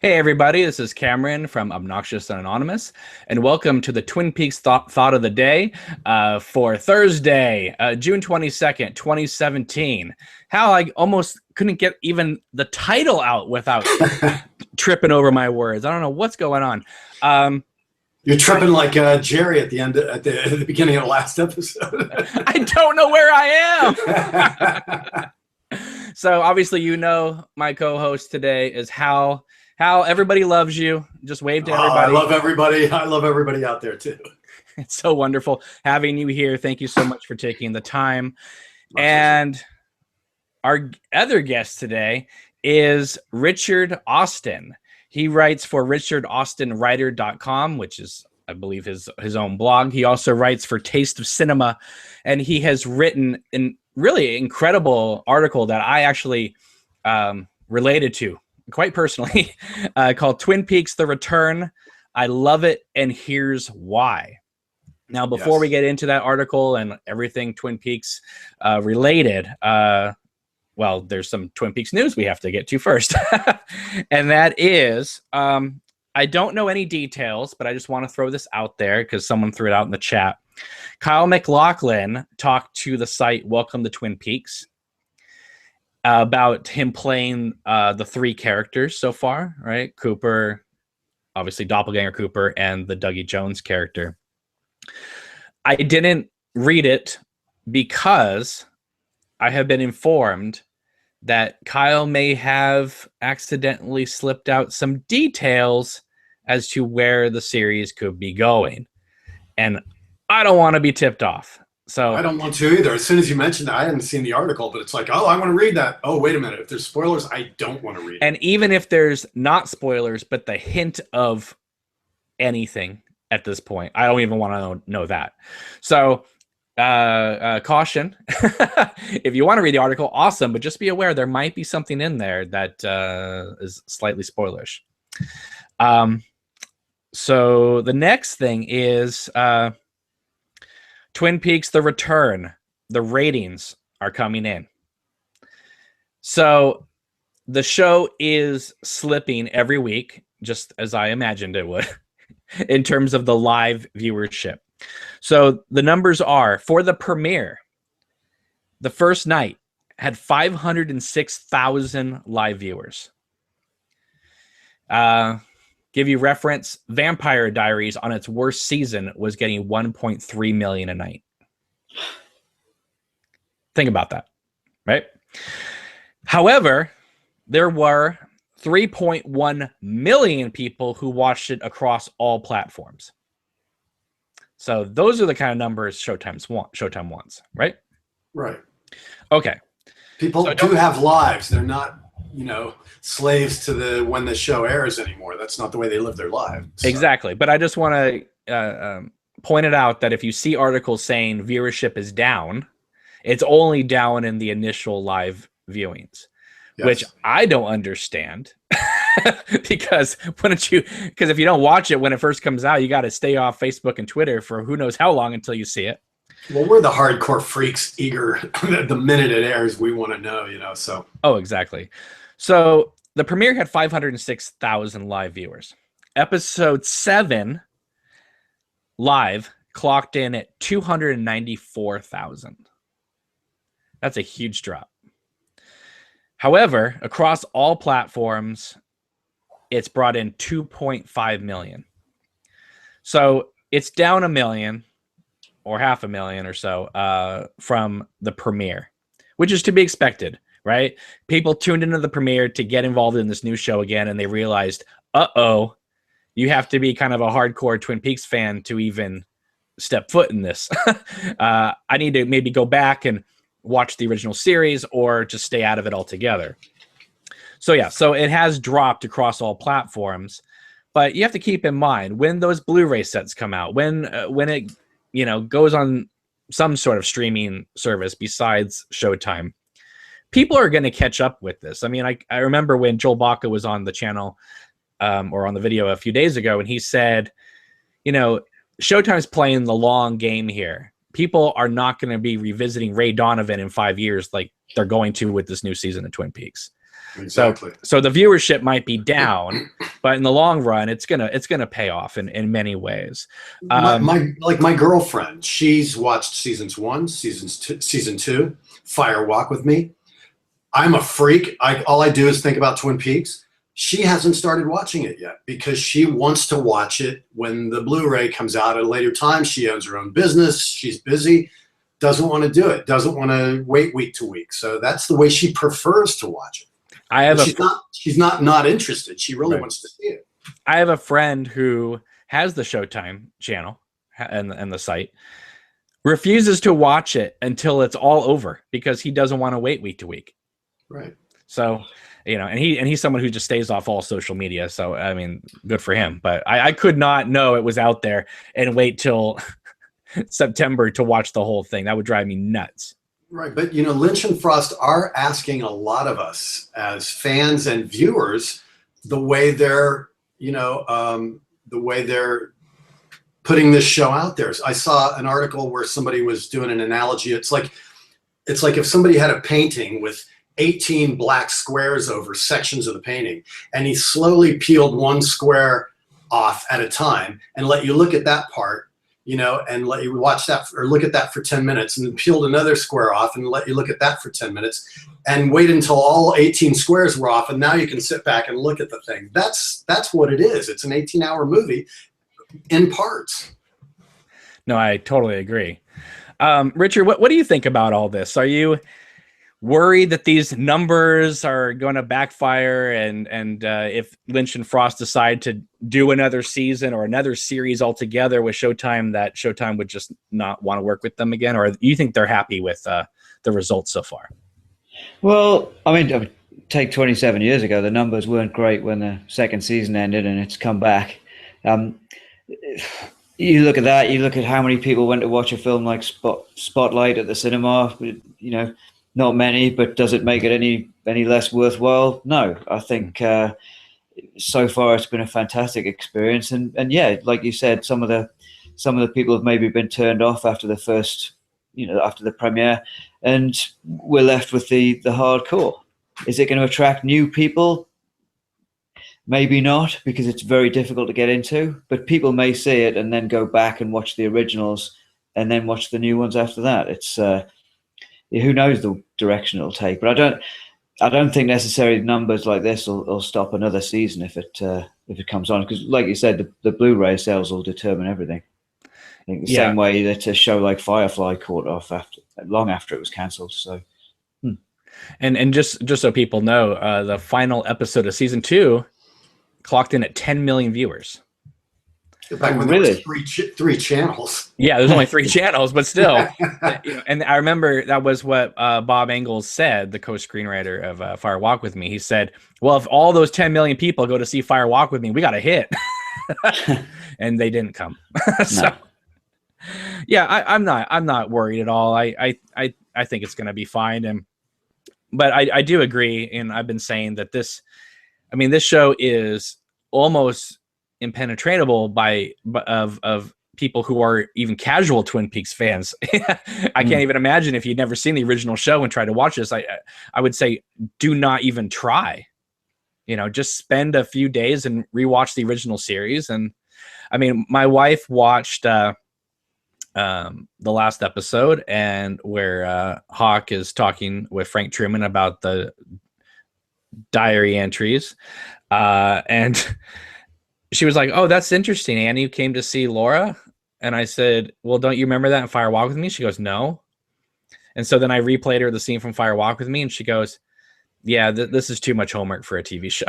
Hey everybody, this is Cameron from Obnoxious and Anonymous, and welcome to the Twin Peaks Thought of the Day for Thursday, June 22nd, 2017. How I almost couldn't get even the title out without tripping over my words. I don't know what's going on. You're tripping like Jerry at the end, at the beginning of the last episode. I don't know where I am. So obviously, you know, my co-host today is Hal. Hal, everybody loves you. Just wave to everybody. I love everybody. I love everybody out there too. It's so wonderful having you here. Thank you so much for taking the time. And our other guest today is Richard Austin. He writes for RichardAustinWriter.com, which is, I believe, his own blog. He also writes for Taste of Cinema, and he has written an really incredible article that I actually related to quite personally called Twin Peaks: The Return. I love it, and here's why. Now, before we get into that article and everything Twin Peaks related, well, there's some Twin Peaks news we have to get to first. And that is, I don't know any details, but I just want to throw this out there because someone threw it out in the chat. Kyle MacLachlan talked to the site Welcome to Twin Peaks about him playing the three characters so far, right? Cooper, obviously Doppelganger Cooper, and the Dougie Jones character. I didn't read it because I have been informed that Kyle may have accidentally slipped out some details as to where the series could be going. And I don't want to be tipped off. So I don't want to either. As soon as you mentioned that, I hadn't seen the article, but it's like, oh, I want to read that. Oh, wait a minute. If there's spoilers, I don't want to read it. And even if there's not spoilers, but the hint of anything at this point, I don't even want to know that. So caution. If you want to read the article, awesome, but just be aware there might be something in there that is slightly spoilerish. So the next thing is Twin Peaks: The Return. The ratings are coming in. So the show is slipping every week, just as I imagined it would, in terms of the live viewership. So the numbers are, for the premiere, the first night had 506,000 live viewers. Give you reference, Vampire Diaries on its worst season was getting 1.3 million a night. Think about that, right? However, there were 3.1 million people who watched it across all platforms. So those are the kind of numbers Showtime wants, right? Right. Okay. People do have lives. They're not, slaves to when the show airs anymore. That's not the way they live their lives. So. Exactly. But I just want to point it out that if you see articles saying viewership is down, it's only down in the initial live viewings, which I don't understand. because if you don't watch it when it first comes out, you got to stay off Facebook and Twitter for who knows how long until you see it. Well, we're the hardcore freaks, eager the minute it airs. We want to know, so. Oh, exactly. So the premiere had 506,000 live viewers. Episode 7 live clocked in at 294,000. That's a huge drop. However, across all platforms, it's brought in 2.5 million. So it's down 1 million or 500,000 or so from the premiere, which is to be expected, right? People tuned into the premiere to get involved in this new show again, and they realized, uh-oh, you have to be kind of a hardcore Twin Peaks fan to even step foot in this. I need to maybe go back and watch the original series or just stay out of it altogether. So yeah, so it has dropped across all platforms, but you have to keep in mind when those Blu-ray sets come out, when it goes on some sort of streaming service besides Showtime, people are going to catch up with this. I mean, I remember when Joel Baca was on the channel or on the video a few days ago, and he said, Showtime's playing the long game here. People are not going to be revisiting Ray Donovan in 5 years like they're going to with this new season of Twin Peaks. Exactly. So the viewership might be down, but in the long run, it's gonna pay off in many ways. My girlfriend, she's watched seasons 1, season 2, Fire Walk with Me. I'm a freak. All I do is think about Twin Peaks. She hasn't started watching it yet because she wants to watch it when the Blu-ray comes out at a later time. She owns her own business. She's busy. Doesn't want to do it. Doesn't want to wait week to week. So that's the way she prefers to watch it. She's not interested. She really wants to see it. I have a friend who has the Showtime channel and the site, refuses to watch it until it's all over because he doesn't want to wait week to week. Right. So, and he's someone who just stays off all social media. So, I mean, good for him. But I could not know it was out there and wait till September to watch the whole thing. That would drive me nuts. Right. But, Lynch and Frost are asking a lot of us as fans and viewers, the way they're putting this show out there. I saw an article where somebody was doing an analogy. It's like if somebody had a painting with 18 black squares over sections of the painting, and he slowly peeled one square off at a time and let you look at that part, and let you watch that or look at that for 10 minutes, and then peeled another square off and let you look at that for 10 minutes and wait until all 18 squares were off. And now you can sit back and look at the thing. That's what it is. It's an 18-hour movie in parts. No, I totally agree. Richard, what do you think about all this? Are you worried that these numbers are going to backfire and if Lynch and Frost decide to do another season or another series altogether with Showtime, that Showtime would just not want to work with them again? Or do you think they're happy with the results so far? Well, I mean, take 27 years ago, the numbers weren't great when the second season ended, and it's come back. You look at that, you look at how many people went to watch a film like Spotlight at the cinema, not many, but does it make it any less worthwhile? No, I think so far it's been a fantastic experience, and yeah, like you said, some of the people have maybe been turned off after the first, after the premiere, and we're left with the hardcore. Is it going to attract new people? Maybe not, because it's very difficult to get into, but people may see it and then go back and watch the originals and then watch the new ones after that. It's who knows the direction it'll take, but I don't think necessarily numbers like this will stop another season if it comes on, because like you said, the Blu-ray sales will determine everything. I think the same way that a show like Firefly caught off long after it was cancelled. So, and just so people know, the final episode of season 2 clocked in at 10 million viewers. Back when there was three channels. Yeah, there's only 3 channels, but still. And I remember that was what Bob Engels said, the co-screenwriter of Fire Walk with Me. He said, well, if all those 10 million people go to see Fire Walk with Me, we got a hit. And they didn't come. So, no. Yeah, I'm not worried at all. I think it's going to be fine. But I do agree, and I've been saying that this show is almost impenetrable of people who are even casual Twin Peaks fans. I can't even imagine if you'd never seen the original show and tried to watch this. I would say do not even try. Just spend a few days and rewatch the original series. And I mean, my wife watched the last episode, and where Hawk is talking with Frank Truman about the diary entries, and she was like, oh, that's interesting. Annie came to see Laura. And I said, well, don't you remember that in Fire Walk with Me? She goes, no. And so then I replayed her the scene from Fire Walk with Me, and she goes, yeah, this is too much homework for a TV show.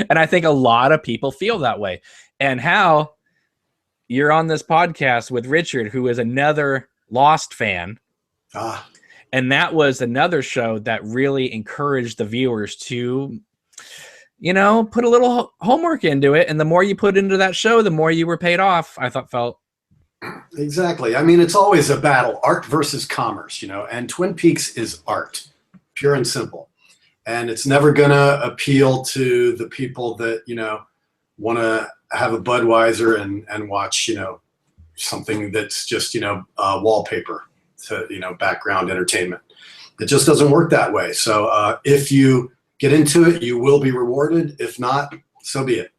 And I think a lot of people feel that way. And Hal, you're on this podcast with Richard, who is another Lost fan. And that was another show that really encouraged the viewers to, put a little homework into it. And the more you put into that show, the more you were paid off, I felt. Exactly. I mean, it's always a battle, art versus commerce, and Twin Peaks is art, pure and simple. And it's never going to appeal to the people that, want to have a Budweiser and watch, something that's just, wallpaper to, background entertainment. It just doesn't work that way. So if you get into it, you will be rewarded. If not, so be it.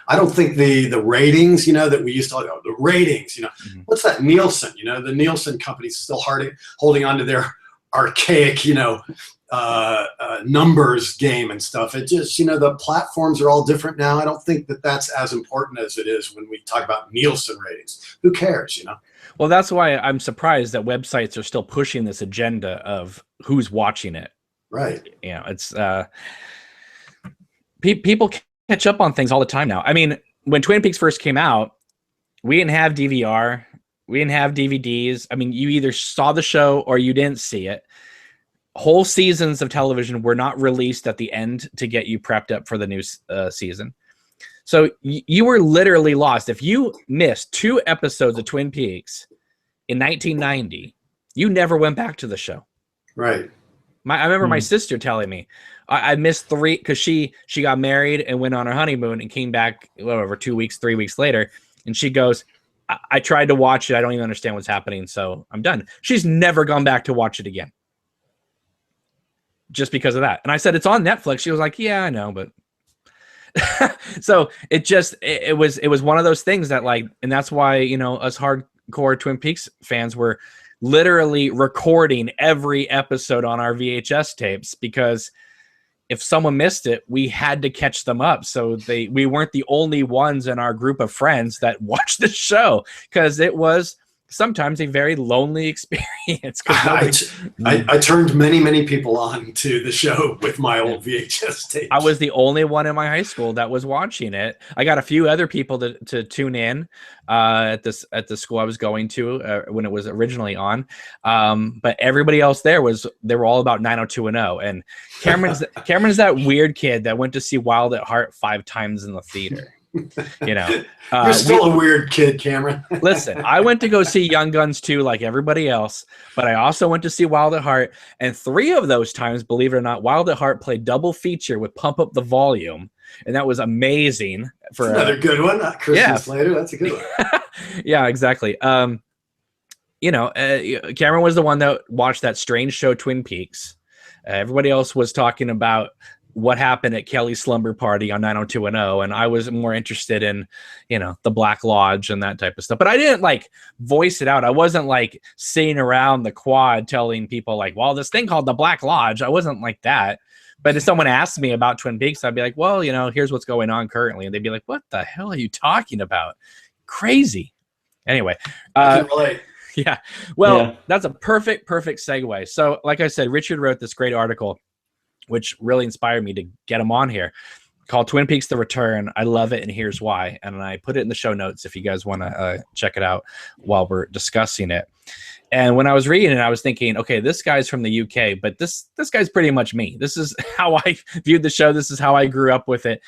I don't think the ratings, that we used to, the ratings, what's that, Nielsen? The Nielsen company's still holding on to their archaic, numbers game and stuff. It just, the platforms are all different now. I don't think that that's as important as it is when we talk about Nielsen ratings. Who cares, Well, that's why I'm surprised that websites are still pushing this agenda of who's watching it. Right. It's people catch up on things all the time now. I mean, when Twin Peaks first came out, we didn't have DVR, we didn't have DVDs. I mean, you either saw the show or you didn't see it. Whole seasons of television were not released at the end to get you prepped up for the new season. So you were literally lost. If you missed 2 episodes of Twin Peaks in 1990, you never went back to the show. Right. I remember my sister telling me I missed 3 because she got married and went on her honeymoon and came back, whatever, 2 weeks, 3 weeks later. And she goes, I tried to watch it. I don't even understand what's happening. So I'm done. She's never gone back to watch it again. Just because of that. And I said, it's on Netflix. She was like, yeah, I know, but so it was one of those things that, like, and that's why, us hardcore Twin Peaks fans were literally recording every episode on our VHS tapes, because if someone missed it, we had to catch them up. So we weren't the only ones in our group of friends that watched the show, because it was sometimes a very lonely experience. I turned many people on to the show with my old VHS tapes. I was the only one in my high school that was watching it. I got a few other people to tune in at the school I was going to when it was originally on. But everybody else they were all about 90210. And Cameron's that weird kid that went to see Wild at Heart 5 times in the theater. You're still a weird kid, Cameron. Listen, I went to go see Young Guns 2 like everybody else, but I also went to see Wild at Heart, and 3 of those times, believe it or not, Wild at Heart played double feature with Pump Up the Volume, and that was amazing. That's another good one. Christmas later, that's a good one. Yeah, exactly. Cameron was the one that watched that strange show Twin Peaks. Everybody else was talking about what happened at Kelly's slumber party on 90210, and I was more interested in, the Black Lodge and that type of stuff. But I didn't like voice it out. I wasn't like sitting around the quad telling people like, well, this thing called the Black Lodge. I wasn't like that. But if someone asked me about Twin Peaks, I'd be like, well, here's what's going on currently. And they'd be like, what the hell are you talking about? Crazy. Anyway. I can relate. Yeah. Well, That's a perfect segue. So like I said, Richard wrote this great article, which really inspired me to get him on here, called Twin Peaks: The Return. I love it, and here's why. And I put it in the show notes if you guys want to check it out while we're discussing it. And when I was reading it, I was thinking, okay, this guy's from the UK, but this guy's pretty much me. This is how I viewed the show. This is how I grew up with it.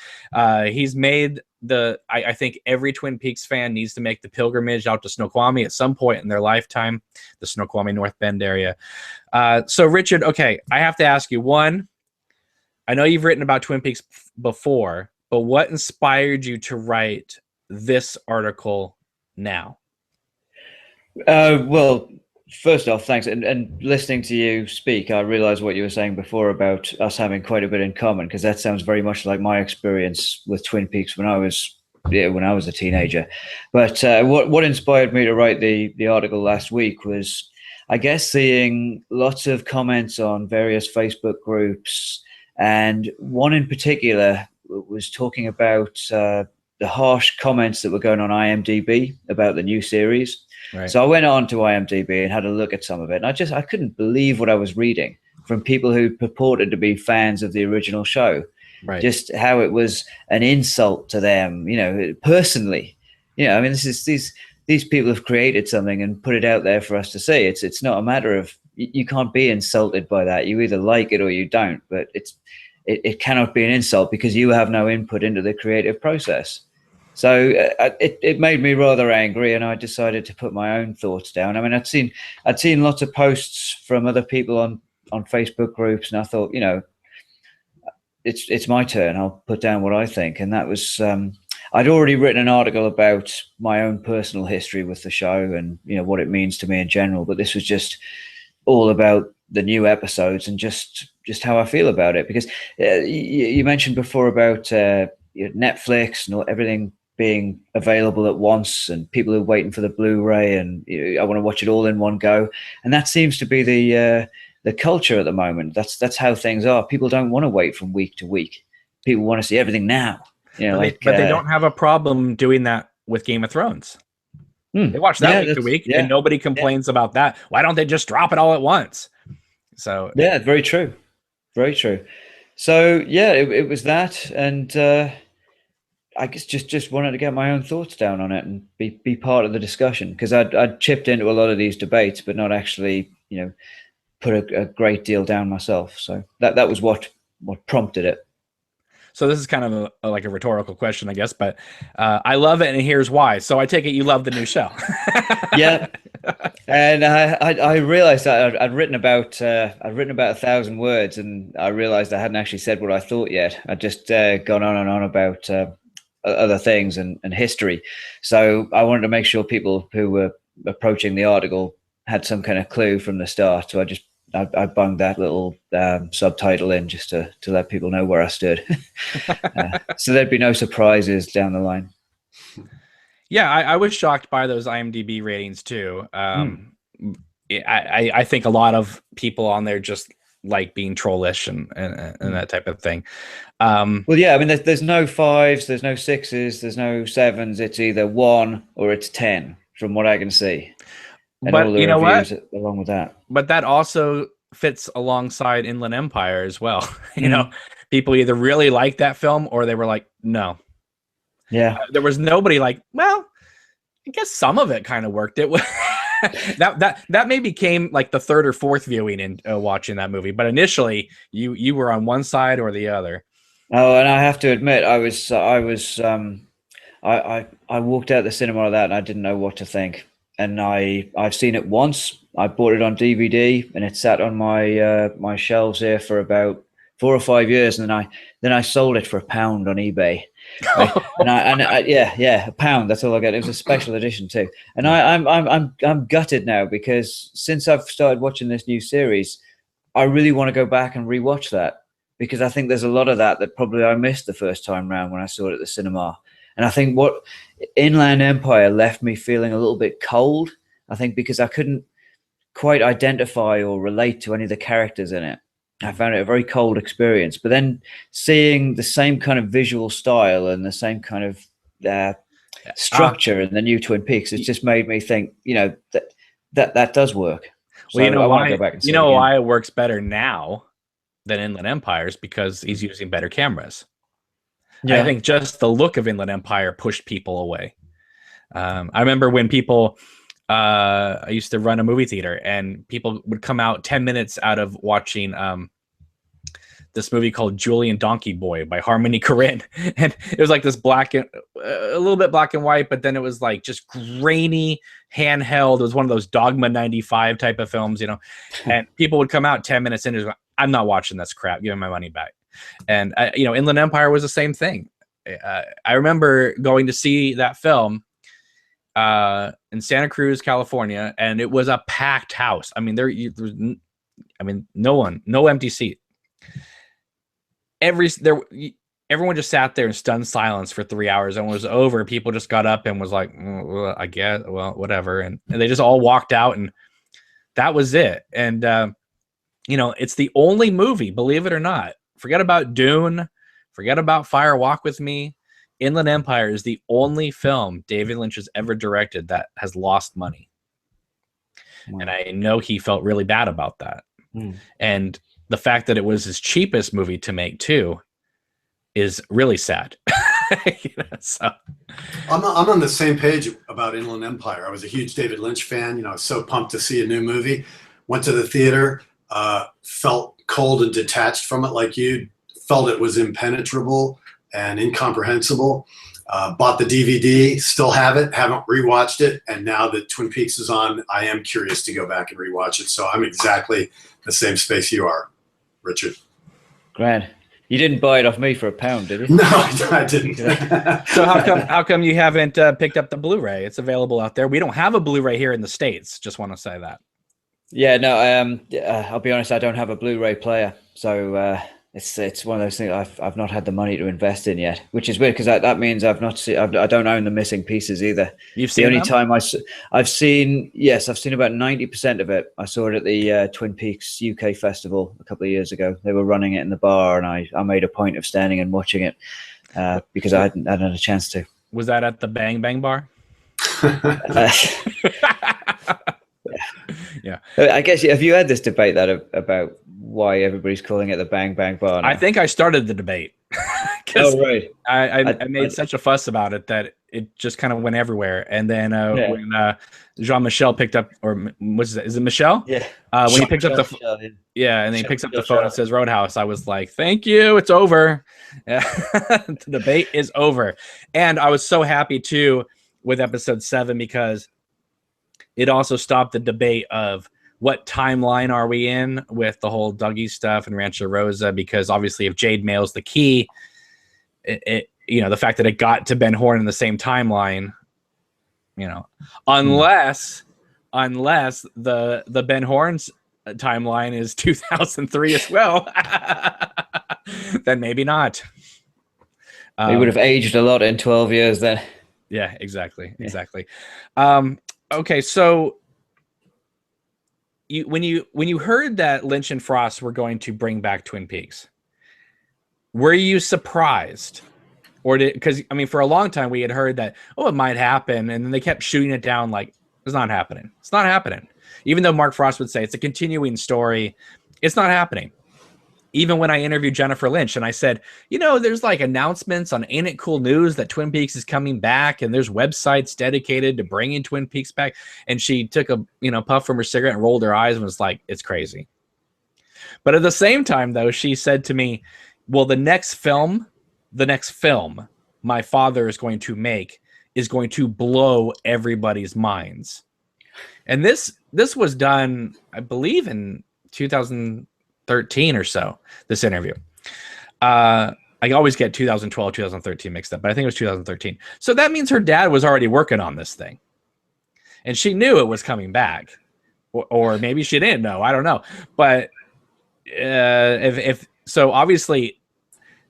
He's made I think every Twin Peaks fan needs to make the pilgrimage out to Snoqualmie at some point in their lifetime, the Snoqualmie North Bend area. So Richard, okay, I have to ask you, one, I know you've written about Twin Peaks before, but what inspired you to write this article now? Well, first off, thanks. And listening to you speak, I realized what you were saying before about us having quite a bit in common, because that sounds very much like my experience with Twin Peaks when I was a teenager. But what inspired me to write the article last week was, I guess, seeing lots of comments on various Facebook groups. And one in particular was talking about the harsh comments that were going on IMDb about the new series. Right. So I went on to IMDb and had a look at some of it. And I couldn't believe what I was reading from people who purported to be fans of the original show. Right. Just how it was an insult to them, personally. I mean, these people have created something and put it out there for us to see. It's not a matter of, you can't be insulted by that. You either like it or you don't, but it cannot be an insult because you have no input into the creative process. So it made me rather angry, and I decided to put my own thoughts down. I mean, I'd seen lots of posts from other people on Facebook groups, and I thought, it's my turn. I'll put down what I think. And that was, I'd already written an article about my own personal history with the show and, what it means to me in general. But this was just all about the new episodes and just how I feel about it. Because you mentioned before about Netflix and everything being available at once, and people are waiting for the Blu-ray, and I want to watch it all in one go. And that seems to be the culture at the moment. That's how things are. People don't want to wait from week to week. People want to see everything now. But they don't have a problem doing that with Game of Thrones. They watch that week to week, and nobody complains about that. Why don't they just drop it all at once? So yeah, very true, very true. So yeah, it was that, and I guess just wanted to get my own thoughts down on it and be part of the discussion, because I'd chipped into a lot of these debates, but not actually, put a great deal down myself. So that was what prompted it. So this is kind of like a rhetorical question, I guess, but I love it, and here's why. So I take it you love the new show. Yeah, and I realized that I'd written about 1,000 words, and I realized I hadn't actually said what I thought yet. I'd just gone on and on about other things and history. So I wanted to make sure people who were approaching the article had some kind of clue from the start. So I bunged that little subtitle in just to let people know where I stood. So there'd be no surprises down the line. Yeah, I was shocked by those IMDb ratings too. I think a lot of people on there just like being trollish and that type of thing. Well, yeah, I mean, there's no 5s, there's no 6s, there's no 7s. It's either 1 or it's 10, from what I can see. And but all the you know reviews what? along with that. But that also fits alongside Inland Empire as well. People either really liked that film or they were like, no. Yeah. There was nobody like, well, I guess some of it kind of worked. It was that maybe came like the third or fourth viewing in watching that movie. But initially, you were on one side or the other. Oh, and I have to admit, I walked out the cinema of that, and I didn't know what to think. And I've seen it once. I bought it on DVD, and it sat on my shelves here for about 4 or 5 years, and then I sold it for £1 on eBay. Yeah, £1. That's all I got. It was a special edition too, and I'm gutted now, because since I've started watching this new series, I really want to go back and rewatch that, because I think there's a lot of that probably I missed the first time round when I saw it at the cinema. And I think what Inland Empire left me feeling a little bit cold, I think, because I couldn't quite identify or relate to any of the characters in it. I found it a very cold experience. But then seeing the same kind of visual style and the same kind of structure in the new Twin Peaks, it's just made me think, that does work. Well, so I want to go back and see why it works better now than Inland Empire is because he's using better cameras. Yeah. I think just the look of Inland Empire pushed people away. I remember when people, I used to run a movie theater, and people would come out 10 minutes out of watching this movie called Julian Donkey Boy by Harmony Korine. And it was like this a little bit black and white, but then it was like just grainy, handheld. It was one of those Dogma 95 type of films, and people would come out 10 minutes in and go, I'm not watching this crap. Give me my money back. And, Inland Empire was the same thing. I remember going to see that film in Santa Cruz, California, and it was a packed house. I mean, no empty seat. Everyone just sat there in stunned silence for 3 hours, and when it was over, people just got up and was like, well, I guess, well, whatever. And they just all walked out, and that was it. And, it's the only movie, believe it or not. Forget about Dune. Forget about Fire Walk with Me. Inland Empire is the only film David Lynch has ever directed that has lost money. Wow. And I know he felt really bad about that. And the fact that it was his cheapest movie to make too is really sad. So I'm on the same page about Inland Empire. I was a huge David Lynch fan. I was so pumped to see a new movie. Went to the theater, felt cold and detached from it like you, felt it was impenetrable and incomprehensible. Bought the DVD, still have it, haven't rewatched it, and now that Twin Peaks is on, I am curious to go back and rewatch it. So I'm exactly the same space you are, Richard. Grand. You didn't buy it off me for £1, did you? No, I didn't. So how come you haven't picked up the Blu-ray? It's available out there. We don't have a Blu-ray here in the States. Just want to say that. Yeah, no, I'll be honest, I don't have a Blu-ray player, so it's one of those things I've not had the money to invest in yet, which is weird because that means I've not seen, I don't own the missing pieces either. You've The seen only them? time I've seen, yes, I've seen about 90% of it. I saw it at the Twin Peaks UK festival a couple of years ago. They were running it in the bar, and I made a point of standing and watching it because I hadn't had a chance to. Was that at the Bang Bang Bar? Yeah. I guess, have you had this debate about why everybody's calling it the Bang Bang Bar now? I think I started the debate. Oh, right. I made such a fuss about it that it just kind of went everywhere. And then when Jean-Michel picked up, or is it Michel? Yeah. When he picked up the and then he picks up the phone and says Roadhouse, I was like, thank you, it's over. The debate is over. And I was so happy too with episode 7 because it also stopped the debate of what timeline are we in with the whole Dougie stuff and Rancho Rosa, because obviously if Jade Mail's the key, it the fact that it got to Ben Horn in the same timeline, unless the Ben Horn's timeline is 2003 as well, then maybe not. He would have aged a lot in 12 years then. Yeah, exactly. Okay, so when you heard that Lynch and Frost were going to bring back Twin Peaks, were you surprised? Or because for a long time we had heard that, it might happen, and then they kept shooting it down like it's not happening. It's not happening. Even though Mark Frost would say it's a continuing story, it's not happening. Even when I interviewed Jennifer Lynch and I said, there's like announcements on Ain't It Cool News that Twin Peaks is coming back, and there's websites dedicated to bringing Twin Peaks back. And she took a puff from her cigarette and rolled her eyes and was like, it's crazy. But at the same time, though, she said to me, well, the next film my father is going to make is going to blow everybody's minds. And this was done, I believe, in 2013 or so, this interview. I always get 2012, 2013 mixed up, but I think it was 2013. So that means her dad was already working on this thing. And she knew it was coming back. Or maybe she didn't know. I don't know. But if so, obviously,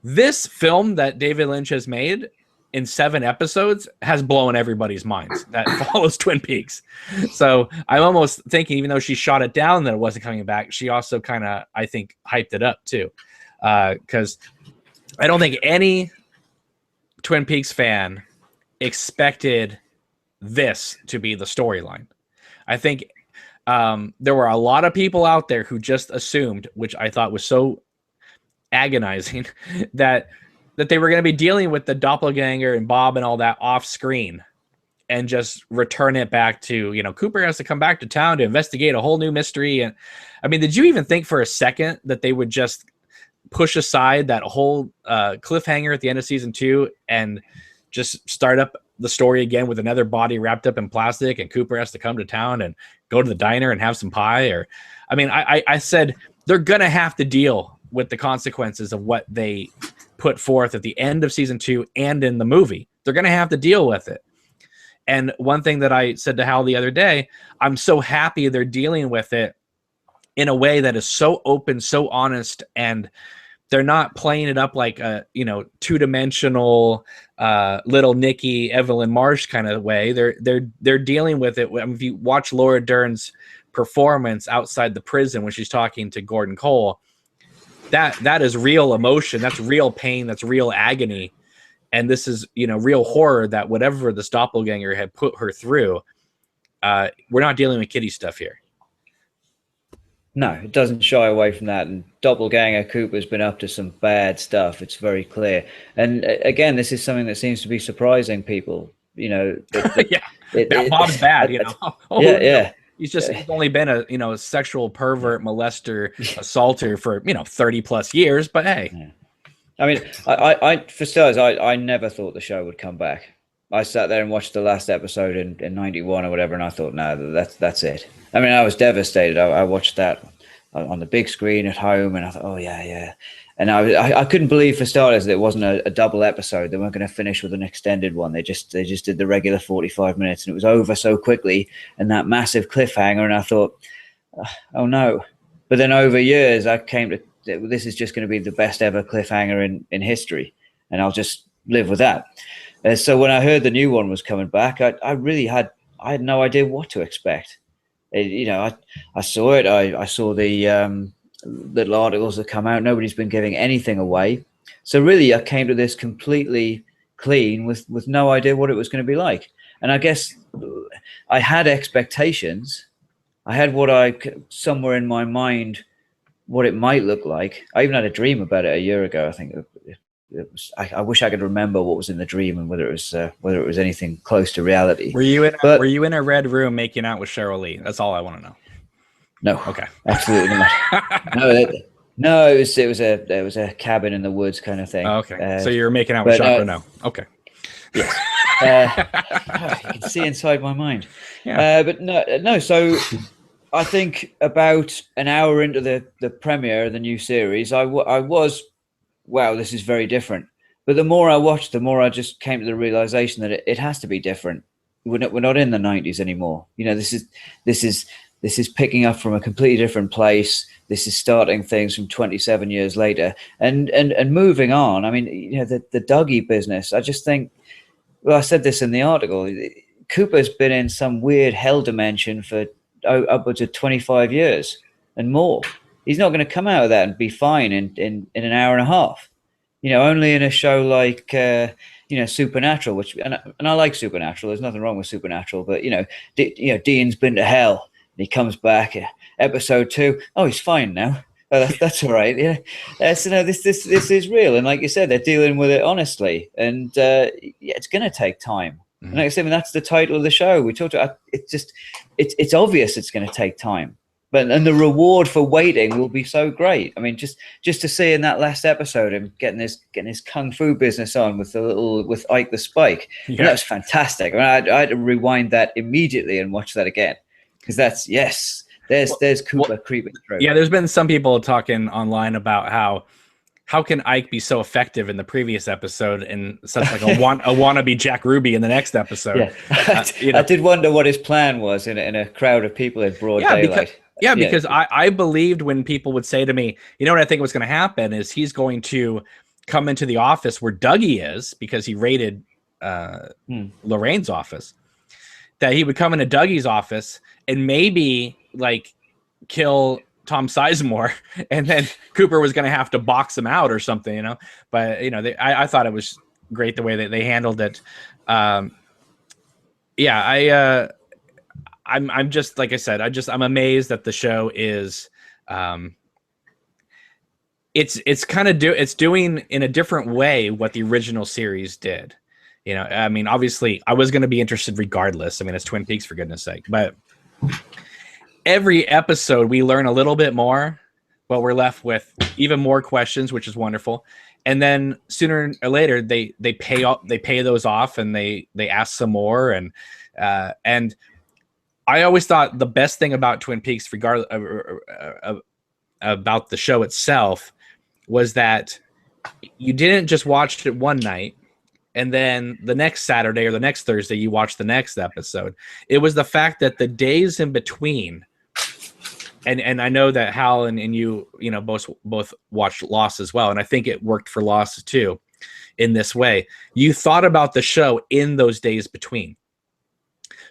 this film that David Lynch has made in 7 episodes has blown everybody's minds that follows Twin Peaks. So I'm almost thinking, even though she shot it down that it wasn't coming back, she also kind of, I think, hyped it up too. Because I don't think any Twin Peaks fan expected this to be the storyline. I think there were a lot of people out there who just assumed, which I thought was so agonizing, that they were going to be dealing with the doppelganger and Bob and all that off screen and just return it back to, Cooper has to come back to town to investigate a whole new mystery. And did you even think for a second that they would just push aside that whole cliffhanger at the end of season 2 and just start up the story again with another body wrapped up in plastic and Cooper has to come to town and go to the diner and have some pie? Or, I said they're going to have to deal with the consequences of what they put forth at the end of season 2 and in the movie. They're going to have to deal with it. And one thing that I said to Hal the other day, I'm so happy they're dealing with it in a way that is so open, so honest, and they're not playing it up like a, two-dimensional little Nikki, Evelyn Marsh kind of way. They're dealing with it. If you watch Laura Dern's performance outside the prison when she's talking to Gordon Cole, that is real emotion. That's real pain. That's real agony. And this is, real horror that whatever this doppelganger had put her through, we're not dealing with kiddie stuff here. No, it doesn't shy away from that. And Doppelganger Cooper's been up to some bad stuff. It's very clear. And again, this is something that seems to be surprising people. Bob's bad. Yeah. He's only been a sexual pervert, molester, assaulter for 30 plus years. But hey, I for starters, I never thought the show would come back. I sat there and watched the last episode in 91 or whatever, and I thought, no, that's it. I was devastated. I watched that on the big screen at home, and I thought, oh yeah. And I couldn't believe, for starters, that it wasn't a double episode. They weren't going to finish with an extended one. They just did the regular 45 minutes, and it was over so quickly, and that massive cliffhanger. And I thought, oh no. But then over years, I came to, this is just going to be the best ever cliffhanger in history, and I'll just live with that. So when I heard the new one was coming back, I really had no idea what to expect. I saw it. I saw the little articles that come out. Nobody's been giving anything away. So really, I came to this completely clean with no idea what it was going to be like. And I guess I had expectations. I had somewhere in my mind what it might look like. I even had a dream about it a year ago. I think it was. I wish I could remember what was in the dream and whether it was anything close to reality. Were you in a red room making out with Cheryl Lee? That's all I want to know. No. Okay. Absolutely not. No, it was a cabin in the woods kind of thing. Oh, okay. So you were making out with Chakra? No. Okay. Yes. You can see inside my mind. Yeah. But no. So I think about an hour into the premiere of the new series, I was, wow, this is very different. But the more I watched, the more I just came to the realization that it has to be different. We're not in the 90s anymore. This is picking up from a completely different place. This is starting things from 27 years later and moving on. I mean, the Dougie business, I just think, well, I said this in the article, Cooper's been in some weird hell dimension for upwards of 25 years and more. He's not going to come out of that and be fine in an hour and a half. Only in a show like Supernatural, which and I like Supernatural. There's nothing wrong with Supernatural, but Dean's been to hell and he comes back. Episode 2, oh, he's fine now. Oh, that's all right. Yeah, so no, this is real, and like you said, they're dealing with it honestly, and it's going to take time. Mm-hmm. And like I said, that's the title of the show. We talked about it's obvious it's going to take time, and the reward for waiting will be so great. I mean, just to see in that last episode him getting his kung fu business on with Ike the Spike. Yeah. That was fantastic. I mean, I had to rewind that immediately and watch that again because that's yes. There's Cooper creeping through. Yeah, there's been some people talking online about how can Ike be so effective in the previous episode and such like a wannabe Jack Ruby in the next episode. Yeah. I did wonder what his plan was in a crowd of people in broad daylight. Because I believed when people would say to me, what I think was going to happen is he's going to come into the office where Dougie is because he raided Lorraine's office, that he would come into Dougie's office and maybe like kill Tom Sizemore, and then Cooper was going to have to box him out or something, But I thought it was great the way that they handled it. I'm just like I said, I'm amazed that the show is, it's doing in a different way what the original series did. I mean, obviously, I was going to be interested regardless. I mean, it's Twin Peaks for goodness sake, but every episode we learn a little bit more, but we're left with even more questions, which is wonderful. And then sooner or later they pay those off and they ask some more. And I always thought the best thing about Twin Peaks, regardless about the show itself, was that you didn't just watch it one night and then the next Saturday or the next Thursday you watch the next episode. It was the fact that the days in between. And I know that Hal and you both watched Lost as well, and I think it worked for Lost too in this way. You thought about the show in those days between.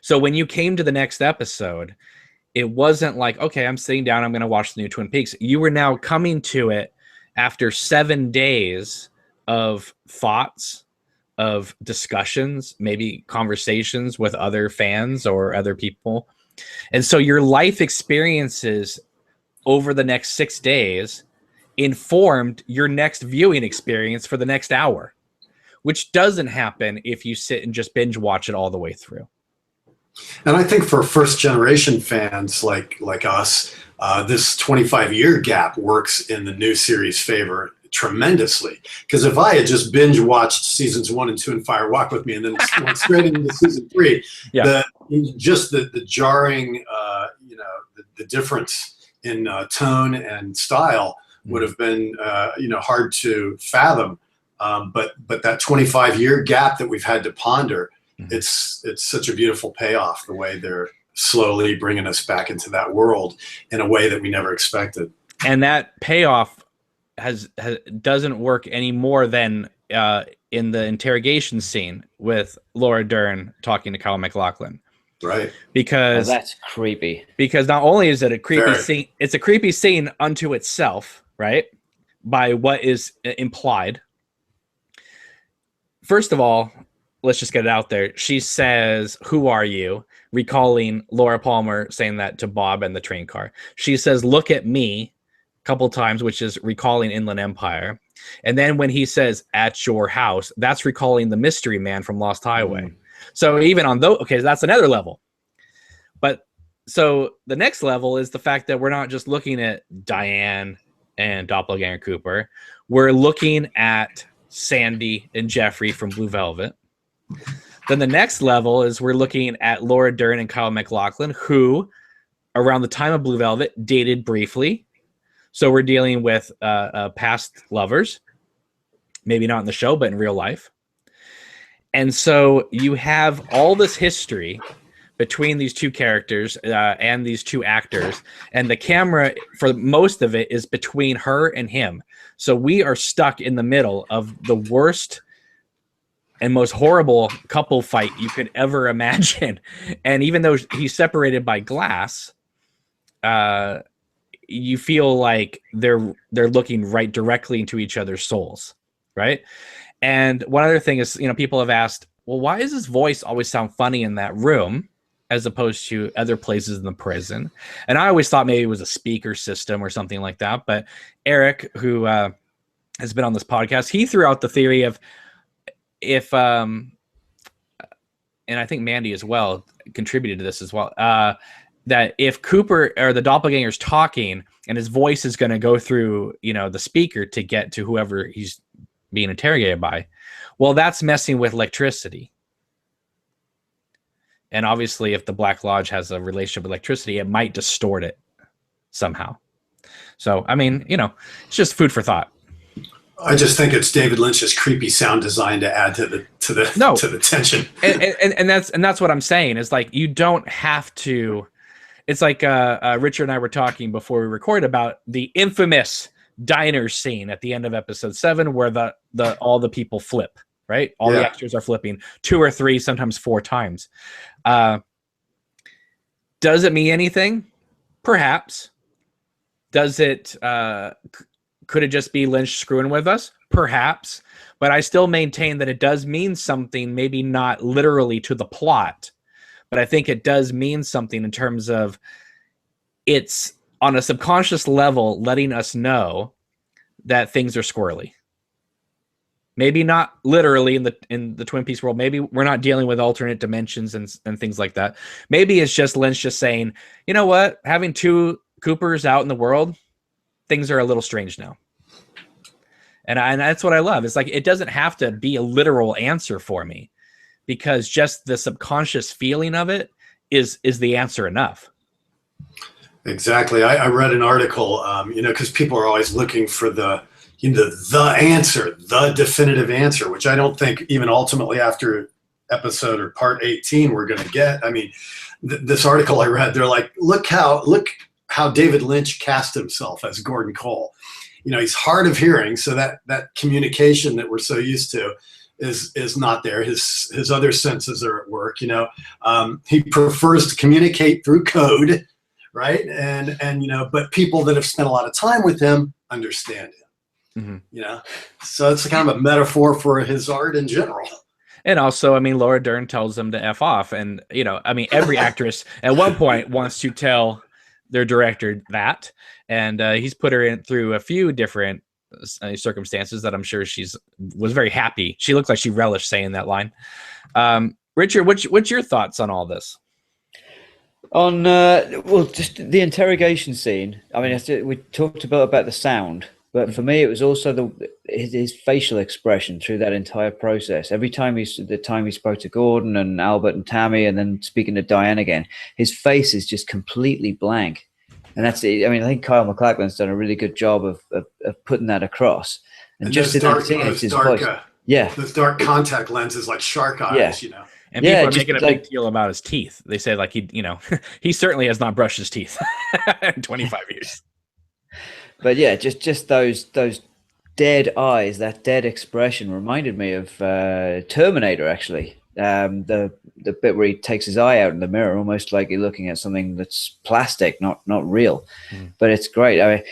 So when you came to the next episode, it wasn't like, okay, I'm sitting down, I'm going to watch the new Twin Peaks. You were now coming to it after 7 days of thoughts, of discussions, maybe conversations with other fans or other people. And so your life experiences over the next 6 days informed your next viewing experience for the next hour, which doesn't happen if you sit and just binge watch it all the way through. And I think for first generation fans like us, this 25-year gap works in the new series' favor tremendously. Because if I had just binge watched seasons 1 and 2 and Fire Walk with Me and then went straight into season 3, the jarring, the difference in tone and style would have been, hard to fathom. But that 25-year gap that we've had to ponder, it's such a beautiful payoff the way they're slowly bringing us back into that world in a way that we never expected. And that payoff doesn't work any more than in the interrogation scene with Laura Dern talking to Kyle MacLachlan. Right. Because that's creepy. Because not only is it a creepy scene, it's a creepy scene unto itself, right? By what is implied. First of all, let's just get it out there. She says, "Who are you?" Recalling Laura Palmer saying that to Bob in the train car. She says, "Look at me," a couple times, which is recalling Inland Empire. And then when he says, "At your house," that's recalling the mystery man from Lost Highway. So even on those, okay, that's another level. But so the next level is the fact that we're not just looking at Diane and Doppelganger Cooper. We're looking at Sandy and Jeffrey from Blue Velvet. Then the next level is we're looking at Laura Dern and Kyle MacLachlan, who around the time of Blue Velvet dated briefly. So we're dealing with past lovers, maybe not in the show, but in real life. And so you have all this history between these two characters and these two actors, and the camera for most of it is between her and him. So we are stuck in the middle of the worst and most horrible couple fight you could ever imagine. And even though he's separated by glass, you feel like they're looking right directly into each other's souls, right? And one other thing is, people have asked, well, why does his voice always sound funny in that room as opposed to other places in the prison? And I always thought maybe it was a speaker system or something like that. But Eric, who has been on this podcast, he threw out the theory of if, and I think Mandy as well contributed to this as well, that if Cooper or the doppelganger's talking and his voice is going to go through, the speaker to get to whoever he's being interrogated by, well, that's messing with electricity. And obviously, if the Black Lodge has a relationship with electricity, it might distort it somehow. So, I mean, it's just food for thought. I just think it's David Lynch's creepy sound design to add to the tension. and that's what I'm saying is like you don't have to. It's like Richard and I were talking before we recorded about the infamous diner scene at the end of episode 7 where the all the people flip, right? All the extras are flipping 2 or 3, sometimes 4 times. Does it mean anything? Perhaps. Does it could it just be Lynch screwing with us? Perhaps. But I still maintain that it does mean something, maybe not literally to the plot, but I think it does mean something in terms of it's on a subconscious level letting us know that things are squirrely. Maybe not literally in the Twin Peaks world. Maybe we're not dealing with alternate dimensions and things like that. Maybe it's just Lynch just saying, you know what? Having 2 Coopers out in the world, things are a little strange now. And that's what I love. It's like it doesn't have to be a literal answer for me, because just the subconscious feeling of it is the answer enough. Exactly. I read an article, because people are always looking for the answer, the definitive answer, which I don't think even ultimately after episode or part 18 we're going to get. I mean, this article I read, they're like, look how David Lynch cast himself as Gordon Cole. He's hard of hearing, so that communication that we're so used to is not there. His other senses are at work. He prefers to communicate through code, right? And but people that have spent a lot of time with him understand him. Mm-hmm. So it's kind of a metaphor for his art in general. And also, Laura Dern tells him to F off, and every actress at one point wants to tell their director that, and he's put her through a few different circumstances that I'm sure was very happy. She looked like she relished saying that line. Richard, what's your thoughts on all this? On just the interrogation scene. We talked about the sound, but for me, it was also his facial expression through that entire process. Every time he spoke to Gordon and Albert and Tammy, and then speaking to Diane again, his face is just completely blank. And that's it. I think Kyle MacLachlan's done a really good job of putting that across. And just in that scene, it's his voice. Those dark contact lenses like shark eyes, And people are making a big deal about his teeth. They say like he certainly has not brushed his teeth in 25 years. But yeah, just those dead eyes, that dead expression reminded me of Terminator, actually. The bit where he takes his eye out in the mirror, almost like you're looking at something that's plastic, not real. But it's great. I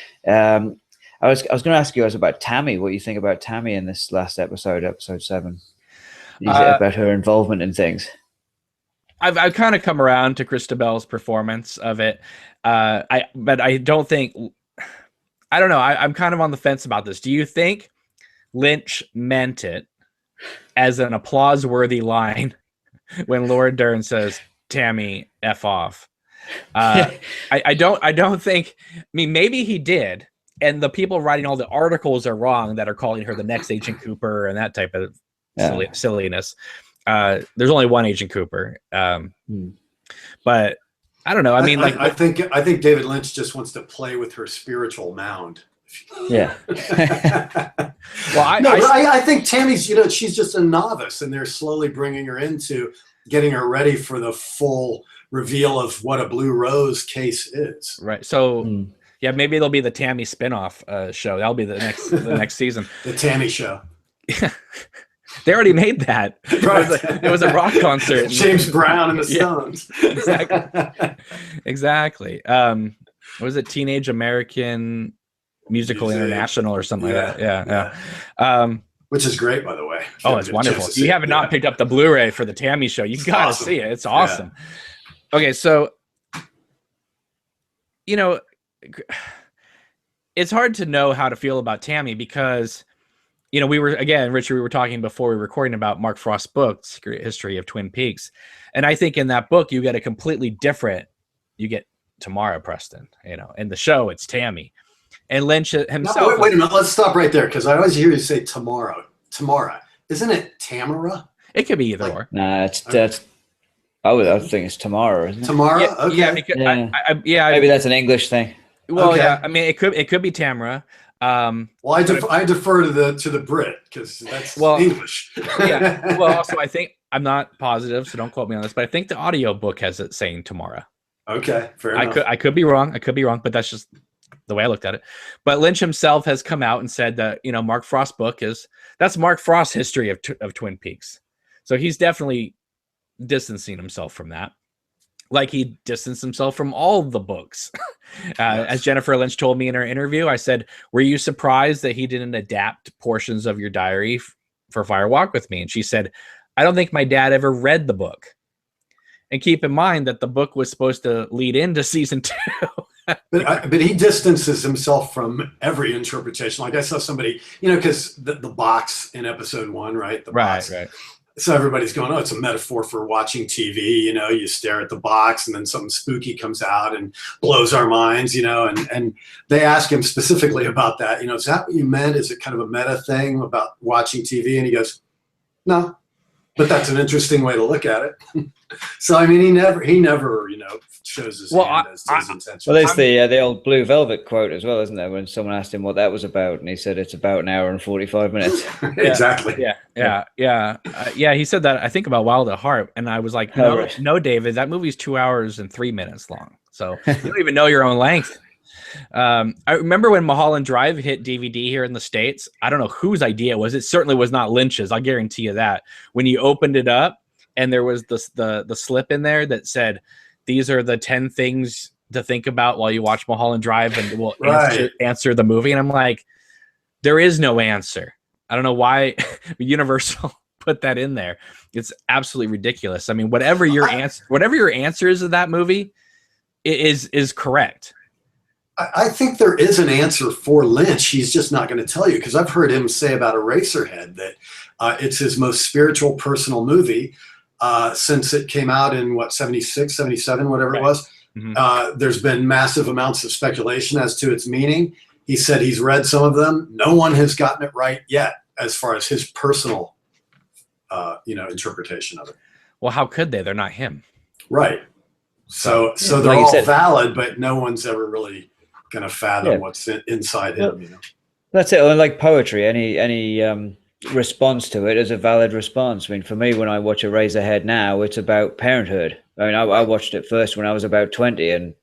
was going to ask you guys about Tammy. What you think about Tammy in this last episode 7? About her involvement in things. I've kind of come around to Christabel's performance of it. But I don't think. I don't know. I'm kind of on the fence about this. Do you think Lynch meant it as an applause-worthy line when Laura Dern says, "Tammy, F off"? I don't think. I mean, maybe he did, and the people writing all the articles are wrong that are calling her the next Agent Cooper and that type of silliness. There's only one Agent Cooper, but. I don't know. I mean, I think David Lynch just wants to play with her spiritual mound. Yeah. Well, I think Tammy's, she's just a novice, and they're slowly bringing her into getting her ready for the full reveal of what a Blue Rose case is. Right. So, yeah, maybe it'll be the Tammy spinoff show. That'll be the next season. The Tammy show. They already made that. Right. It was a rock concert. James Brown and the Stones. Exactly. What was it? Teenage American Musical International or something like that. Yeah. Which is great, by the way. It's wonderful. If you have not picked up the Blu-ray for the Tammy show, you got to see it. It's awesome. Yeah. Okay, so, it's hard to know how to feel about Tammy because Richard, we were talking before we were recording about Mark Frost's book, Secret History of Twin Peaks. And I think in that book, you get you get Tamara Preston, in the show, it's Tammy. And Lynch himself. No, wait a minute. Let's stop right there. Cause I always hear you say Tamara. Isn't it Tamara? It could be either or. Nah, I would think it's Tamara, isn't it? Tamara? Yeah, okay. Yeah, because, maybe that's an English thing. Well, okay. Yeah. I mean, it could be Tamara. Well, I defer to the Brit because that's English. Yeah. Well, also, I think I'm not positive, so don't quote me on this, but I think the audio book has it saying Tamara. Okay, fair enough. I could be wrong. But that's just the way I looked at it. But Lynch himself has come out and said that Mark Frost's book that's Mark Frost's history of Twin Peaks. So he's definitely distancing himself from that. Like he distanced himself from all the books. As Jennifer Lynch told me in her interview, I said, "Were you surprised that he didn't adapt portions of your diary for Fire Walk with Me?" And she said, "I don't think my dad ever read the book." And keep in mind that the book was supposed to lead into season 2. But he distances himself from every interpretation. Like I saw somebody, because the box in episode 1, right? The box. Right. So everybody's going, "Oh, it's a metaphor for watching TV." You stare at the box and then something spooky comes out and blows our minds, and they ask him specifically about that. Is that what you meant? Is it kind of a meta thing about watching TV? And he goes, "No, but that's an interesting way to look at it." So, I mean, he never, shows his hand as to his intentions. Well, there's the old Blue Velvet quote as well, isn't there? When someone asked him what that was about, and he said it's about an hour and 45 minutes. Exactly. Yeah. He said that, I think, about Wild at Heart, and I was like, no, David, that movie's 2 hours and 3 minutes long. So you don't even know your own length. I remember when Mulholland Drive hit DVD here in the States. I don't know whose idea it was. It certainly was not Lynch's. I'll guarantee you that. When you opened it up and there was the slip in there that said, "These are the 10 things to think about while you watch Mulholland Drive, and we'll answer the movie." And I'm like, there is no answer. I don't know why Universal put that in there. It's absolutely ridiculous. I mean, whatever your answer is of that movie is correct. I think there is an answer for Lynch. He's just not going to tell you, because I've heard him say about Eraserhead that it's his most spiritual personal movie since it came out in 76, 77, whatever it was. Mm-hmm. There's been massive amounts of speculation as to its meaning. He said he's read some of them. No one has gotten it right yet as far as his personal interpretation of it. Well, how could they? They're not him. Right. So they're like all valid, but no one's ever really going to fathom what's inside him. That's it. Like poetry, any response to it as a valid response. I mean, for me, when I watch Eraserhead now, it's about parenthood. I mean, I watched it first when I was about 20, and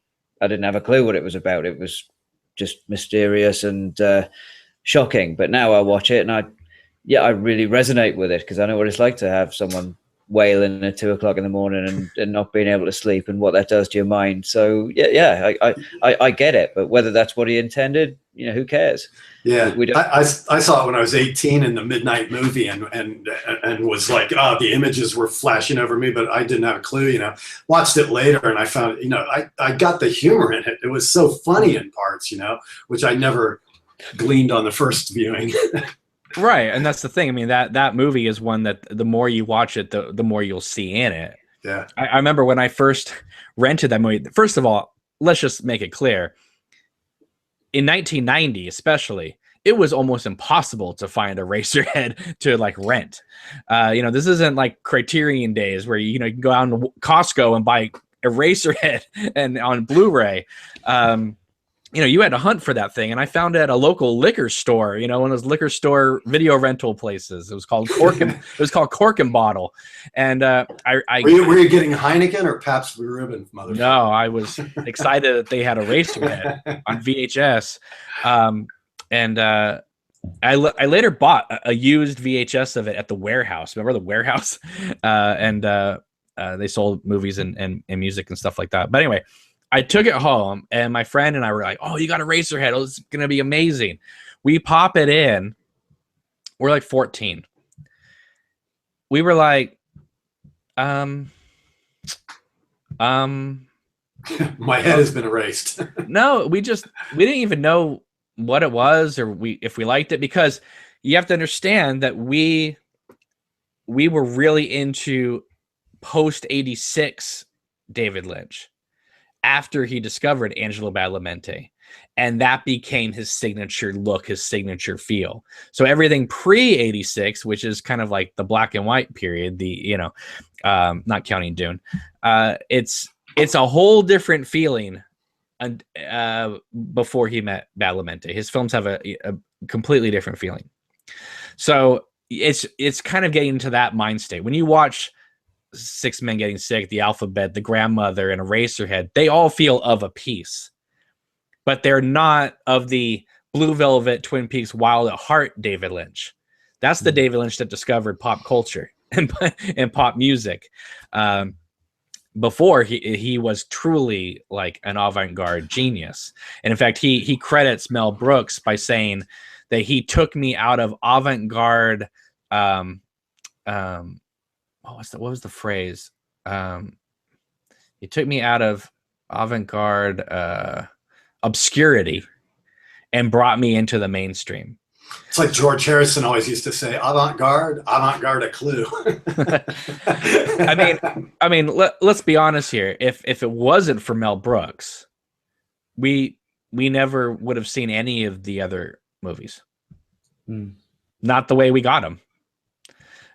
I didn't have a clue what it was about. It was just mysterious and shocking. But now I watch it, and I really resonate with it, because I know what it's like to have someone wailing at 2 o'clock in the morning and not being able to sleep, and what that does to your mind. So I get it. But whether that's what he intended, who cares? Yeah, I saw it when I was 18 in the midnight movie, and was like, oh, the images were flashing over me, but I didn't have a clue. Watched it later, and I found, I got the humor in it. It was so funny in parts, which I never gleaned on the first viewing. Right, and that's the thing. I mean, that movie is one that the more you watch it, the more you'll see in it. Yeah, I remember when I first rented that movie. First of all, let's just make it clear. In 1990, especially, it was almost impossible to find a Eraserhead to like rent. This isn't like Criterion days where you can go out to Costco and buy Eraserhead and on Blu-ray. You had to hunt for that thing, and I found it at a local liquor store. One of those liquor store video rental places. It was called Cork and Bottle, and were you getting Heineken or Pabst Blue Ribbon, motherfucker? No, I was excited that they had a Eraserhead on VHS, and I later bought a used VHS of it at the Warehouse. Remember the Warehouse? And they sold movies and music and stuff like that. But anyway, I took it home, and my friend and I were like, "Oh, you got a Eraserhead? Oh, it's gonna be amazing." We pop it in. We're like 14. We were like, my head has been erased. No, we didn't even know what it was, or if we liked it, because you have to understand that we were really into post 86 David Lynch after he discovered Angelo Badalamenti, and that became his signature look, his signature feel. So everything pre 86, which is kind of like the black and white period, not counting Dune, it's a whole different feeling. And before he met Badalamenti, his films have a completely different feeling. So it's kind of getting into that mind state. When you watch Six Men Getting Sick, The Alphabet, The Grandmother, and Eraserhead, they all feel of a piece, but they're not of the Blue Velvet, Twin Peaks, Wild at Heart David Lynch. That's the David Lynch that discovered pop culture and pop music. Before he was truly like an avant-garde genius. And in fact, he credits Mel Brooks by saying that he took me out of avant-garde. What was the phrase? He took me out of avant-garde obscurity and brought me into the mainstream. It's like George Harrison always used to say, avant-garde a clue. I mean, let's be honest here. If it wasn't for Mel Brooks, we never would have seen any of the other movies. Not the way we got them.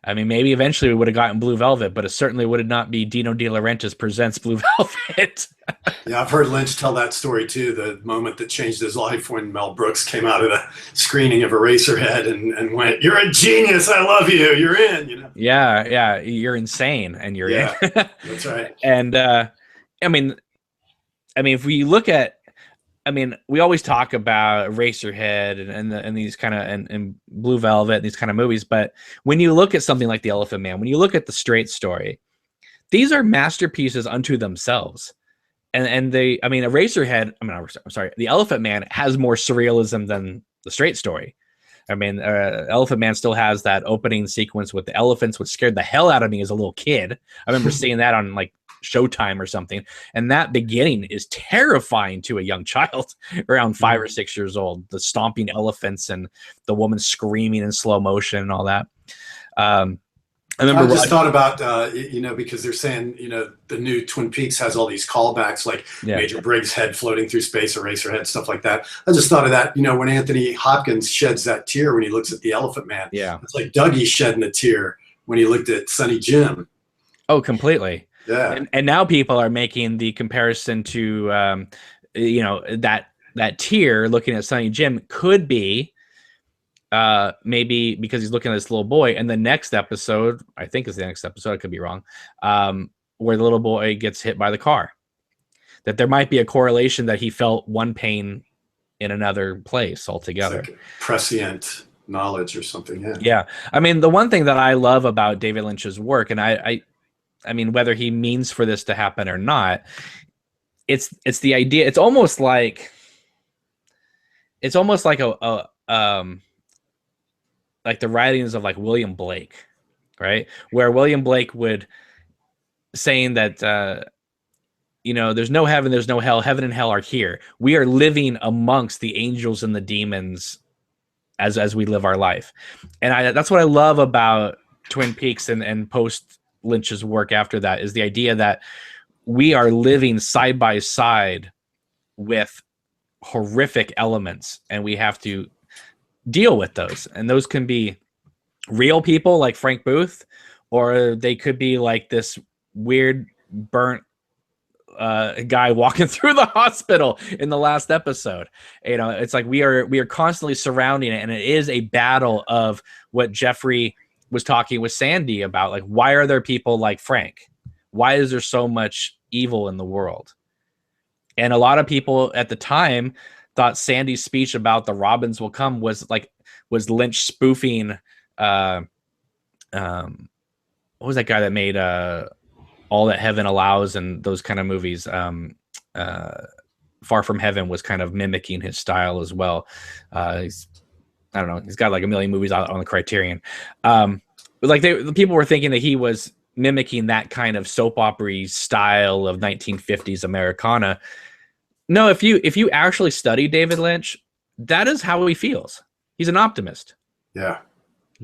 I mean, maybe eventually we would have gotten Blue Velvet, but it certainly would not be Dino De Laurentiis presents Blue Velvet. Yeah, I've heard Lynch tell that story too, the moment that changed his life when Mel Brooks came out of the screening of Eraserhead and went, "You're a genius, I love you, you're in." Yeah, you're insane, and you're in. That's right. And I mean, if we look at, we always talk about Eraserhead and these kind of and Blue Velvet and these kind of movies, but when you look at something like The Elephant Man, when you look at The Straight Story, these are masterpieces unto themselves. And Eraserhead, I'm sorry, The Elephant Man has more surrealism than The Straight Story. Elephant Man still has that opening sequence with the elephants, which scared the hell out of me as a little kid. I remember seeing that on like Showtime or something, and that beginning is terrifying to a young child around 5 or 6 years old. The stomping elephants and the woman screaming in slow motion and all that. I just thought about because they're saying the new Twin Peaks has all these callbacks, like Major Briggs' head floating through space, Eraserhead, stuff like that. I just thought of that when Anthony Hopkins sheds that tear when he looks at the Elephant Man. Yeah, it's like Dougie shedding a tear when he looked at Sonny Jim. Oh, completely. Yeah, and now people are making the comparison to that tear looking at Sonny Jim could be maybe because he's looking at this little boy. And the next episode, I think is the next episode, I could be wrong, where the little boy gets hit by the car. That there might be a correlation that he felt one pain in another place altogether. It's like prescient knowledge or something. Yeah. Yeah. I mean, the one thing that I love about David Lynch's work, and I mean, whether he means for this to happen or not, it's the idea. It's almost like a like the writings of like William Blake, right? Where William Blake would saying that, you know, there's no heaven, there's no hell. Heaven and hell are here. We are living amongst the angels and the demons as we live our life. And that's what I love about Twin Peaks and post Lynch's work after that, is the idea that we are living side by side with horrific elements, and we have to deal with those. And those can be real people like Frank Booth, or they could be like this weird burnt guy walking through the hospital in the last episode. You know, it's like we are constantly surrounding it, and it is a battle of what Jeffrey was talking with Sandy about. Like, why are there people like Frank? Why is there so much evil in the world? And a lot of people at the time thought Sandy's speech about the Robins will come was Lynch spoofing what was that guy that made All That Heaven Allows and those kind of movies. Far From Heaven was kind of mimicking his style as well. I don't know. He's got like a million movies out on the Criterion. Like the people were thinking that he was mimicking that kind of soap opera style of 1950s Americana. No, if you actually study David Lynch, that is how he feels. He's an optimist. Yeah.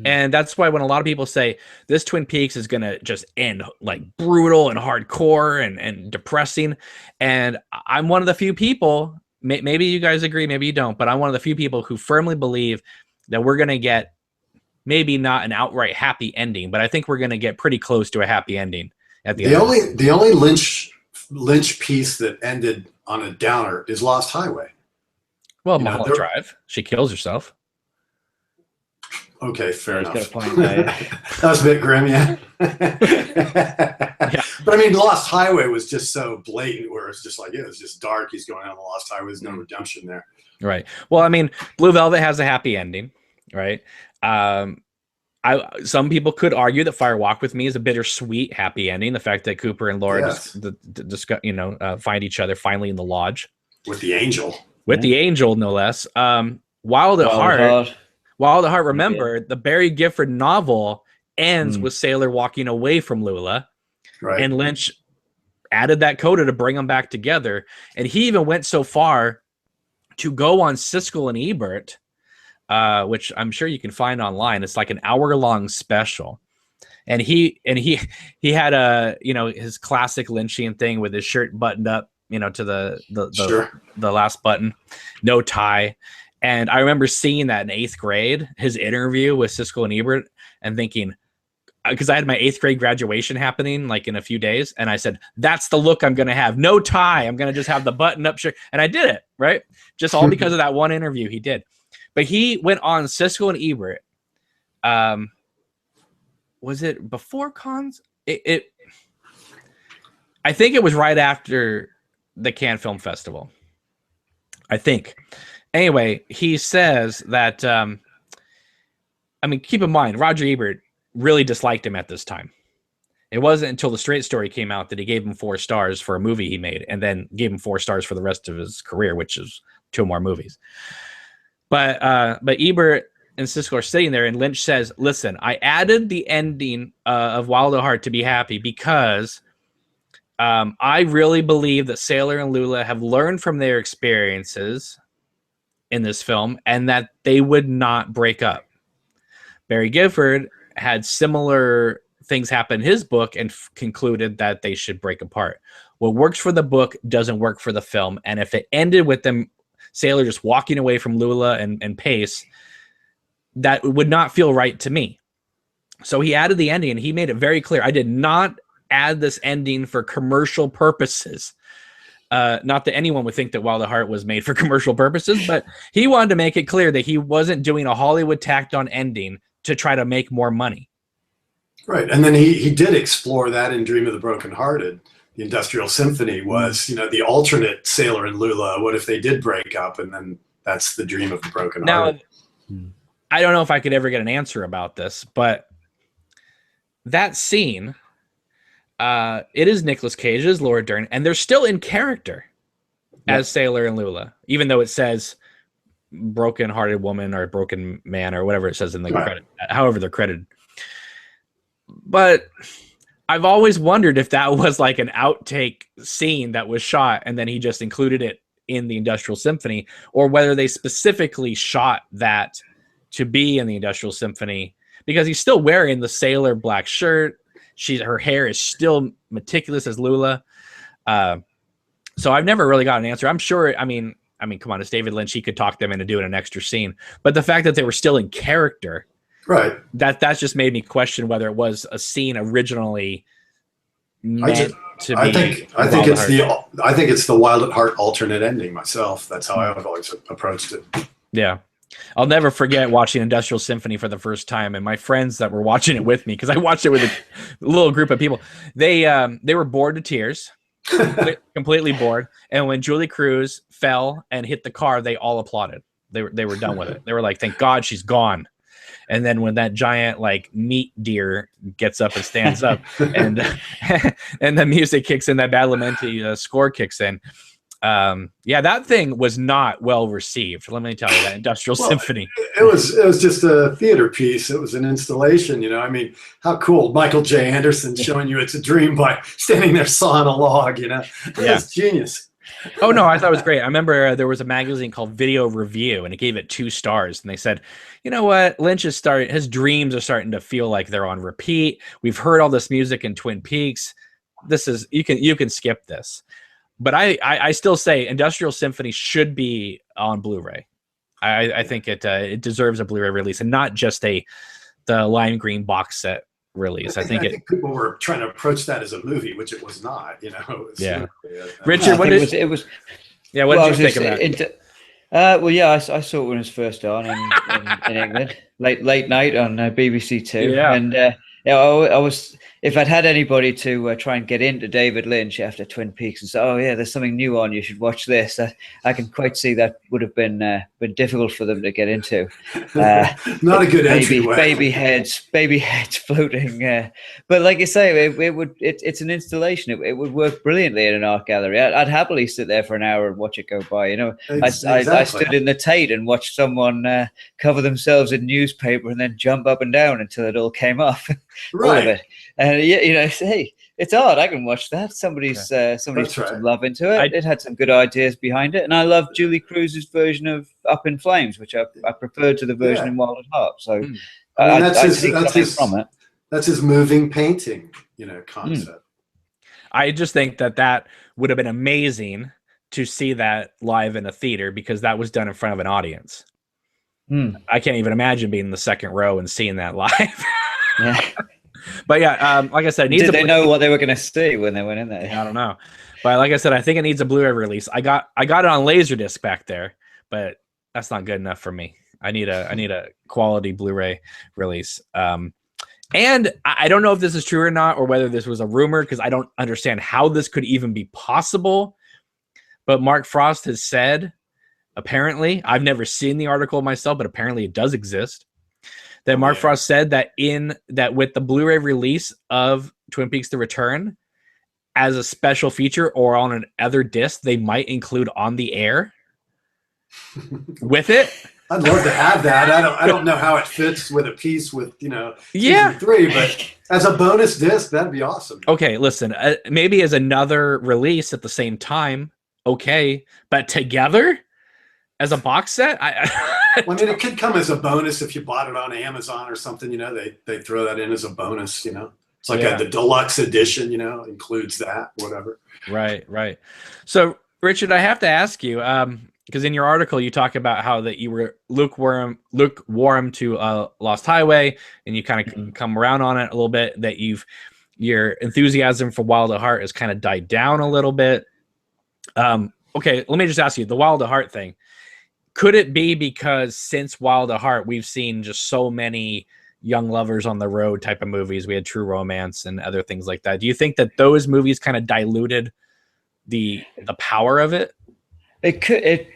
And that's why when a lot of people say this Twin Peaks is going to just end like brutal and hardcore and depressing. And I'm one of the few people, maybe you guys agree, maybe you don't, but I'm one of the few people who firmly believe that we're going to get maybe not an outright happy ending, but I think we're going to get pretty close to a happy ending at the end. The only Lynch piece that ended on a downer is Lost Highway. Well, Mulholland Drive. She kills herself. Okay, fair enough. Got a point there. That was a bit grim, yeah. Yeah. But I mean, Lost Highway was just so blatant, where it's just like, it was just dark. He's going on the Lost Highway. There's no redemption there. Right. Well, I mean, Blue Velvet has a happy ending, right? Some people could argue that Fire Walk with Me is a bittersweet happy ending. The fact that Cooper and Laura find each other finally in the lodge with the angel, the angel, no less. Wild at Heart. Remember, the Barry Gifford novel ends with Sailor walking away from Lula, right? And Lynch added that coda to bring them back together. And he even went so far to go on Siskel and Ebert, which I'm sure you can find online. It's like an hour-long special, and he had his classic Lynchian thing with his shirt buttoned up, to the last button, no tie. And I remember seeing that in 8th grade, his interview with Siskel and Ebert, and thinking, because I had my 8th grade graduation happening like in a few days, and I said, that's the look I'm going to have. No tie. I'm going to just have the button-up shirt. And I did it, right? Just all because of that one interview he did. But he went on Siskel and Ebert. Was it before Cons? I think it was right after the Cannes Film Festival. I think. Anyway, he says that, keep in mind, Roger Ebert really disliked him at this time. It wasn't until The Straight Story came out that he gave him 4 stars for a movie he made, and then gave him 4 stars for the rest of his career, which is 2 more movies. But Ebert and Siskel are sitting there, and Lynch says, listen, I added the ending of Wild at Heart to be happy because I really believe that Sailor and Lula have learned from their experiences in this film, and that they would not break up. Barry Gifford had similar things happen in his book and concluded that they should break apart. What works for the book doesn't work for the film, and if it ended with them, Sailor just walking away from Lula and Pace, that would not feel right to me. So he added the ending, and he made it very clear, I did not add this ending for commercial purposes. Not that anyone would think that Wild at Heart was made for commercial purposes, but he wanted to make it clear that he wasn't doing a Hollywood tacked on ending to try to make more money. Right. And then he did explore that in Dream of the Brokenhearted. The Industrial Symphony was, the alternate Sailor and Lula. What if they did break up? And then that's the Dream of the Brokenhearted. Now, I don't know if I could ever get an answer about this, but that scene, it is Nicolas Cage, it is Laura Dern, and they're still in character as Sailor and Lula, even though it says broken-hearted woman or broken man or whatever it says in the credit, however they're credited. But I've always wondered if that was like an outtake scene that was shot and then he just included it in the Industrial Symphony, or whether they specifically shot that to be in the Industrial Symphony, because he's still wearing the sailor black shirt. Her hair is still meticulous as Lula. So I've never really got an answer. I'm sure. I mean, come on, it's David Lynch. He could talk them into doing an extra scene, but the fact that they were still in character, right? That's just made me question whether it was a scene originally meant to be. I think it's the Wild at Heart alternate ending myself. That's how I've always approached it. Yeah. I'll never forget watching Industrial Symphony for the first time, and my friends that were watching it with me, because I watched it with a little group of people, they were bored to tears, completely bored. And when Julie Cruz fell and hit the car, they all applauded. They were done with it. They were like, "Thank God she's gone." And then when that giant like meat deer gets up and stands up, and and the music kicks in, that Badalamenti score kicks in. That thing was not well received. Let me tell you, that Industrial Symphony. It was just a theater piece. It was an installation. I mean, how cool! Michael J. Anderson showing you it's a dream by standing there sawing a log. It's genius. Oh no, I thought it was great. I remember there was a magazine called Video Review, and it gave it 2 stars. And they said, "You know what? his dreams are starting to feel like they're on repeat. We've heard all this music in Twin Peaks. This is you can skip this." But I still say Industrial Symphony should be on Blu-ray. I think it deserves a Blu-ray release, and not just the lime green box set release. I think people were trying to approach that as a movie, which it was not. Richard, what did it was? Yeah, what did you think about it? I saw it when it was first on in England, late night on BBC Two, and I was. If I'd had anybody to try and get into David Lynch after Twin Peaks and say, "Oh yeah, there's something new on, you should watch this," I can quite see that would have been difficult for them to get into. Not a good entryway. Baby heads floating. But like you say, it's an installation. It would work brilliantly in an art gallery. I'd happily sit there for an hour and watch it go by. Exactly. I stood in the Tate and watched someone cover themselves in newspaper and then jump up and down until it all came off. Right. All of it. And hey, it's art. I can watch that. Somebody's put some love into it. It had some good ideas behind it, and I love Julie Cruz's version of Up in Flames, which I preferred to the version in Wild at Heart. So that's his moving painting, concept. I just think that would have been amazing to see that live in a theater, because that was done in front of an audience. I can't even imagine being in the second row and seeing that live. Yeah. But like I said, did they know what they were going to see when they went in there? I don't know. But like I said, I think it needs a Blu-ray release. I got it on Laserdisc back there, but that's not good enough for me. I need a quality Blu-ray release. And I don't know if this is true or not, or whether this was a rumor, because I don't understand how this could even be possible. But Mark Frost has said, apparently, I've never seen the article myself, but apparently it does exist, that Mark Frost said that with the Blu-ray release of Twin Peaks: The Return, as a special feature or on another disc, they might include On the Air with it. I'd love to have that. I don't know how it fits with a piece with season 3, but as a bonus disc, that'd be awesome. Okay, listen, maybe as another release at the same time, okay, but together as a box set, it could come as a bonus if you bought it on Amazon or something. They throw that in as a bonus. It's like the deluxe edition. Includes that, whatever. Right. So, Richard, I have to ask you, because in your article you talk about how that you were lukewarm to Lost Highway, and you kind of come around on it a little bit. That your enthusiasm for Wild at Heart has kind of died down a little bit. Okay, let me just ask you the Wild at Heart thing. Could it be because since Wild at Heart, we've seen just so many young lovers on the road type of movies? We had True Romance and other things like that. Do you think that those movies kind of diluted the power of it? It could,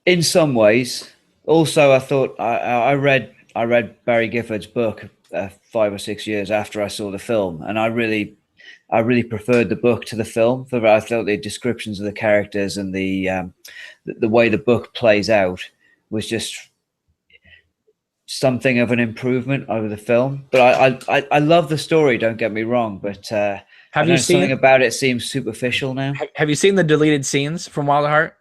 in some ways. Also, I thought I read Barry Gifford's book 5 or 6 years after I saw the film, and I really preferred the book to the film. I thought the descriptions of the characters and the way the book plays out was just something of an improvement over the film. But I love the story. Don't get me wrong, but Have you seen something about it seems superficial now? Have you seen the deleted scenes from Wild at Heart?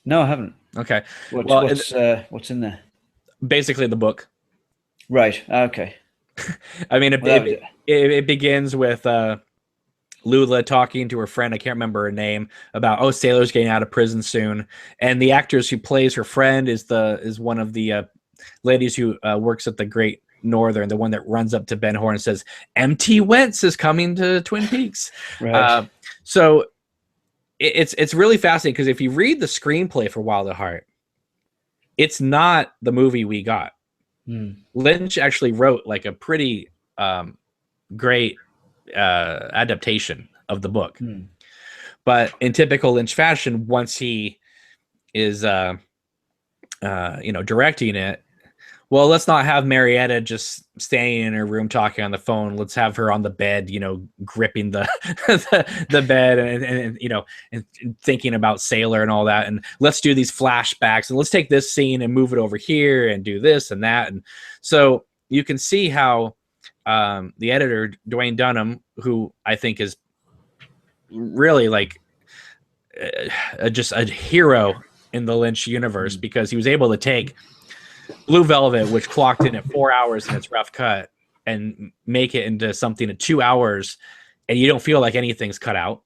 No, I haven't. Okay, What's in there? basically the book. Right. Okay. I mean, Well, it begins with Lula talking to her friend, I can't remember her name, about Sailor's getting out of prison soon, and the actress who plays her friend is one of the ladies who works at the Great Northern, the one that runs up to Ben Hur and says, "MT Wentz is coming to Twin Peaks." Right. So it's really fascinating because if you read the screenplay for Wild at Heart, it's not the movie we got. Lynch actually wrote like a pretty great adaptation of the book. But in typical Lynch fashion, once he is directing it, well, let's not have Marietta just standing in her room talking on the phone. Let's have her on the bed, gripping the the bed and thinking about Sailor and all that. And let's do these flashbacks and let's take this scene and move it over here and do this and that. And so you can see how the editor, Dwayne Dunham, who I think is really like just a hero in the Lynch universe, because he was able to take Blue Velvet, which clocked in at 4 hours in its rough cut, and make it into something at 2 hours, and you don't feel like anything's cut out.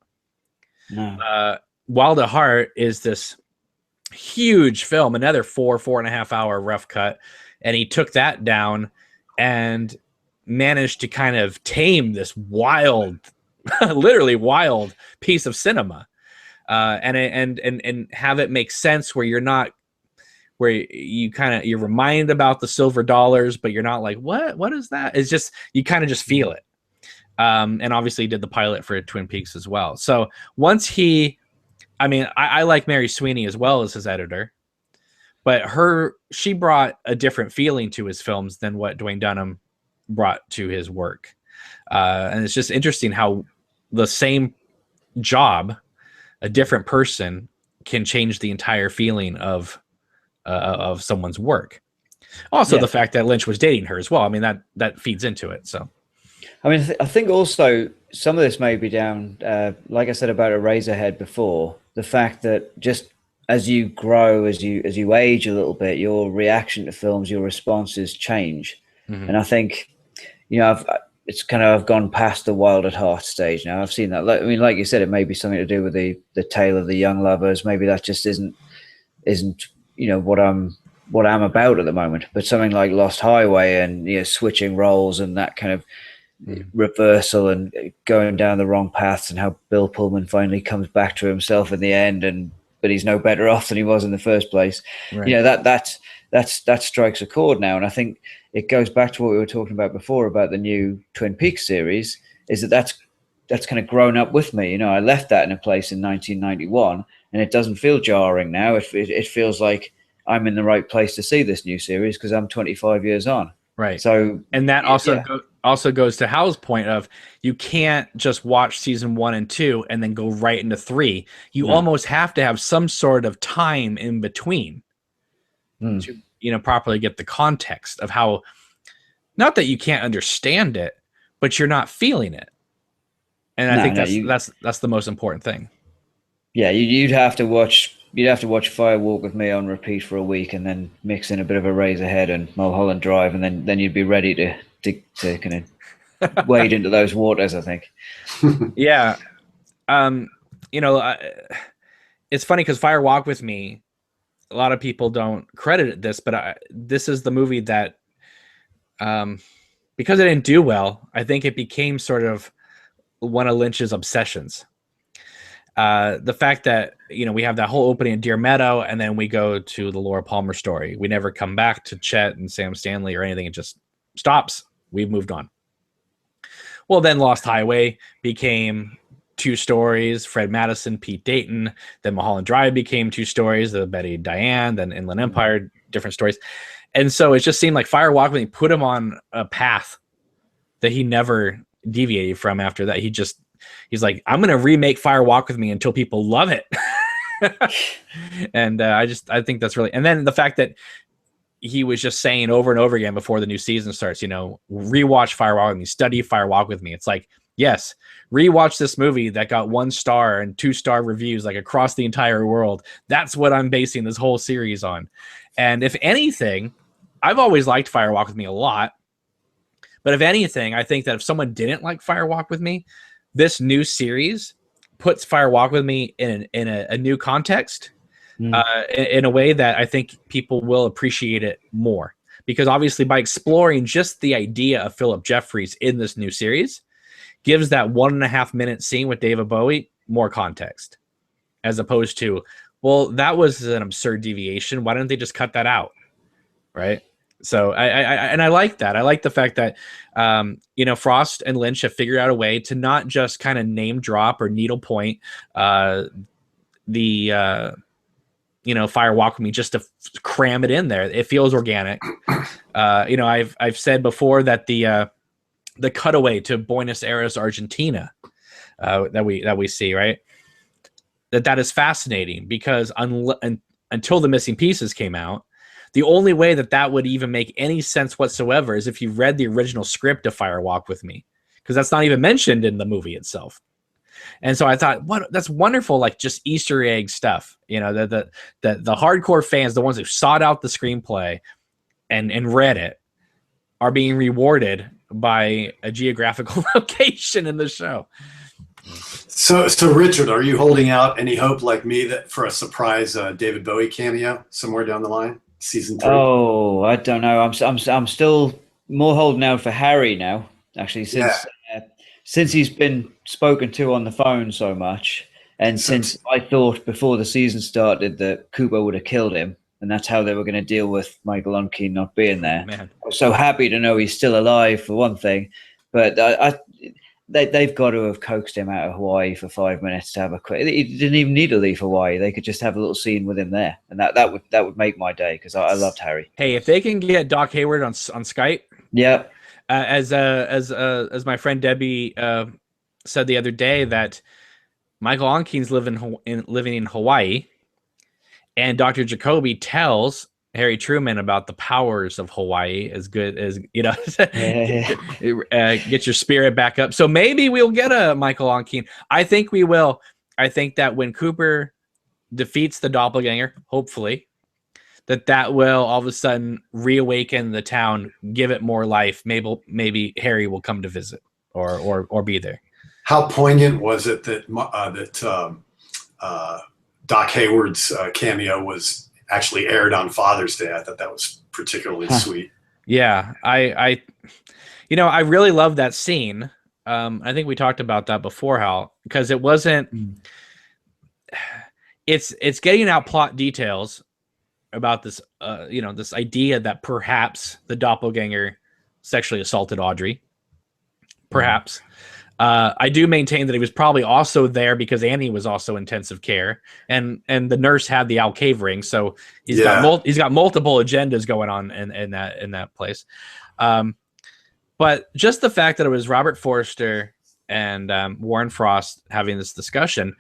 No. Wild at Heart is this huge film, another 4.5 hour rough cut, and he took that down and managed to kind of tame this wild, literally wild piece of cinema, and have it make sense where you're not, where you're reminded about the silver dollars, but you're not like, what is that? It's just, you kind of just feel it. And obviously he did the pilot for Twin Peaks as well. So once I like Mary Sweeney as well as his editor, but she brought a different feeling to his films than what Dwayne Dunham brought to his work. And it's just interesting how the same job, a different person can change the entire feeling of someone's work. Also, the fact that Lynch was dating her as well. I mean, that feeds into it. So, I mean, I think also some of this may be down, like I said about Eraserhead before, the fact that just as you grow, as you age a little bit, your reaction to films, your responses change. And I think, I've gone past the Wild at Heart stage now. I've seen that. I mean, like you said, it may be something to do with the tale of the young lovers. Maybe that just isn't what I'm about at the moment. But something like Lost Highway and switching roles and that kind of reversal and going down the wrong paths, and how Bill Pullman finally comes back to himself in the end, but he's no better off than he was in the first place. Right. That strikes a chord now, and I think it goes back to what we were talking about before about the new Twin Peaks series. Is that's kind of grown up with me. I left that in a place in 1991. And it doesn't feel jarring now. It feels like I'm in the right place to see this new series because I'm 25 years on. Right. So, and that also goes to Hal's point of you can't just watch season 1 and 2 and then go right into 3. You almost have to have some sort of time in between to properly get the context of how. Not that you can't understand it, but you're not feeling it. And I think that's the most important thing. Yeah, you'd have to watch Fire Walk with Me on repeat for a week, and then mix in a bit of Eraserhead and Mulholland Drive, and then you'd be ready to kind of wade into those waters, I think. Yeah, it's funny because Fire Walk with Me, a lot of people don't credit this, but this is the movie that, because it didn't do well, I think it became sort of one of Lynch's obsessions. the fact that we have that whole opening of Deer Meadow, and then we go to the Laura Palmer story. We never come back to Chet and Sam Stanley or anything. It just stops. We've moved on. Well, then Lost Highway became 2 stories. Fred Madison, Pete Dayton. Then Mulholland Drive became 2 stories. The Betty Diane. Then Inland Empire, different stories. And so it just seemed like Fire Walk With Me put him on a path that he never deviated from after that. He's like, I'm going to remake Fire Walk With Me until people love it. And I think that's really, and then the fact that he was just saying over and over again before the new season starts, rewatch Fire Walk With Me, study Fire Walk With Me. It's like, yes, rewatch this movie that got 1 star and 2-star reviews like across the entire world. That's what I'm basing this whole series on. And if anything, I've always liked Fire Walk With Me a lot. But if anything, I think that if someone didn't like Fire Walk With Me, this new series puts Fire Walk With Me in a new context, in a way that I think people will appreciate it more. Because obviously by exploring just the idea of Philip Jeffries in this new series gives that 1.5-minute scene with David Bowie more context, as opposed to, well, that was an absurd deviation. Why didn't they just cut that out? Right. So I like that. I like the fact that, Frost and Lynch have figured out a way to not just kind of name drop or needlepoint the Fire Walk With Me just to cram it in there. It feels organic. I've said before that the cutaway to Buenos Aires, Argentina, that we see, right, that is fascinating because until The Missing Pieces came out, the only way that would even make any sense whatsoever is if you read the original script of Fire Walk With Me, because that's not even mentioned in the movie itself. And so I thought, that's wonderful, like just Easter egg stuff. The hardcore fans, the ones who sought out the screenplay and read it, are being rewarded by a geographical location in the show. So Richard, are you holding out any hope like me that for a surprise David Bowie cameo somewhere down the line? Season 3? Oh, I don't know. I'm still more holding out for Harry now. Actually, since he's been spoken to on the phone so much, and since I thought before the season started that Cooper would have killed him, and that's how they were going to deal with Michael Onkey not being there. Man. I was so happy to know he's still alive for one thing, but they've got to have coaxed him out of Hawaii for 5 minutes to have a quick. He didn't even need to leave Hawaii. They could just have a little scene with him there, and that would make my day because I loved Harry. Hey, if they can get Doc Hayward on Skype, yeah. As my friend Debbie said the other day, that Michael Onkey's living in Hawaii, and Dr. Jacoby tells Harry Truman about the powers of Hawaii, as good as get your spirit back up. So maybe we'll get a Michael Onkey. I think we will. I think that when Cooper defeats the doppelganger, hopefully, that will all of a sudden reawaken the town, give it more life. Maybe Harry will come to visit or be there. How poignant was it that Doc Hayward's cameo was actually aired on Father's Day? I thought that was particularly sweet. Yeah, I really love that scene. I think we talked about that before, Hal, because it wasn't. It's getting out plot details about this, this idea that perhaps the doppelganger sexually assaulted Audrey. Perhaps. I do maintain that he was probably also there because Annie was also intensive care, and the nurse had the Alcave ring, so he's got multiple agendas going on in that place. But just the fact that it was Robert Forster and Warren Frost having this discussion.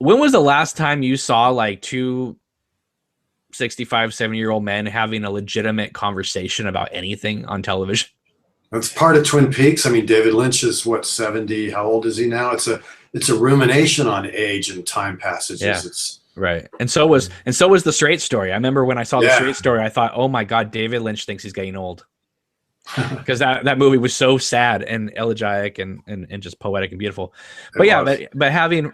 When was the last time you saw like 2 65, 70-year-old men having a legitimate conversation about anything on television? That's part of Twin Peaks. I mean, David Lynch is 70? How old is he now? It's a rumination on age and time passages. Yeah. Right. And so was the Straight Story. I remember when I saw the Straight Story, I thought, oh my God, David Lynch thinks he's getting old. Because that movie was so sad and elegiac and just poetic and beautiful. But but having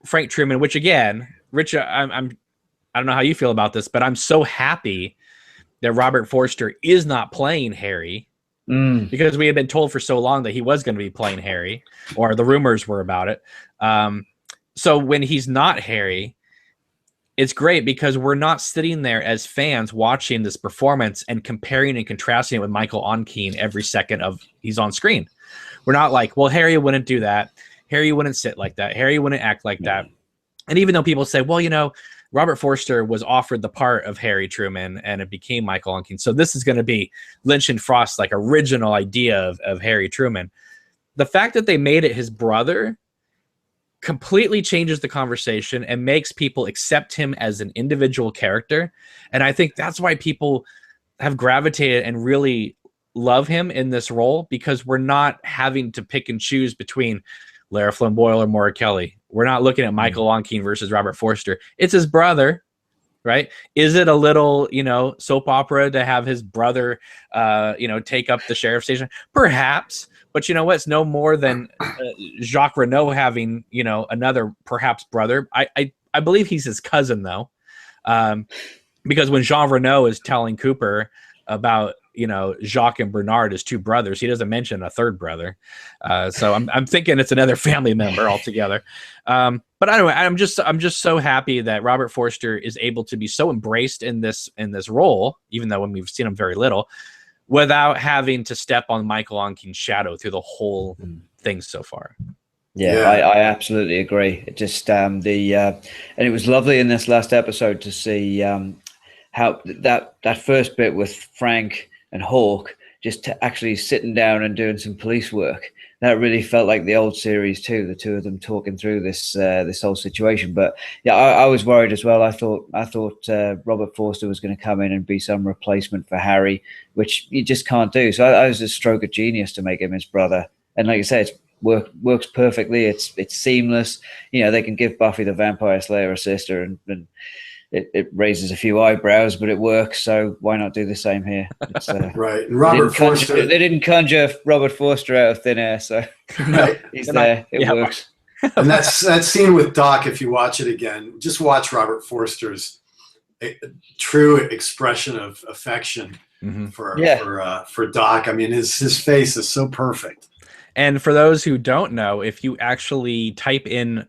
Frank Truman, which again, Rich, I don't know how you feel about this, but I'm so happy that Robert Forster is not playing Harry because we had been told for so long that he was going to be playing Harry, or the rumors were about it. So when he's not Harry, it's great because we're not sitting there as fans watching this performance and comparing and contrasting it with Michael Onkeen every second of he's on screen. We're not like, well, Harry wouldn't do that. Harry wouldn't sit like that. Harry wouldn't act like that. And even though people say, well, you know, Robert Forster was offered the part of Harry Truman and it became Michael Onkeen. So this is going to be Lynch and Frost's like original idea of Harry Truman. The fact that they made it his brother completely changes the conversation and makes people accept him as an individual character. And I think that's why people have gravitated and really love him in this role, because we're not having to pick and choose between Lara Flynn Boyle or Maura Kelly. We're not looking at Michael Onkeen versus Robert Forster. It's his brother, right? Is it a little, you know, soap opera to have his brother, you know, take up the sheriff's station? Perhaps. But you know what? It's no more than Jacques Renault having, you know, another perhaps brother. I believe he's his cousin, though, because when Jean Renault is telling Cooper about, you know, Jacques and Bernard as two brothers, he doesn't mention a third brother. So I'm thinking it's another family member altogether. But anyway, I'm just so happy that Robert Forster is able to be so embraced in this role, even though when we've seen him very little, without having to step on Michael Onkeen's shadow through the whole thing so far. Yeah. I absolutely agree. It just and it was lovely in this last episode to see how that first bit with Frank and Hawk just actually sitting down and doing some police work. That really felt like the old series too, the two of them talking through this whole situation. But yeah, I was worried as well. I thought Robert Forster was going to come in and be some replacement for Harry, which you just can't do. So I was a stroke of genius to make him his brother. And like I said, it's works perfectly. It's seamless. You know, they can give Buffy the Vampire Slayer a sister, and it raises a few eyebrows, but it works. So why not do the same here? It's, right. And Robert Forster. They didn't conjure Robert Forster out of thin air, so right. he's there. It works. And that scene with Doc, if you watch it again, just watch Robert Forster's true expression of affection for Doc. I mean, his face is so perfect. And for those who don't know, if you actually type in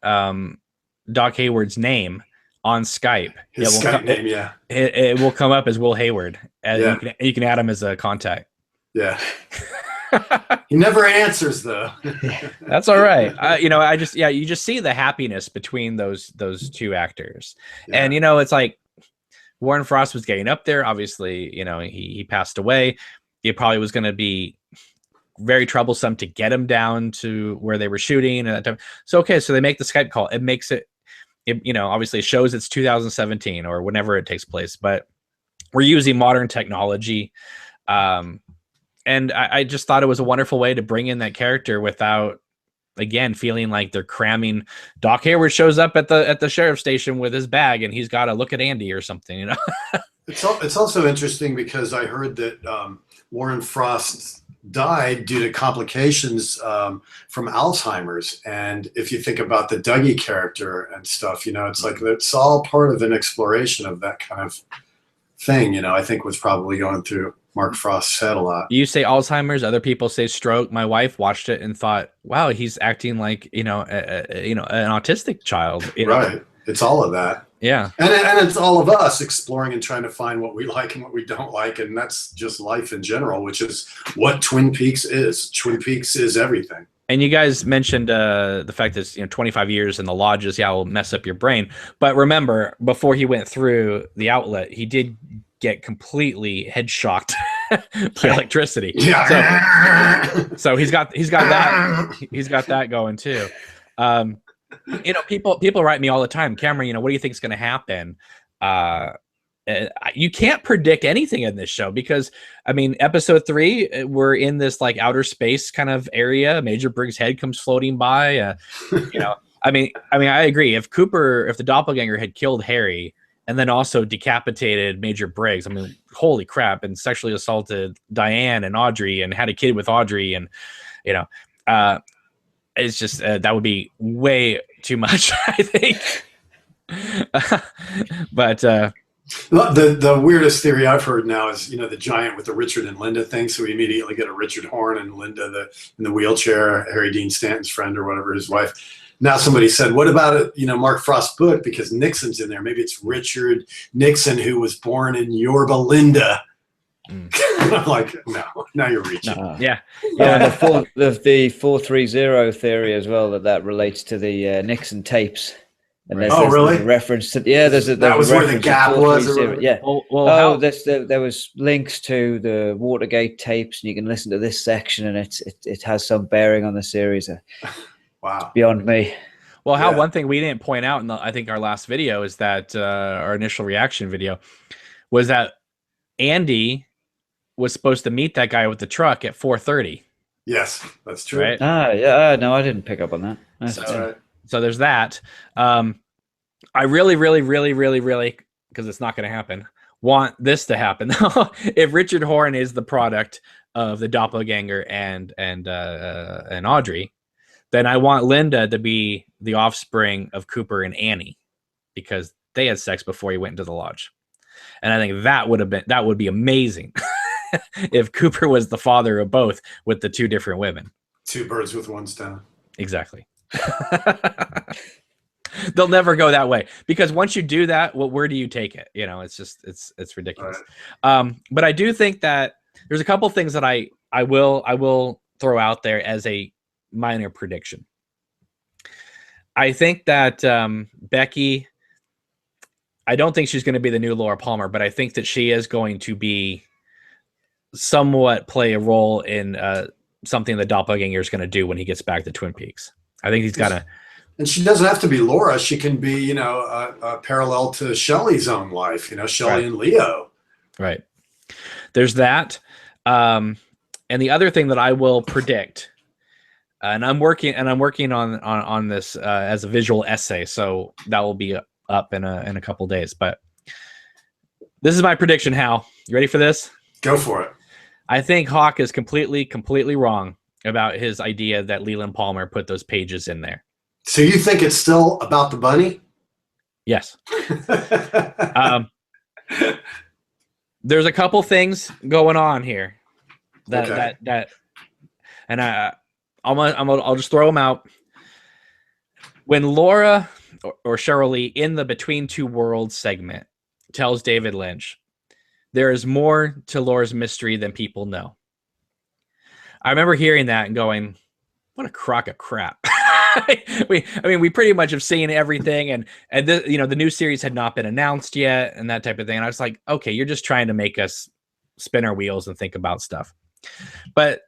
Doc Hayward's name on Skype, it will come up as Will Hayward. You can add him as a contact. Yeah. He never answers though. That's all right. You know, you just see the happiness between those two actors. Yeah. And you know, it's like Warren Frost was getting up there. Obviously, you know, he passed away. It probably was going to be very troublesome to get him down to where they were shooting at that time. So they make the Skype call. It makes it, you know, obviously it shows it's 2017 or whenever it takes place, but we're using modern technology. And I just thought it was a wonderful way to bring in that character without, again, feeling like they're cramming. Doc Hayward shows up at the sheriff's station with his bag and he's got to look at Andy or something, you know. It's also interesting because I heard that Warren Frost died due to complications from Alzheimer's. And if you think about the Dougie character and stuff, you know, it's like it's all part of an exploration of that kind of thing, you know, I think was probably going through Mark Frost's head a lot. You say Alzheimer's, other people say stroke. My wife watched it and thought, wow, he's acting like, you know, an autistic child. You know? Right. It's all of that. Yeah. And it's all of us exploring and trying to find what we like and what we don't like. And that's just life in general, which is what Twin Peaks is. Twin Peaks is everything. And you guys mentioned the fact that, you know, 25 years in the lodges, will mess up your brain. But remember, before he went through the outlet, he did get completely head shocked by electricity. Yeah. So he's got that going too. You know, people write me all the time, Cameron, you know, what do you think is going to happen? You can't predict anything in this show because, I mean, episode 3, we're in this like outer space kind of area. Major Briggs' head comes floating by. You know, I mean, I agree. If the doppelganger had killed Harry and then also decapitated Major Briggs, I mean, holy crap, and sexually assaulted Diane and Audrey and had a kid with Audrey, and you know, it's just that would be way too much, I think. But Well, the weirdest theory I've heard now is, you know, the giant with the Richard and Linda thing. So we immediately get a Richard Horn and Linda in the wheelchair, Harry Dean Stanton's friend or whatever, his wife. Now somebody said, what about it, you know, Mark Frost's book, because Nixon's in there. Maybe it's Richard Nixon who was born in Yorba Linda. I'm like, no, now you're reaching. Yeah. The 430 theory as well, that relates to the Nixon tapes. And Right. there's Really? a reference to there's a That was where the gap was. Yeah. Well, There was links to the Watergate tapes, and you can listen to this section, and it has some bearing on the series. Wow. Beyond me. Well, Hal, Yeah. one thing we didn't point out in I think our last video is that our initial reaction video was that Andy was supposed to meet that guy with the truck at 4:30. Yes, that's true. Right. No, I didn't pick up on that. That's right. So there's that. I really, because it's not going to happen, want this to happen. If Richard Horn is the product of the doppelganger and Audrey, then I want Linda to be the offspring of Cooper and Annie, because they had sex before he went into the lodge. And I think that would be amazing if Cooper was the father of both with the two different women. Two birds with one stone. Exactly. They'll never go that way, because once you do that, where do you take it? You know, it's just it's ridiculous. Right. But I do think that there's a couple things that I will throw out there as a minor prediction. I think that Becky, I don't think she's going to be the new Laura Palmer, but I think that she is going to be somewhat play a role in something the doppelganger is going to do when he gets back to Twin Peaks. I think he's got to. And she doesn't have to be Laura. She can be, you know, a parallel to Shelley's own life, you know, Shelley and Leo. Right. There's that. And the other thing that I will predict, and I'm working on this as a visual essay, so that will be up in a couple days. But this is my prediction, Hal. You ready for this? Go for it. I think Hawk is completely wrong about his idea that Leland Palmer put those pages in there. So you think it's still about the bunny? Yes. There's a couple things going on here that and I'll just throw them out. When Laura or Cheryl Lee in the Between Two Worlds segment tells David Lynch, there is more to Laura's mystery than people know. I remember hearing that and going, what a crock of crap. we pretty much have seen everything, and the new series had not been announced yet and that type of thing. And I was like, okay, you're just trying to make us spin our wheels and think about stuff. But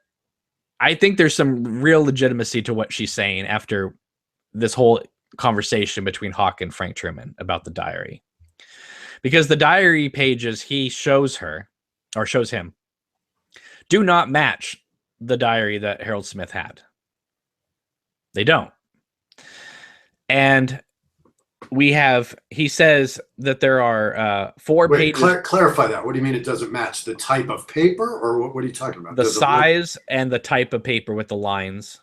I think there's some real legitimacy to what she's saying after this whole conversation between Hawk and Frank Truman about the diary. Because the diary pages he shows her, or shows him, do not match the diary that Harold Smith had. They don't. And he says that there are 4 pages. Clarify that. What do you mean it doesn't match? The type of paper, or what are you talking about? The size and the type of paper with the lines.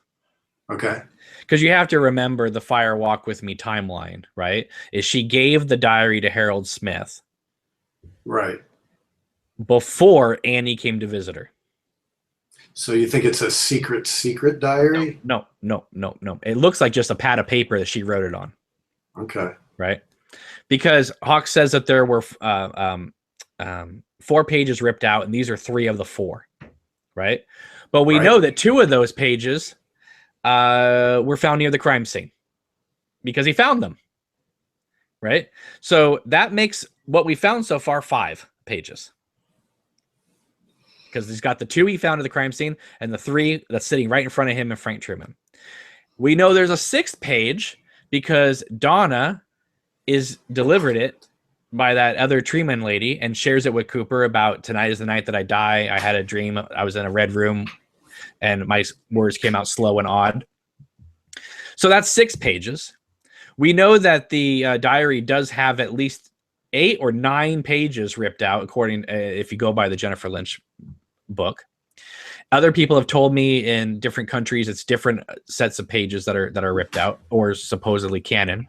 Okay. Because you have to remember the Fire Walk With Me timeline, right? Is she gave the diary to Harold Smith. Right. Before Annie came to visit her. So you think it's a secret diary? No. It looks like just a pad of paper that she wrote it on. Okay. Right? Because Hawk says that there were 4 pages ripped out, and these are 3 of the 4. Right? But we know that 2 of those pages were found near the crime scene. Because he found them. Right? So that makes what we found so far 5 pages. Because he's got the 2 he found at the crime scene and the 3 that's sitting right in front of him and Frank Truman. We know there's a 6th page because Donna is delivered it by that other Truman lady and shares it with Cooper about tonight is the night that I die. I had a dream. I was in a red room and my words came out slow and odd. So that's 6 pages. We know that the diary does have at least 8 or 9 pages ripped out, according if you go by the Jennifer Lynch book. Other people have told me in different countries it's different sets of pages that are ripped out or supposedly canon.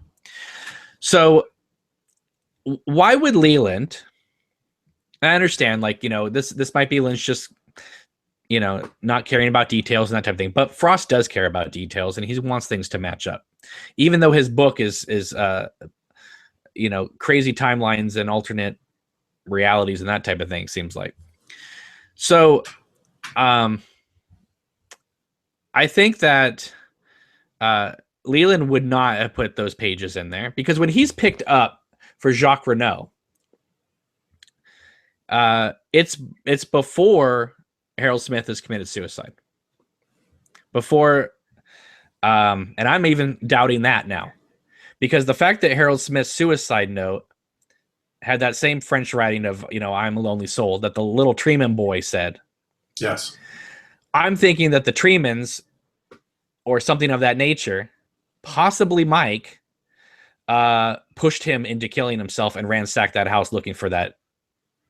So why would Leland? I understand, like, this might be Lynch just, not caring about details and that type of thing. But Frost does care about details, and he wants things to match up, even though his book is crazy timelines and alternate realities and that type of thing. Seems like. So, I think that Leland would not have put those pages in there, because when he's picked up for Jacques Renault, it's before Harold Smith has committed suicide. Before, and I'm even doubting that now, because the fact that Harold Smith's suicide note had that same French writing of, I'm a lonely soul that the little Treeman boy said. Yes. I'm thinking that the Treemans, or something of that nature, possibly Mike, pushed him into killing himself and ransacked that house looking for that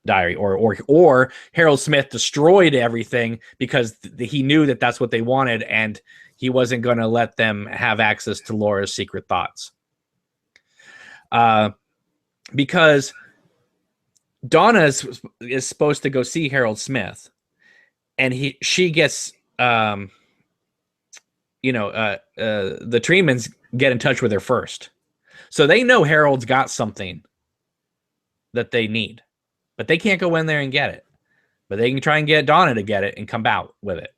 diary, or Harold Smith destroyed everything because he knew that that's what they wanted, and he wasn't going to let them have access to Laura's secret thoughts. Because Donna is supposed to go see Harold Smith, and she gets the Treemans get in touch with her first, so they know Harold's got something that they need. But they can't go in there and get it. But they can try and get Donna to get it and come out with it.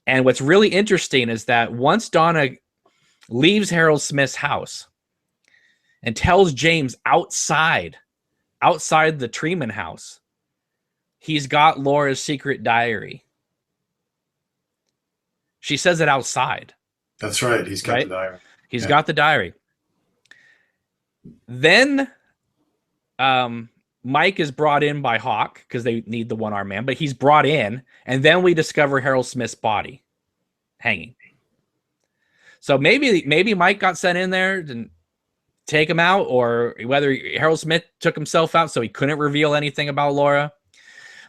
And what's really interesting is that once Donna leaves Harold Smith's house and tells James outside the Treeman house, he's got Laura's secret diary. She says it outside. That's right. He's got the diary. He's got the diary. Then Mike is brought in by Hawk because they need the one-armed man, but he's brought in, and then we discover Harold Smith's body hanging. So maybe Mike got sent in there to take him out, or whether Harold Smith took himself out so he couldn't reveal anything about Laura.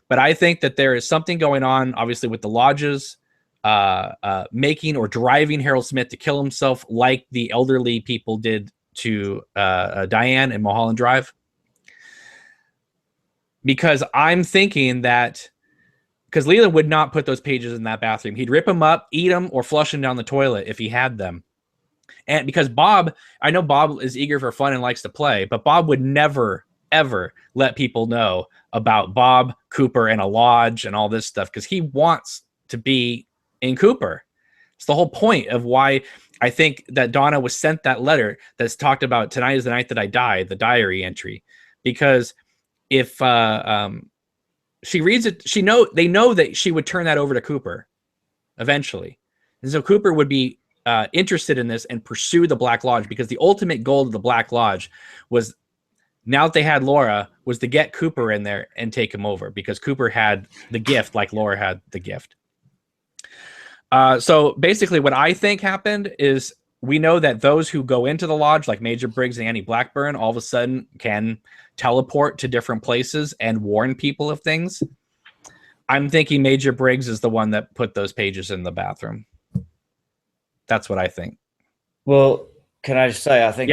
But I think that there is something going on, obviously, with the lodges making or driving Harold Smith to kill himself, like the elderly people did to Diane in Mulholland Drive. Because I'm thinking that, because Leland would not put those pages in that bathroom. He'd rip them up, eat them, or flush them down the toilet if he had them. And because Bob, I know Bob is eager for fun and likes to play, but Bob would never, ever let people know about Bob, Cooper, and a lodge and all this stuff, because he wants to be in Cooper. It's the whole point of why I think that Donna was sent that letter that's talked about, tonight is the night that I died, the diary entry, because if she reads it, they know that she would turn that over to Cooper eventually. And so Cooper would be interested in this and pursue the Black Lodge, because the ultimate goal of the Black Lodge was, now that they had Laura, was to get Cooper in there and take him over, because Cooper had the gift like Laura had the gift. So basically what I think happened is, we know that those who go into the lodge, like Major Briggs and Annie Blackburn, all of a sudden can teleport to different places and warn people of things. I'm thinking Major Briggs is the one that put those pages in the bathroom. That's what I think. Well, can I just say, I think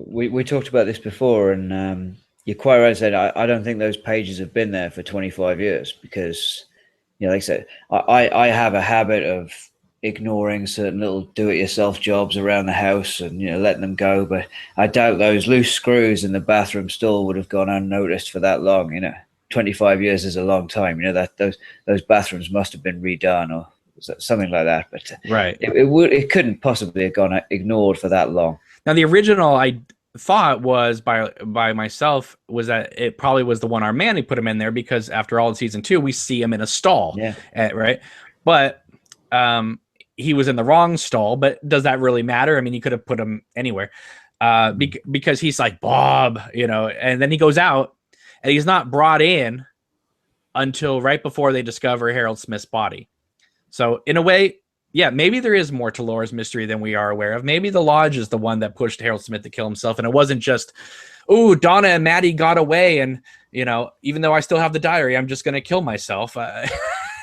we talked about this before, and you're quite right. Said I don't think those pages have been there for 25 years, because, like I said, I have a habit of ignoring certain little do-it-yourself jobs around the house and letting them go, but I doubt those loose screws in the bathroom stall would have gone unnoticed for that long. 25 years is a long time. That those bathrooms must have been redone or something like that. But right, it couldn't possibly have gone ignored for that long. Now the original, I thought, was by myself, was that it probably was the one-armed man who put him in there, because after all, in season 2 we see him in a stall. Right, but he was in the wrong stall. But does that really matter? I mean, you could have put him anywhere, because he's like, Bob, and then he goes out, and he's not brought in until right before they discover Harold Smith's body. So in a way, yeah, maybe there is more to Laura's mystery than we are aware of. Maybe the lodge is the one that pushed Harold Smith to kill himself, and it wasn't just, ooh, Donna and Maddie got away, and even though I still have the diary, I'm just going to kill myself.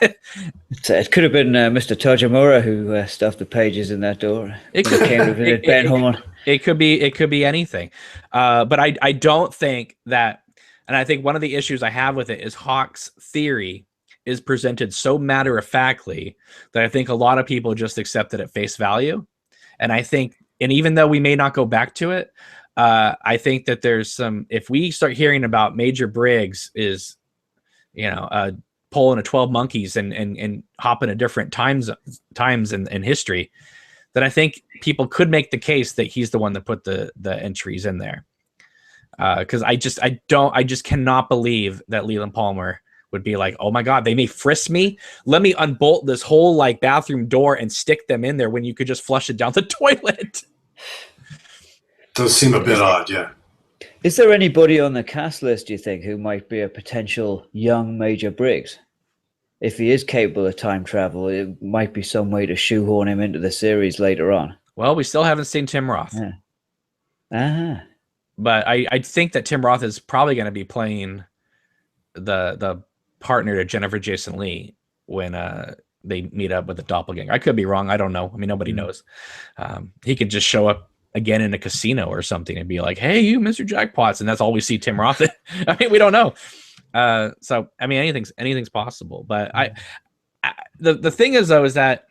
It could have been Mr. Tajimura who stuffed the pages in that door. It came to visit Ben Horn. It could be anything. But I don't think that, and I think one of the issues I have with it is Hawk's theory is presented so matter-of-factly that I think a lot of people just accept it at face value. And I think, and even though we may not go back to it, I think that there's some, if we start hearing about Major Briggs is, pulling a 12 monkeys and hopping to different times in history, then I think people could make the case that he's the one that put the entries in there. Because I just cannot believe that Leland Palmer would be like, oh my God, they may frisk me. Let me unbolt this whole like bathroom door and stick them in there when you could just flush it down the toilet. Does seem a bit odd, yeah. Is there anybody on the cast list, do you think, who might be a potential young Major Briggs? If he is capable of time travel, it might be some way to shoehorn him into the series later on. Well, we still haven't seen Tim Roth. Yeah. Uh-huh. But I think that Tim Roth is probably going to be playing the partner to Jennifer Jason Leigh when they meet up with the doppelganger. I could be wrong. I don't know. I mean, nobody knows. He could just show up again in a casino or something and be like, hey, you, Mr. Jackpots. And that's all we see Tim Roth in. I mean, we don't know. So, I mean, anything's possible. But the thing is, though, is that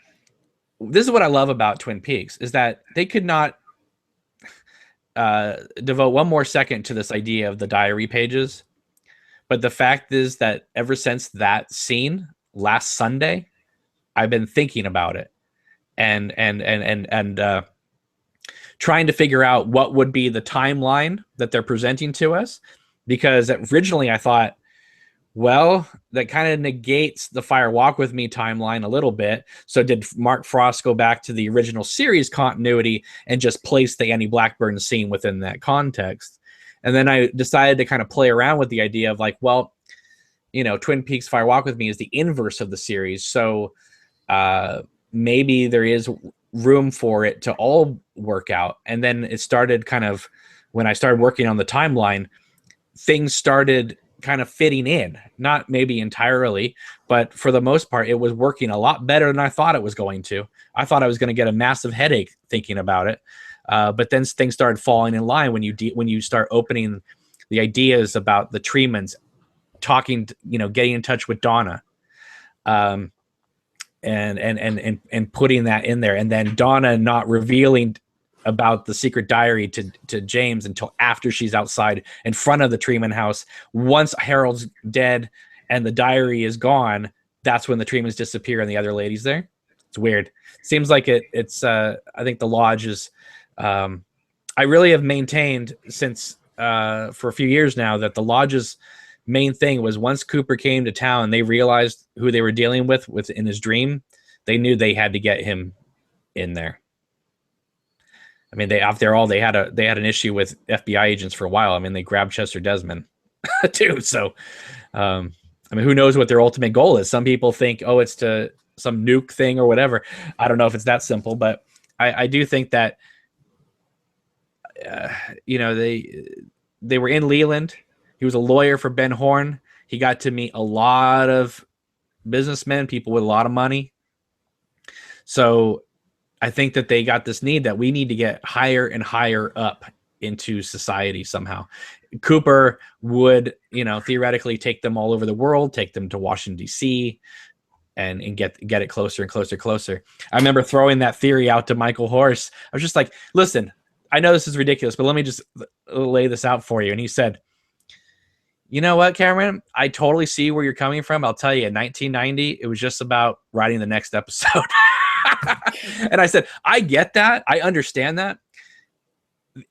this is what I love about Twin Peaks is that they could not devote one more second to this idea of the diary pages. But the fact is that ever since that scene last Sunday, I've been thinking about it and trying to figure out what would be the timeline that they're presenting to us. Because originally I thought, well, that kind of negates the Fire Walk With Me timeline a little bit. So did Mark Frost go back to the original series continuity and just place the Annie Blackburn scene within that context? And then I decided to kind of play around with the idea of like, well, Twin Peaks Fire Walk With Me is the inverse of the series. So maybe there is room for it to all work out. And then it started kind of, when I started working on the timeline, things started kind of fitting in, not maybe entirely, but for the most part, it was working a lot better than I thought it was going to. I thought I was going to get a massive headache thinking about it. But then things started falling in line when you start opening the ideas about the Tremans talking, getting in touch with Donna, and putting that in there, and then Donna not revealing about the secret diary to James until after she's outside in front of the Treman house. Once Harold's dead and the diary is gone, that's when the Tremans disappear and the other lady's there. It's weird. Seems like it's I think the Lodge is I really have maintained since for a few years now that the Lodge's main thing was once Cooper came to town and they realized who they were dealing with in his dream, they knew they had to get him in there. I mean, they had an issue with FBI agents for a while. I mean, they grabbed Chester Desmond too. So, I mean, who knows what their ultimate goal is? Some people think, oh, it's to some nuke thing or whatever. I don't know if it's that simple, but I do think that, they were in Leland. He was a lawyer for Ben Horn. He got to meet a lot of businessmen, people with a lot of money. So I think that they got this need that we need to get higher and higher up into society somehow. Cooper would, theoretically take them all over the world, take them to Washington, D.C., and get it closer and closer. I remember throwing that theory out to Michael Horse. I was just like, listen, I know this is ridiculous, but let me just lay this out for you. And he said, you know what, Cameron? I totally see where you're coming from. I'll tell you, in 1990, it was just about writing the next episode. And I said, I get that. I understand that.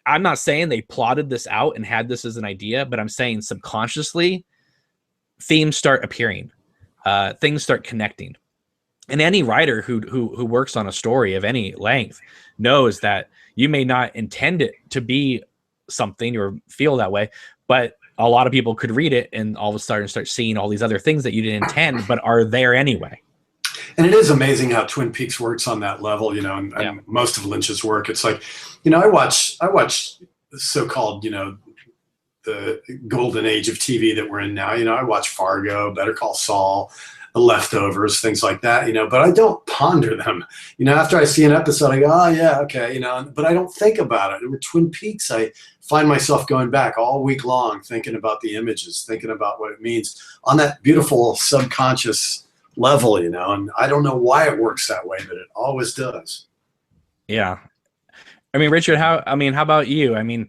I'm not saying they plotted this out and had this as an idea, but I'm saying subconsciously themes start appearing. Things start connecting. And any writer who works on a story of any length knows that you may not intend it to be something or feel that way, but a lot of people could read it and all of a sudden start seeing all these other things that you didn't intend, but are there anyway. And it is amazing how Twin Peaks works on that level, and most of Lynch's work. It's like, I watch so-called, the golden age of TV that we're in now. I watch Fargo, Better Call Saul, The Leftovers, things like that, but I don't ponder them. After I see an episode, I go, oh yeah, okay, but I don't think about it. And with Twin Peaks, I find myself going back all week long, thinking about the images, thinking about what it means on that beautiful subconscious level, and I don't know why it works that way, but it always does. Yeah. I mean, Richard, how about you? I mean,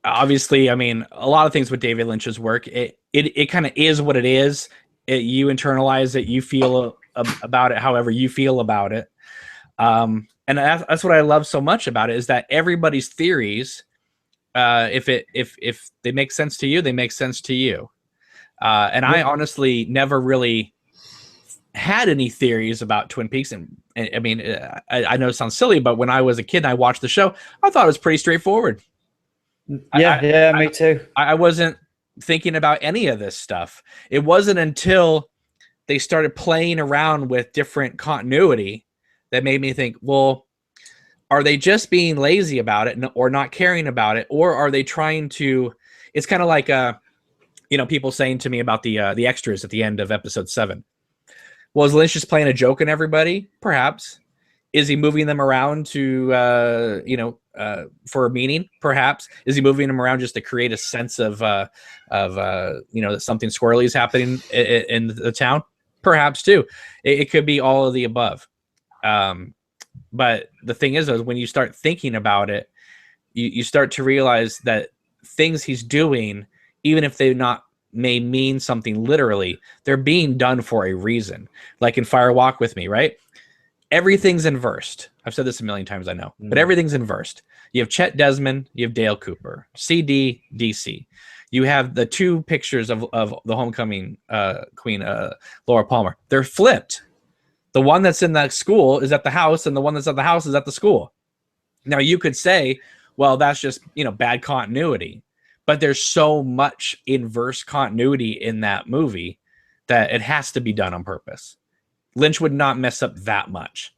obviously, a lot of things with David Lynch's work, it kind of is what it is. You internalize it, you feel about it however you feel about it. And that's what I love so much about it, is that everybody's theories, if they make sense to you, they make sense to you. And I honestly never really had any theories about Twin Peaks. And I mean, I know it sounds silly, but when I was a kid and I watched the show, I thought it was pretty straightforward. Yeah, me too. I wasn't thinking about any of this stuff. It wasn't until they started playing around with different continuity that made me think, well, are they just being lazy about it or not caring about it? Or are they trying to, it's kind of like, people saying to me about the extras at the end of episode 7. Well, is Lynch just playing a joke on everybody? Perhaps. Is he moving them around to, for a meaning? Perhaps. Is he moving them around just to create a sense of that something squirrely is happening in the town? Perhaps too. It could be all of the above. But the thing is when you start thinking about it, you start to realize that things he's doing, even if they may mean something literally, they're being done for a reason. Like in Fire Walk with Me, right? Everything's inversed. I've said this a million times, I know, but everything's inversed. You have Chet Desmond, you have Dale Cooper, CD, DC. You have the 2 pictures of the homecoming queen, Laura Palmer. They're flipped. The one that's in that school is at the house, and the one that's at the house is at the school. Now you could say, well, that's just, bad continuity. But there's so much inverse continuity in that movie that it has to be done on purpose. Lynch would not mess up that much.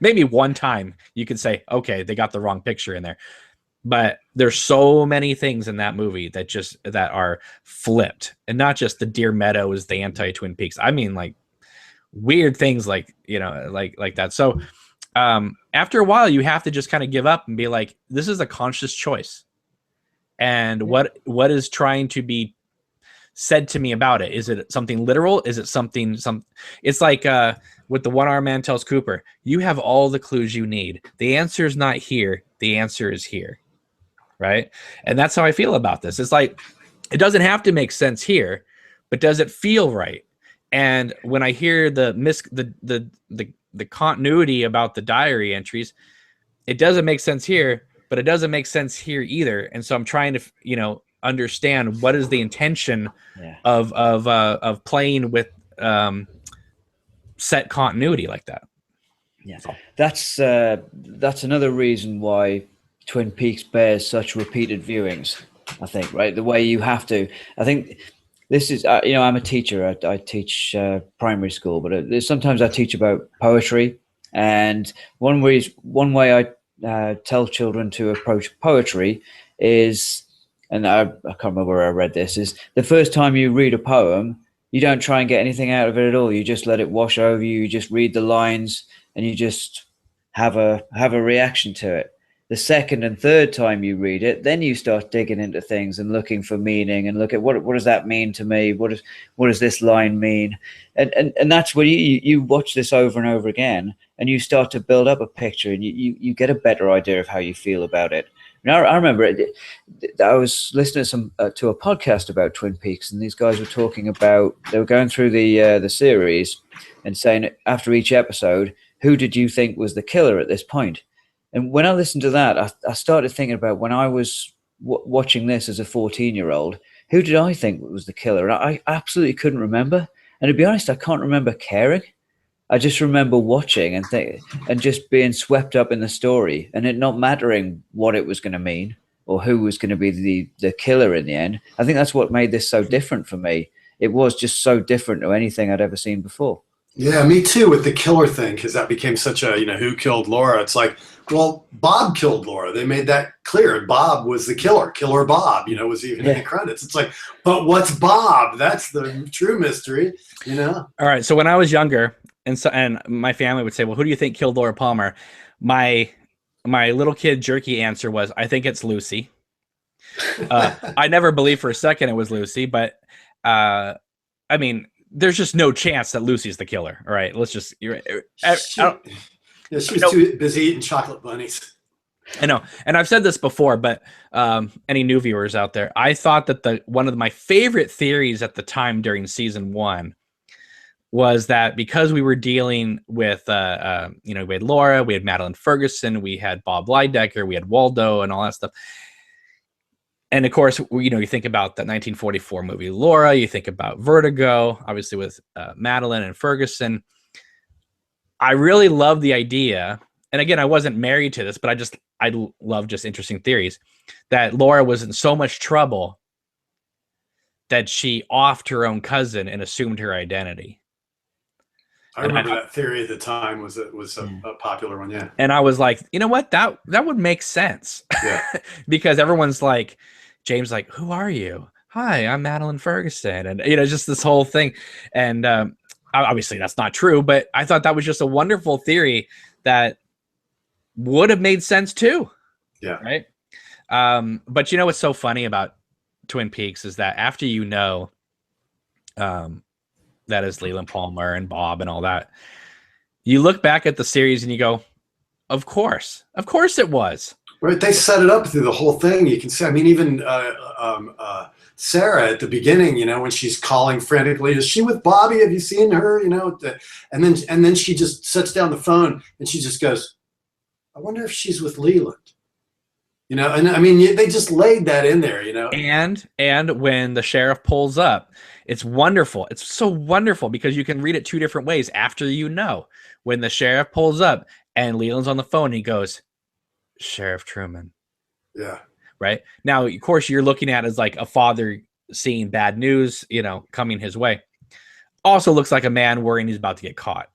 Maybe one time you could say, okay, they got the wrong picture in there. But there's so many things in that movie that are flipped, and not just the Deer Meadows, the anti-Twin Peaks. I mean, like weird things like that. So after a while, you have to just kind of give up and be like, this is a conscious choice. And what is trying to be said to me about it? Is it something literal? Is it something it's like with the one-armed man tells Cooper, you have all the clues you need. The answer is not here. The answer is here. Right? And that's how I feel about this. It's like, it doesn't have to make sense here, but does it feel right? And when I hear the continuity about the diary entries, it doesn't make sense here, but it doesn't make sense here either. And so I'm trying to, understand what is the intention of playing with set continuity like that. Yeah, that's another reason why Twin Peaks bears such repeated viewings. I think, right? The way you have to. I think this is, I'm a teacher. I teach primary school, but sometimes I teach about poetry. And one way I tell children to approach poetry is, and I can't remember where I read this, is the first time you read a poem, you don't try and get anything out of it at all. You just let it wash over you. You just read the lines and you just have a reaction to it. The second and third time you read it, then you start digging into things and looking for meaning and look at what does that mean to me? What does this line mean? And that's when you watch this over and over again, and you start to build up a picture, and you get a better idea of how you feel about it. Now, I remember I was listening to a podcast about Twin Peaks, and these guys were talking about, they were going through the series and saying after each episode, who did you think was the killer at this point? And when I listened to that, I started thinking about when I was watching this as a 14-year-old, who did I think was the killer? And I absolutely couldn't remember. And to be honest, I can't remember caring. I just remember watching and just being swept up in the story, and it not mattering what it was going to mean or who was going to be the killer in the end. I think that's what made this so different for me. It was just so different to anything I'd ever seen before. Yeah, me too with the killer thing, because that became such a, who killed Laura? It's like, well, Bob killed Laura. They made that clear. Bob was the killer. Killer Bob, was even in the credits. It's like, but what's Bob? That's the true mystery, All right. So when I was younger, and my family would say, "Well, who do you think killed Laura Palmer?" My little kid jerky answer was, "I think it's Lucy." I never believed for a second it was Lucy, but I mean, there's just no chance that Lucy's the killer. All right, let's just. she was too busy eating chocolate bunnies. I know, and I've said this before, but any new viewers out there, I thought that one of my favorite theories at the time during season 1 was that because we were dealing with, we had Laura, we had Madeline Ferguson, we had Bob Lydecker, we had Waldo, and all that stuff. And of course, you think about that 1944 movie Laura, you think about Vertigo, obviously with Madeline and Ferguson. I really love the idea, and again, I wasn't married to this, but I love just interesting theories, that Laura was in so much trouble that she offed her own cousin and assumed her identity. I remember that theory at the time was a popular one, yeah. And I was like, you know what? That would make sense. Yeah. Because everyone's like, James, like, who are you? Hi, I'm Madeline Ferguson. And, just this whole thing. And obviously that's not true, but I thought that was just a wonderful theory that would have made sense too. Yeah. Right. But what's so funny about Twin Peaks is that after that is Leland Palmer and Bob and all that, you look back at the series and you go, of course it was. Right, they set it up through the whole thing. You can see, I mean, even Sarah at the beginning, when she's calling frantically, is she with Bobby? Have you seen her? And then she just sets down the phone and she just goes, I wonder if she's with Leland. And I mean, they just laid that in there, And when the sheriff pulls up, it's wonderful. It's so wonderful because you can read it 2 different ways after when the sheriff pulls up and Leland's on the phone, he goes, Sheriff Truman. Yeah. Right. Now, of course, you're looking at it as like a father seeing bad news, coming his way. Also looks like a man worrying he's about to get caught.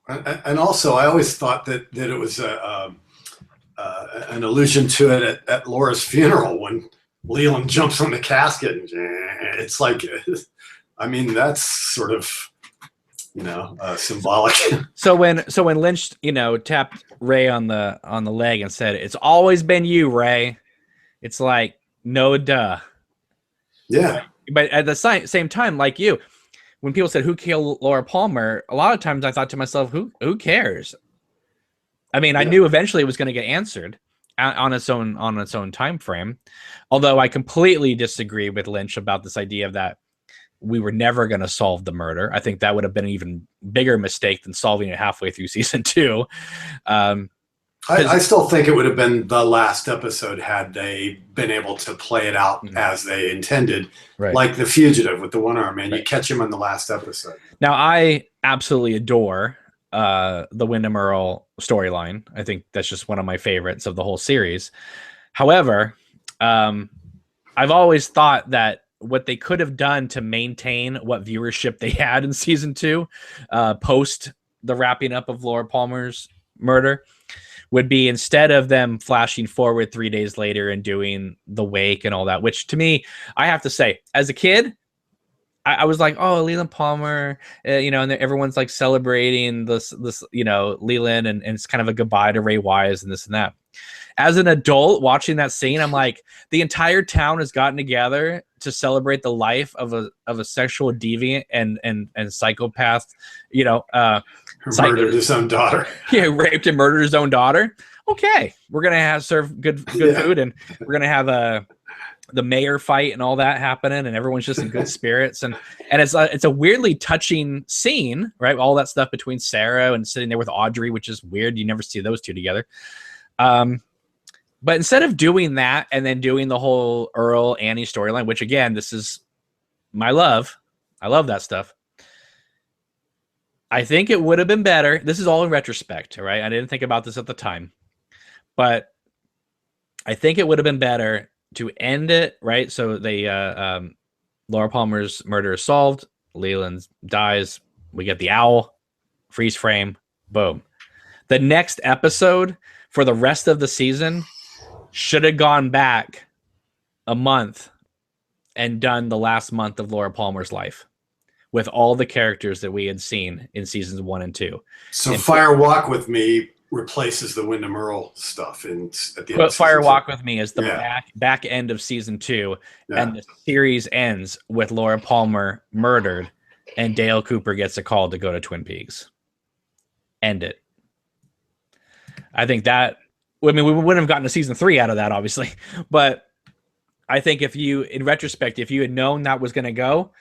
And also, I always thought that it was an allusion to it at Laura's funeral when Leland jumps on the casket. It's like, I mean, that's sort of, symbolic. So when Lynch, tapped Ray on the leg and said, "It's always been you, Ray," it's like, no, duh. Yeah. But at the same time, like you, when people said who killed Laura Palmer, a lot of times I thought to myself, who cares? I mean, I knew eventually it was going to get answered on its own time frame. Although I completely disagree with Lynch about this idea of that we were never going to solve the murder. I think that would have been an even bigger mistake than solving it halfway through season 2. I still think it would have been the last episode had they been able to play it out as they intended, right. Like The Fugitive with the one arm, man. Right. You catch him in the last episode. Now, I absolutely adore the Wyndham Earl storyline. I think that's just one of my favorites of the whole series. However, I've always thought that what they could have done to maintain what viewership they had in season 2, post the wrapping up of Laura Palmer's murder, would be instead of them flashing forward 3 days later and doing the wake and all that, which to me, I have to say, as a kid, I was like, oh, Leland Palmer, and everyone's like celebrating this, Leland, and it's kind of a goodbye to Ray Wise and this and that. As an adult watching that scene, I'm like, the entire town has gotten together to celebrate the life of a sexual deviant and psychopath, murdered his own daughter. Yeah, raped and murdered his own daughter. Okay, we're gonna serve good food, and we're gonna have the mayor fight and all that happening, and everyone's just in good spirits, and it's a weirdly touching scene, right? All that stuff between Sarah and sitting there with Audrey, which is weird. You never see those two together. But instead of doing that and then doing the whole Earl Annie storyline, which again, this is my love. I love that stuff. I think it would have been better. This is all in retrospect, right? I didn't think about this at the time, but I think it would have been better to end it, right? So they Laura Palmer's murder is solved. Leland dies. We get the owl, freeze frame, boom. The next episode for the rest of the season should have gone back a month and done the last month of Laura Palmer's life with all the characters that we had seen in seasons 1 and 2. So Fire Walk With Me replaces the Wyndham Earl stuff at the end. But of Fire season Walk 2. With Me is the Yeah. back end of season 2, Yeah. and the series ends with Laura Palmer murdered, and Dale Cooper gets a call to go to Twin Peaks. End it. I think that, I mean, we wouldn't have gotten a season 3 out of that, obviously, but I think if you, in retrospect, if you had known that was going to go,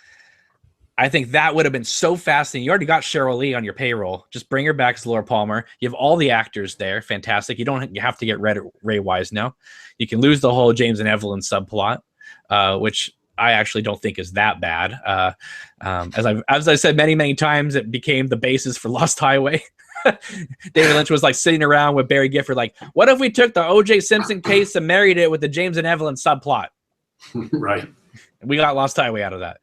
I think that would have been so fascinating. You already got Cheryl Lee on your payroll. Just bring her back as Laura Palmer. You have all the actors there. Fantastic. You have to get Ray Wise now. You can lose the whole James and Evelyn subplot, which I actually don't think is that bad. As I said many times, it became the basis for Lost Highway. David Lynch was like sitting around with Barry Gifford, like, what if we took the O.J. Simpson case and married it with the James and Evelyn subplot? Right. We got Lost Highway out of that.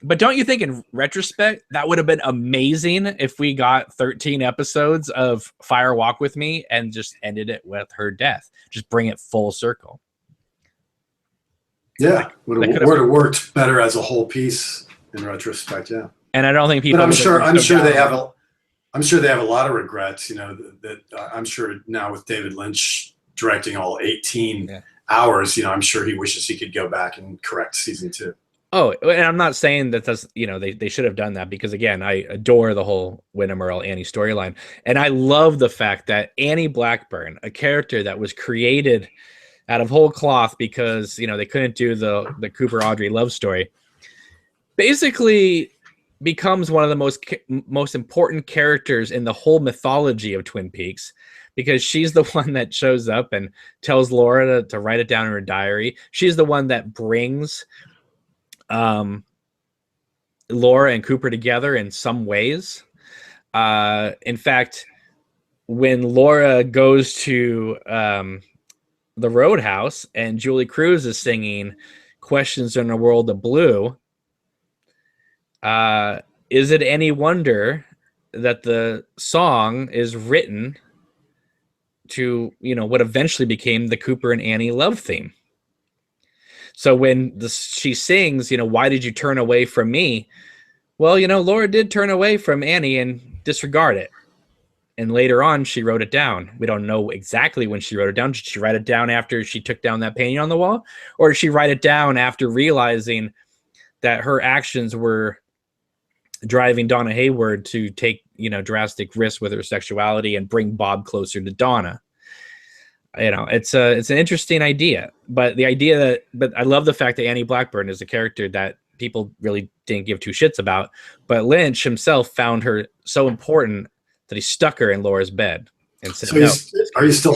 But don't you think in retrospect, that would have been amazing if we got 13 episodes of Fire Walk With Me and just ended it with her death? Just bring it full circle. Yeah. Would have worked better as a whole piece in retrospect. Yeah. And I don't think people. But I'm sure they have a lot of regrets, that I'm sure now with David Lynch directing all 18 hours, I'm sure he wishes he could go back and correct season 2. Oh, and I'm not saying that that's, they should have done that, because again, I adore the whole Wyndham Earl Annie storyline. And I love the fact that Annie Blackburn, a character that was created out of whole cloth because, they couldn't do the Cooper Audrey love story, basically becomes one of the most important characters in the whole mythology of Twin Peaks, because she's the one that shows up and tells Laura to write it down in her diary. She's the one that brings Laura and Cooper together in some ways. In fact, when Laura goes to the Roadhouse and Julie Cruz is singing Questions in a World of Blue, is it any wonder that the song is written to, what eventually became the Cooper and Annie love theme? So when she sings, why did you turn away from me? Well, Laura did turn away from Annie and disregard it. And later on, she wrote it down. We don't know exactly when she wrote it down. Did she write it down after she took down that painting on the wall? Or did she write it down after realizing that her actions were driving Donna Hayward to take, drastic risks with her sexuality and bring Bob closer to Donna? It's an interesting idea, but I love the fact that Annie Blackburn is a character that people really didn't give two shits about, but Lynch himself found her so important that he stuck her in Laura's bed and said, Are you still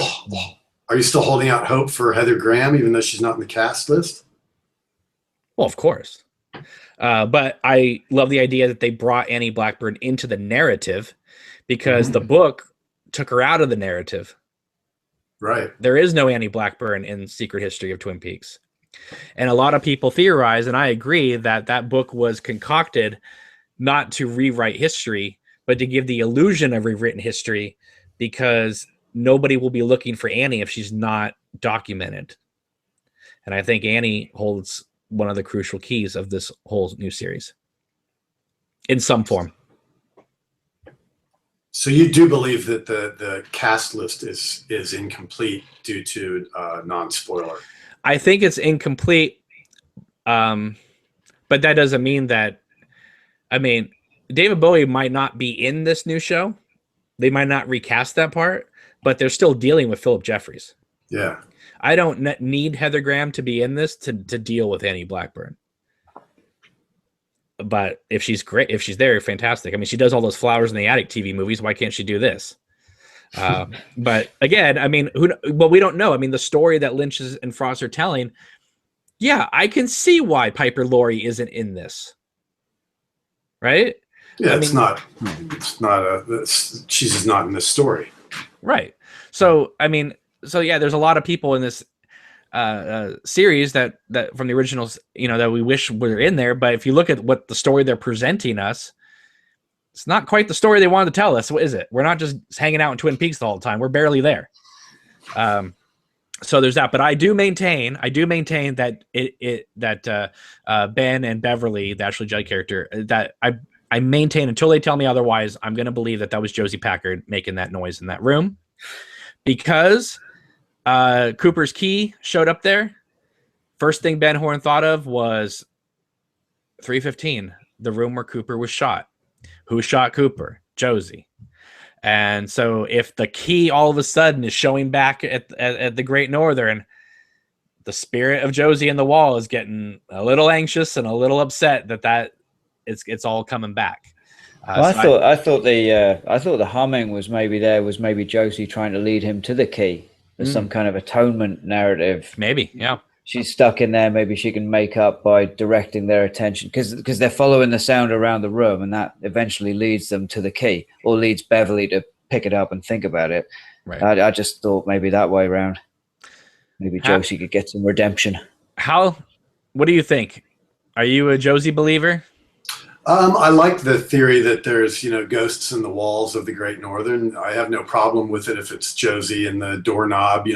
holding out hope for Heather Graham, even though she's not in the cast list? Well, of course. But I love the idea that they brought Annie Blackburn into the narrative, because the book took her out of the narrative. Right. There is no Annie Blackburn in Secret History of Twin Peaks. And a lot of people theorize, and I agree, that book was concocted not to rewrite history, but to give the illusion of rewritten history, because nobody will be looking for Annie if she's not documented. And I think Annie holds one of the crucial keys of this whole new series in some form. So you do believe that the cast list is incomplete due to non-spoiler? I think it's incomplete, but that doesn't mean that. I mean, David Bowie might not be in this new show. They might not recast that part, but they're still dealing with Philip Jeffries. Yeah. I don't need Heather Graham to be in this to deal with Annie Blackburn. But if she's great, if she's there, fantastic. I mean, she does all those Flowers in the Attic TV movies. Why can't she do this? But again, I mean, we don't know. I mean, the story that Lynch and Frost are telling, yeah, I can see why Piper Laurie isn't in this. Right? Yeah, she's just not in this story. Right. So, I mean, yeah, there's a lot of people in this. series that from the originals, that we wish were in there. But if you look at what the story they're presenting us, it's not quite the story they wanted to tell us. What is it? We're not just hanging out in Twin Peaks the whole time. We're barely there. So there's that. But I do maintain that Ben and Beverly, the Ashley Judd character, that I maintain until they tell me otherwise, I'm going to believe that was Josie Packard making that noise in that room, because Cooper's key showed up there. First thing Ben Horn thought of was 315, the room where Cooper was shot. Who shot Cooper? Josie. And so if the key all of a sudden is showing back at the Great Northern, the spirit of Josie in the wall is getting a little anxious and a little upset that it's all coming back. Well, I thought the humming was maybe Josie trying to lead him to the key. There's some kind of atonement narrative. Maybe, yeah. She's stuck in there. Maybe she can make up by directing their attention, because they're following the sound around the room, and that eventually leads them to the key, or leads Beverly to pick it up and think about it. Right. I just thought maybe that way around. Maybe Josie could get some redemption. What do you think? Are you a Josie believer? I like the theory that there's, ghosts in the walls of the Great Northern. I have no problem with it if it's Josie and the doorknob,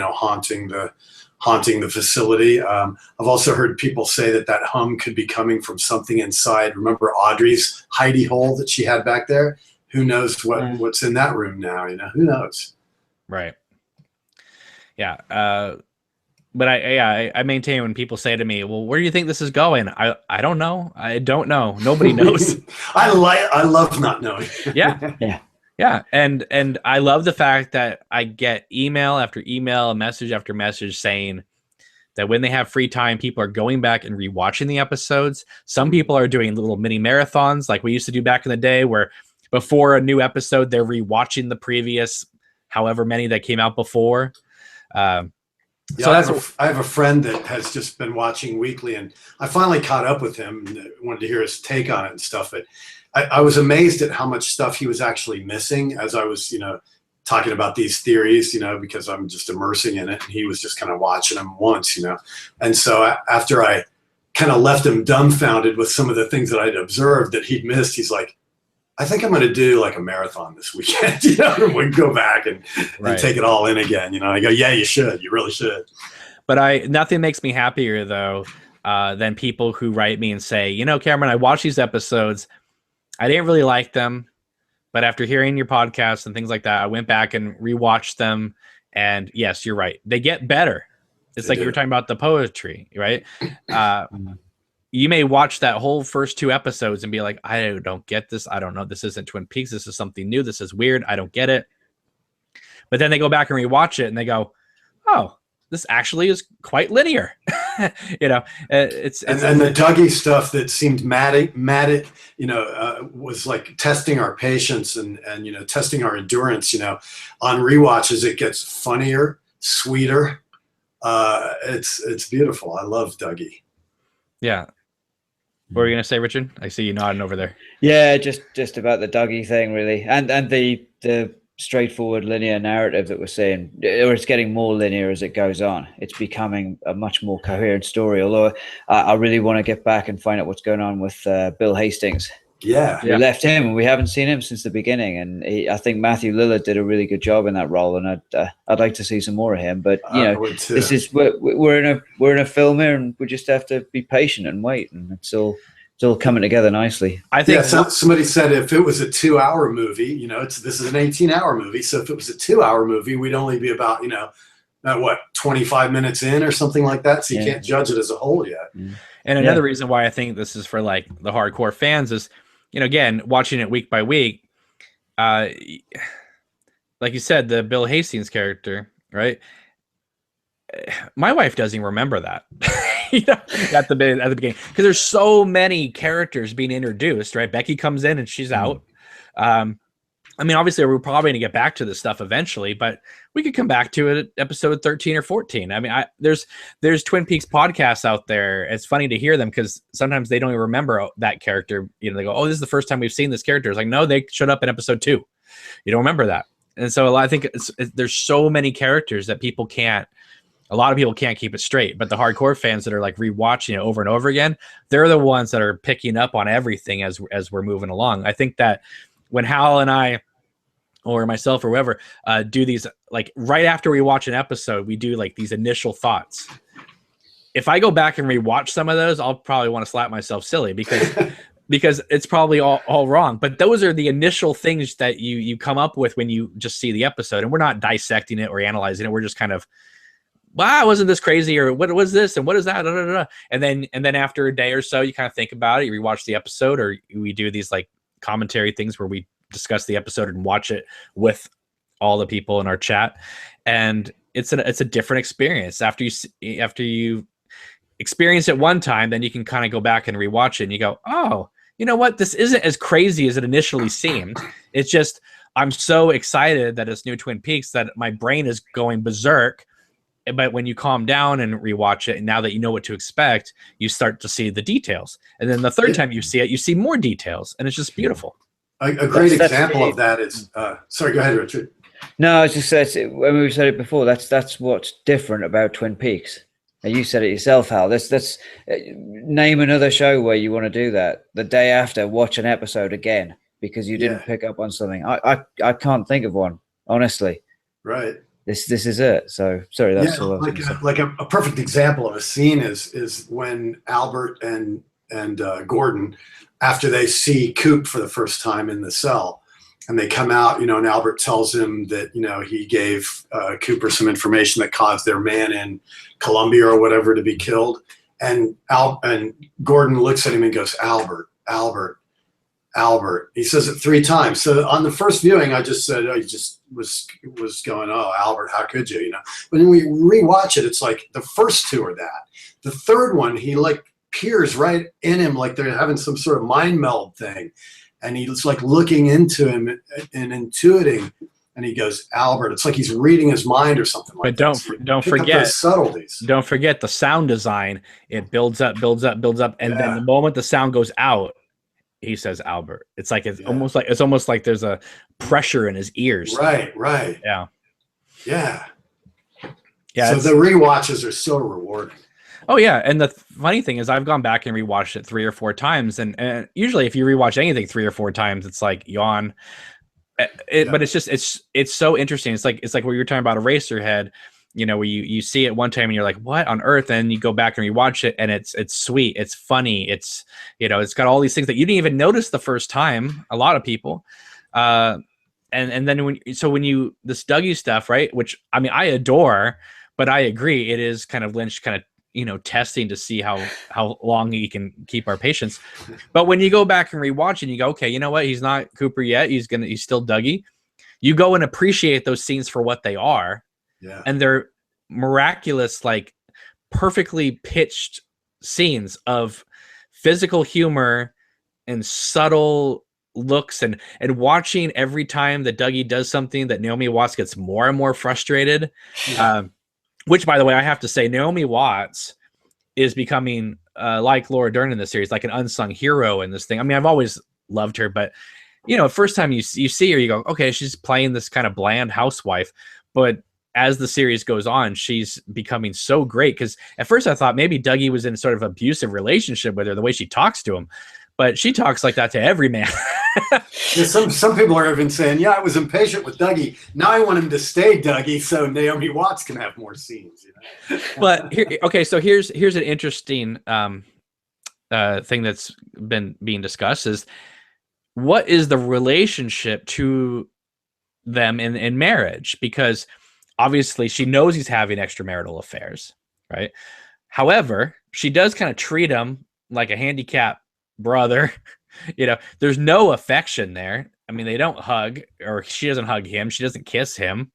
haunting the facility. I've also heard people say that hum could be coming from something inside. Remember Audrey's hidey hole that she had back there? Who knows what's in that room now? Who knows? Right. Yeah. But I maintain when people say to me, well, where do you think this is going? I don't know. I don't know. Nobody knows. I love not knowing. Yeah. Yeah. Yeah. And I love the fact that I get email after email, message after message saying that when they have free time, people are going back and rewatching the episodes. Some people are doing little mini marathons like we used to do back in the day, where before a new episode, they're rewatching the previous however many that came out before. Yeah, so I have a friend that has just been watching weekly, and I finally caught up with him and wanted to hear his take on it and stuff. But I was amazed at how much stuff he was actually missing as I was, talking about these theories, because I'm just immersing in it, and he was just kind of watching them once, And so after I kind of left him dumbfounded with some of the things that I'd observed that he'd missed, he's like, I think I'm going to do like a marathon this weekend, and we go back and take it all in again. I go, yeah, you should. You really should. But nothing makes me happier though than people who write me and say, Cameron, I watched these episodes. I didn't really like them, but after hearing your podcast and things like that, I went back and rewatched them. And yes, you're right. They get better. It's like you were talking about the poetry, right? You may watch that whole first 2 episodes and be like, I don't get this. I don't know. This isn't Twin Peaks. This is something new. This is weird. I don't get it. But then they go back and rewatch it and they go, oh, this actually is quite linear. It's and the Dougie stuff that seemed mad, was like testing our patience and testing our endurance, on rewatches, it gets funnier, sweeter. It's beautiful. I love Dougie. Yeah. What were you gonna say, Richard? I see you nodding over there. Yeah, just about the Dougie thing, really, and the straightforward linear narrative that we're seeing, or it's getting more linear as it goes on. It's becoming a much more coherent story. Although I really want to get back and find out what's going on with Bill Hastings. Yeah, we left him, and we haven't seen him since the beginning. And I think Matthew Lillard did a really good job in that role, and I'd like to see some more of him. But this is we're in a film here, and we just have to be patient and wait, and it's all coming together nicely. I think somebody said if it was a 2-hour movie, this is an 18-hour movie, so if it was a 2-hour movie, we'd only be about 25 minutes in or something like that. So you can't judge it as a whole yet. And another reason why I think this is for like the hardcore fans is, again, watching it week by week, like you said, the Bill Hastings character, right? My wife doesn't even remember that at the beginning, because there's so many characters being introduced, right? Becky comes in and she's out. Obviously we're probably going to get back to this stuff eventually, but we could come back to it at episode 13 or 14. There's Twin Peaks podcasts out there. It's funny to hear them because sometimes they don't even remember that character. They go, oh, this is the first time we've seen this character. It's like, no, they showed up in episode 2. You don't remember that. And so I think there's so many characters that people can't a lot of people can't keep it straight, but the hardcore fans that are like rewatching it over and over again, they're the ones that are picking up on everything as we're moving along. I think that when Hal and I, or myself or whoever, do these, like right after we watch an episode, we do like these initial thoughts. If I go back and rewatch some of those, I'll probably want to slap myself silly because it's probably all wrong. But those are the initial things that you come up with when you just see the episode, and we're not dissecting it or analyzing it. We're just kind of, wow, wasn't this crazy? Or what was this? And what is that? Da, da, da. And then after a day or so, you kind of think about it, you rewatch the episode, or we do these like commentary things where we discuss the episode and watch it with all the people in our chat. And it's a different experience after you experience it one time, then you can kind of go back and rewatch it and you go, oh, you know what? This isn't as crazy as it initially seemed. It's just, I'm so excited that it's new Twin Peaks that my brain is going berserk. But when you calm down and rewatch it, and now that you know what to expect, you start to see the details. And then the third time you see it, you see more details, and it's just beautiful. A great example of that is, sorry, go ahead, Richard. No, I was just saying, when we said it before, that's what's different about Twin Peaks. And you said it yourself, Hal. That's name another show where you want to do that. The day after, watch an episode again because you didn't pick up on something. I can't think of one, honestly. Right. This is it. So sorry, that's all. Like a perfect example of a scene is when Albert and Gordon, after they see Coop for the first time in the cell, and they come out, and Albert tells him that, he gave Cooper some information that caused their man in Colombia or whatever to be killed. And Gordon looks at him and goes, Albert, Albert, Albert. He says it 3 times. So on the first viewing, I just said, he just was going, oh, Albert, how could you, But when we rewatch it, it's like the first 2 are that. The third one, he like peers right in him, like they're having some sort of mind meld thing. And he's like looking into him and intuiting, and he goes, Albert. It's like he's reading his mind or something like that. But don't forget subtleties. Don't forget the sound design. It builds up, and then the moment the sound goes out, he says Albert. It's like it's almost like there's a pressure in his ears. Right. Yeah. So the rewatches are so rewarding. Oh yeah, and the funny thing is, I've gone back and rewatched it 3 or 4 times, and usually if you rewatch anything 3 or 4 times, it's like yawn. But it's just it's so interesting. It's like what you were talking about Eraserhead, where you see it one time and you're like, what on earth? And you go back and rewatch it, and it's sweet, it's funny, it's it's got all these things that you didn't even notice the first time. A lot of people, and then when this Dougie stuff, right? Which I mean I adore, but I agree it is kind of Lynch kind of testing to see how long he can keep our patience. But when you go back and rewatch and you go, okay, you know what? He's not Cooper yet. He's still Dougie. You go and appreciate those scenes for what they are. Yeah. And they're miraculous, like perfectly pitched scenes of physical humor and subtle looks and watching every time that Dougie does something that Naomi Watts gets more and more frustrated. Yeah. Which, by the way, I have to say, Naomi Watts is becoming like Laura Dern in this series, like an unsung hero in this thing. I mean, I've always loved her, but first time you see her, you go, okay, she's playing this kind of bland housewife. But as the series goes on, she's becoming so great. Because at first I thought maybe Dougie was in sort of abusive relationship with her, the way she talks to him. But she talks like that to every man. Some people are even saying, I was impatient with Dougie. Now I want him to stay Dougie so Naomi Watts can have more scenes. But here's an interesting thing that's been being discussed is what is the relationship to them in marriage? Because obviously she knows he's having extramarital affairs, right? However, she does kind of treat him like a handicapped brother. There's no affection there. I mean, they don't hug, or she doesn't hug him. She doesn't kiss him.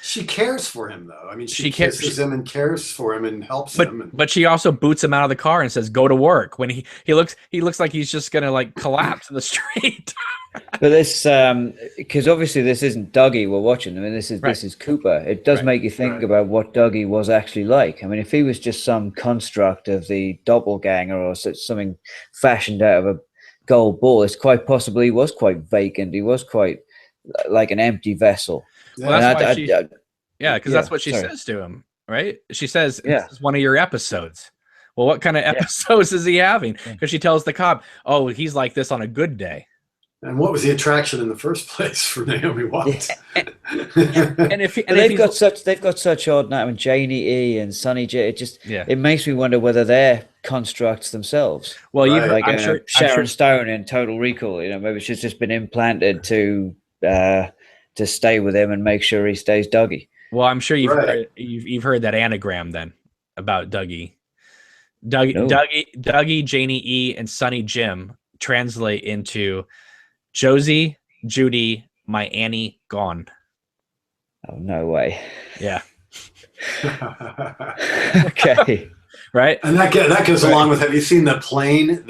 She cares for him, though. I mean, she kisses him and cares for him and helps him. But she also boots him out of the car and says, "Go to work." When he looks like he's just gonna like collapse in the street. But this, because obviously this isn't Dougie we're watching. I mean, this is Cooper. It does make you think about what Dougie was actually like. I mean, if he was just some construct of the doppelganger or something fashioned out of a gold ball, it's quite possibly he was quite vacant. He was quite like an empty vessel. Well, that's why because that's what she says to him, right? She says, Yeah. this is one of your episodes. Well, what kind of episodes is he having? Because she tells the cop, oh, he's like this on a good day. And what was the attraction in the first place for Naomi Watts? And if they've got such odd now, and Janie E and Sonny J, it makes me wonder whether they're constructs themselves. Well, right. I'm sure Sharon Stone in Total Recall, maybe she's just been implanted to stay with him and make sure he stays Dougie. Well, I'm sure you've heard that anagram then about Dougie. Dougie, Janie E, and Sonny Jim translate into Josie, Judy, my Annie gone. Oh, no way. Yeah. Okay. Right. And that goes along with, have you seen the plane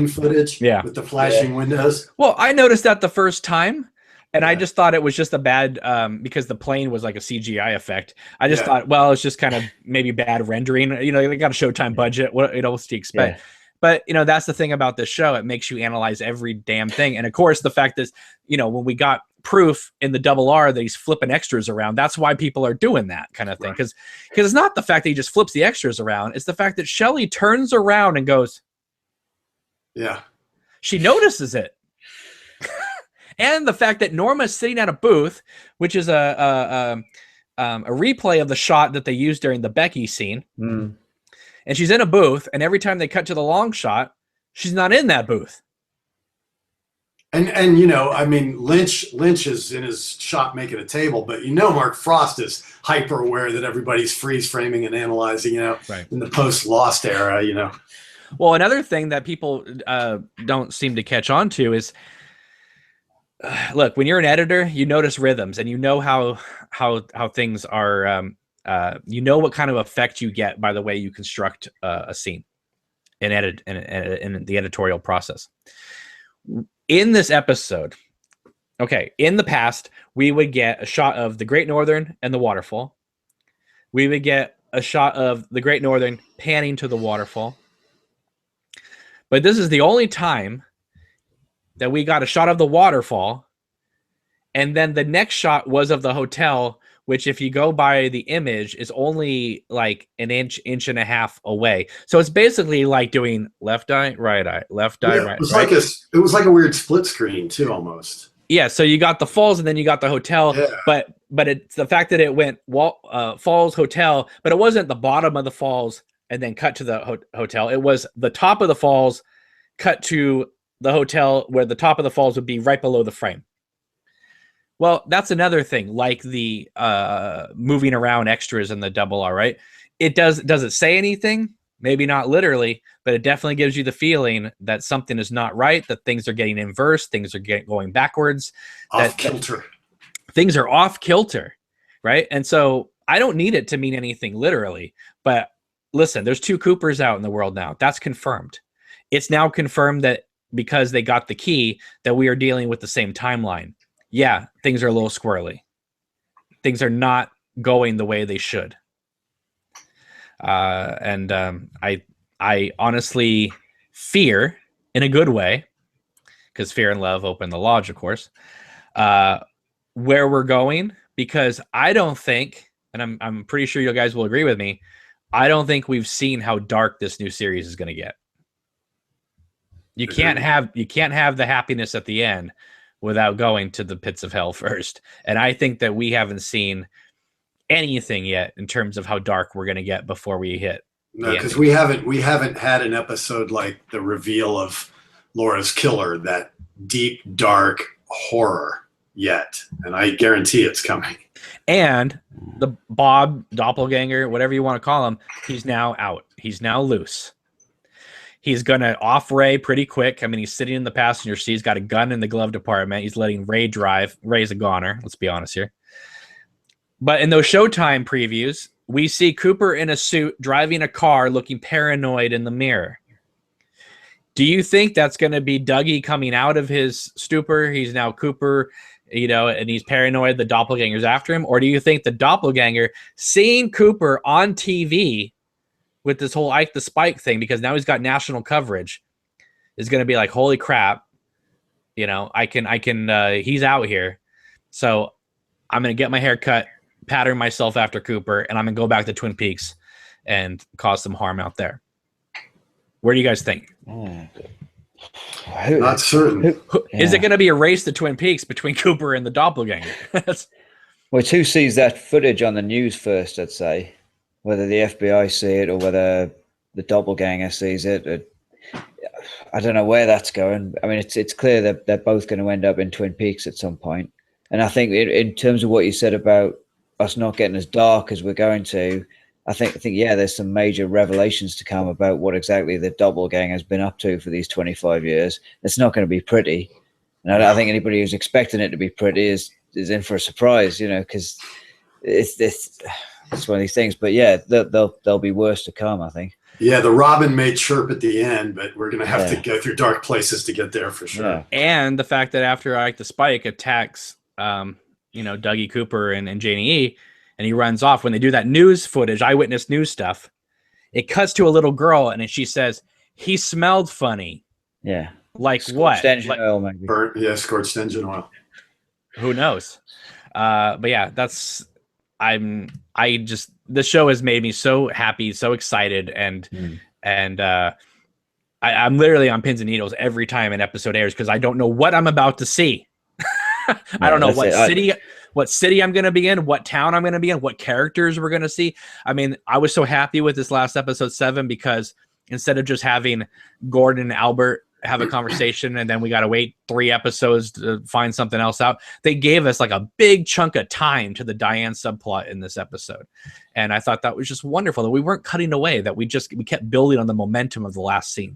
footage? Yeah. With the flashing windows? Well, I noticed that the first time, and I just thought it was just a bad, because the plane was like a CGI effect. I just thought, well, it's just kind of maybe bad rendering. They got a Showtime budget. What else do you expect? Yeah. But, that's the thing about this show. It makes you analyze every damn thing. And of course, the fact is, when we got proof in the double R that he's flipping extras around, that's why people are doing that kind of thing. Because it's not the fact that he just flips the extras around. It's the fact that Shelley turns around and goes, yeah. She notices it. And the fact that Norma's sitting at a booth, which is a replay of the shot that they used during the Becky scene. Mm. And she's in a booth, and every time they cut to the long shot, she's not in that booth. And Lynch is in his shop making a table, but Mark Frost is hyper aware that everybody's freeze framing and analyzing, in the post Lost era, Well, another thing that people don't seem to catch on to is, look, when you're an editor, you notice rhythms, and you know how things are. What kind of effect you get by the way you construct a scene and edit in the editorial process. In this episode, in the past, we would get a shot of the Great Northern and the waterfall. We would get a shot of the Great Northern panning to the waterfall. But this is the only time that we got a shot of the waterfall, and then the next shot was of the hotel, which if you go by the image is only like an inch and a half away. So it's basically like doing left eye, right eye, left eye, right. It was like a weird split screen too, almost. Yeah. So you got the falls and then you got the hotel, but it's the fact that it went falls, hotel, but it wasn't the bottom of the falls and then cut to the hotel. It was the top of the falls cut to the hotel, where the top of the falls would be right below the frame. Well, that's another thing, like the moving around extras in the double R, right? Does it say anything? Maybe not literally, but it definitely gives you the feeling that something is not right, that things are getting inverse, things are going backwards. Off kilter. Things are off kilter, right? And so I don't need it to mean anything literally, but listen, there's 2 Coopers out in the world now. That's confirmed. It's now confirmed that because they got the key, that we are dealing with the same timeline. Yeah, things are a little squirrely. Things are not going the way they should. I honestly fear, in a good way, because fear and love open the lodge, of course, where we're going, because I don't think, and I'm pretty sure you guys will agree with me, I don't think we've seen how dark this new series is going to get. You can't have the happiness at the end without going to the pits of hell first. And I think that we haven't seen anything yet in terms of how dark we're going to get before we hit. No, because we haven't had an episode like the reveal of Laura's killer, that deep, dark horror yet. And I guarantee it's coming. And the Bob doppelganger, whatever you want to call him, he's now out. He's now loose. He's going to off Ray pretty quick. I mean, he's sitting in the passenger seat. He's got a gun in the glove department. He's letting Ray drive. Ray's a goner. Let's be honest here. But in those Showtime previews, we see Cooper in a suit driving a car looking paranoid in the mirror. Do you think that's going to be Dougie coming out of his stupor? He's now Cooper, and he's paranoid. The doppelganger's after him. Or do you think the doppelganger, seeing Cooper on TV with this whole Ike the Spike thing, because now he's got national coverage, is going to be like, holy crap, I can he's out here. So I'm going to get my hair cut, pattern myself after Cooper, and I'm gonna go back to Twin Peaks and cause some harm out there. What do you guys think? Not certain. Is it going to be a race to Twin Peaks between Cooper and the doppelganger? Well, who sees that footage on the news first, I'd say, whether the FBI see it or whether the doppelganger sees it. I don't know where that's going. I mean, it's clear that they're both going to end up in Twin Peaks at some point. And I think in terms of what you said about us not getting as dark as we're going to, I think yeah, there's some major revelations to come about what exactly the doppelganger has been up to for these 25 years. It's not going to be pretty. And I don't think anybody who's expecting it to be pretty is in for a surprise, you know, because it's one of these things. But yeah, there'll be worse to come, I think. Yeah, the robin may chirp at the end, but we're going to have to go through dark places to get there for sure. Yeah. And the fact that after Ike the Spike attacks, Dougie Cooper and Janie E., and he runs off, when they do that news footage, eyewitness news stuff, it cuts to a little girl, and she says, "He smelled funny." Yeah. Like Scorched what? Engine like, oil, maybe. Scorched engine oil. Who knows? But yeah, the show has made me so happy, so excited, and I'm literally on pins and needles every time an episode airs because I don't know what I'm about to see. I don't know what city I'm going to be in, what town I'm going to be in, what characters we're going to see. I mean, I was so happy with this last episode 7 because instead of just having Gordon and Albert have a conversation and then we got to wait 3 episodes to find something else out, they gave us like a big chunk of time to the Diane subplot in this episode. And I thought that was just wonderful that we weren't cutting away, that we kept building on the momentum of the last scene.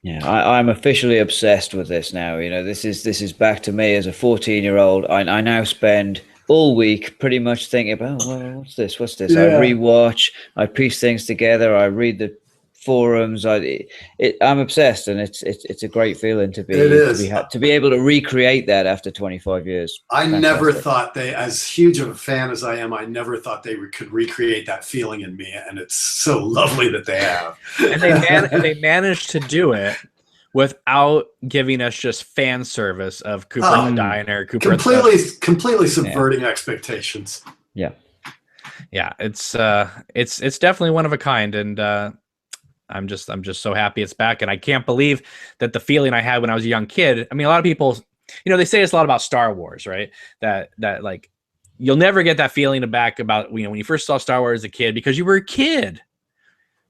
Yeah, I'm officially obsessed with this now. You know, this is back to me as a 14-year-old. I now spend all week pretty much thinking about, well, what's this? Yeah. I rewatch, I piece things together, I read the forums. I'm obsessed, and it's a great feeling to be able to recreate that after 25 years. I never thought as huge of a fan as I am, I never thought they could recreate that feeling in me, and it's so lovely that they have. And they managed to do it without giving us just fan service of Cooper in the diner, Cooper completely subverting expectations. Yeah, it's definitely one of a kind, and I'm just so happy it's back, and I can't believe that the feeling I had when I was a young kid. I mean, a lot of people, they say it's a lot about Star Wars, right? That like you'll never get that feeling back about when you first saw Star Wars as a kid because you were a kid.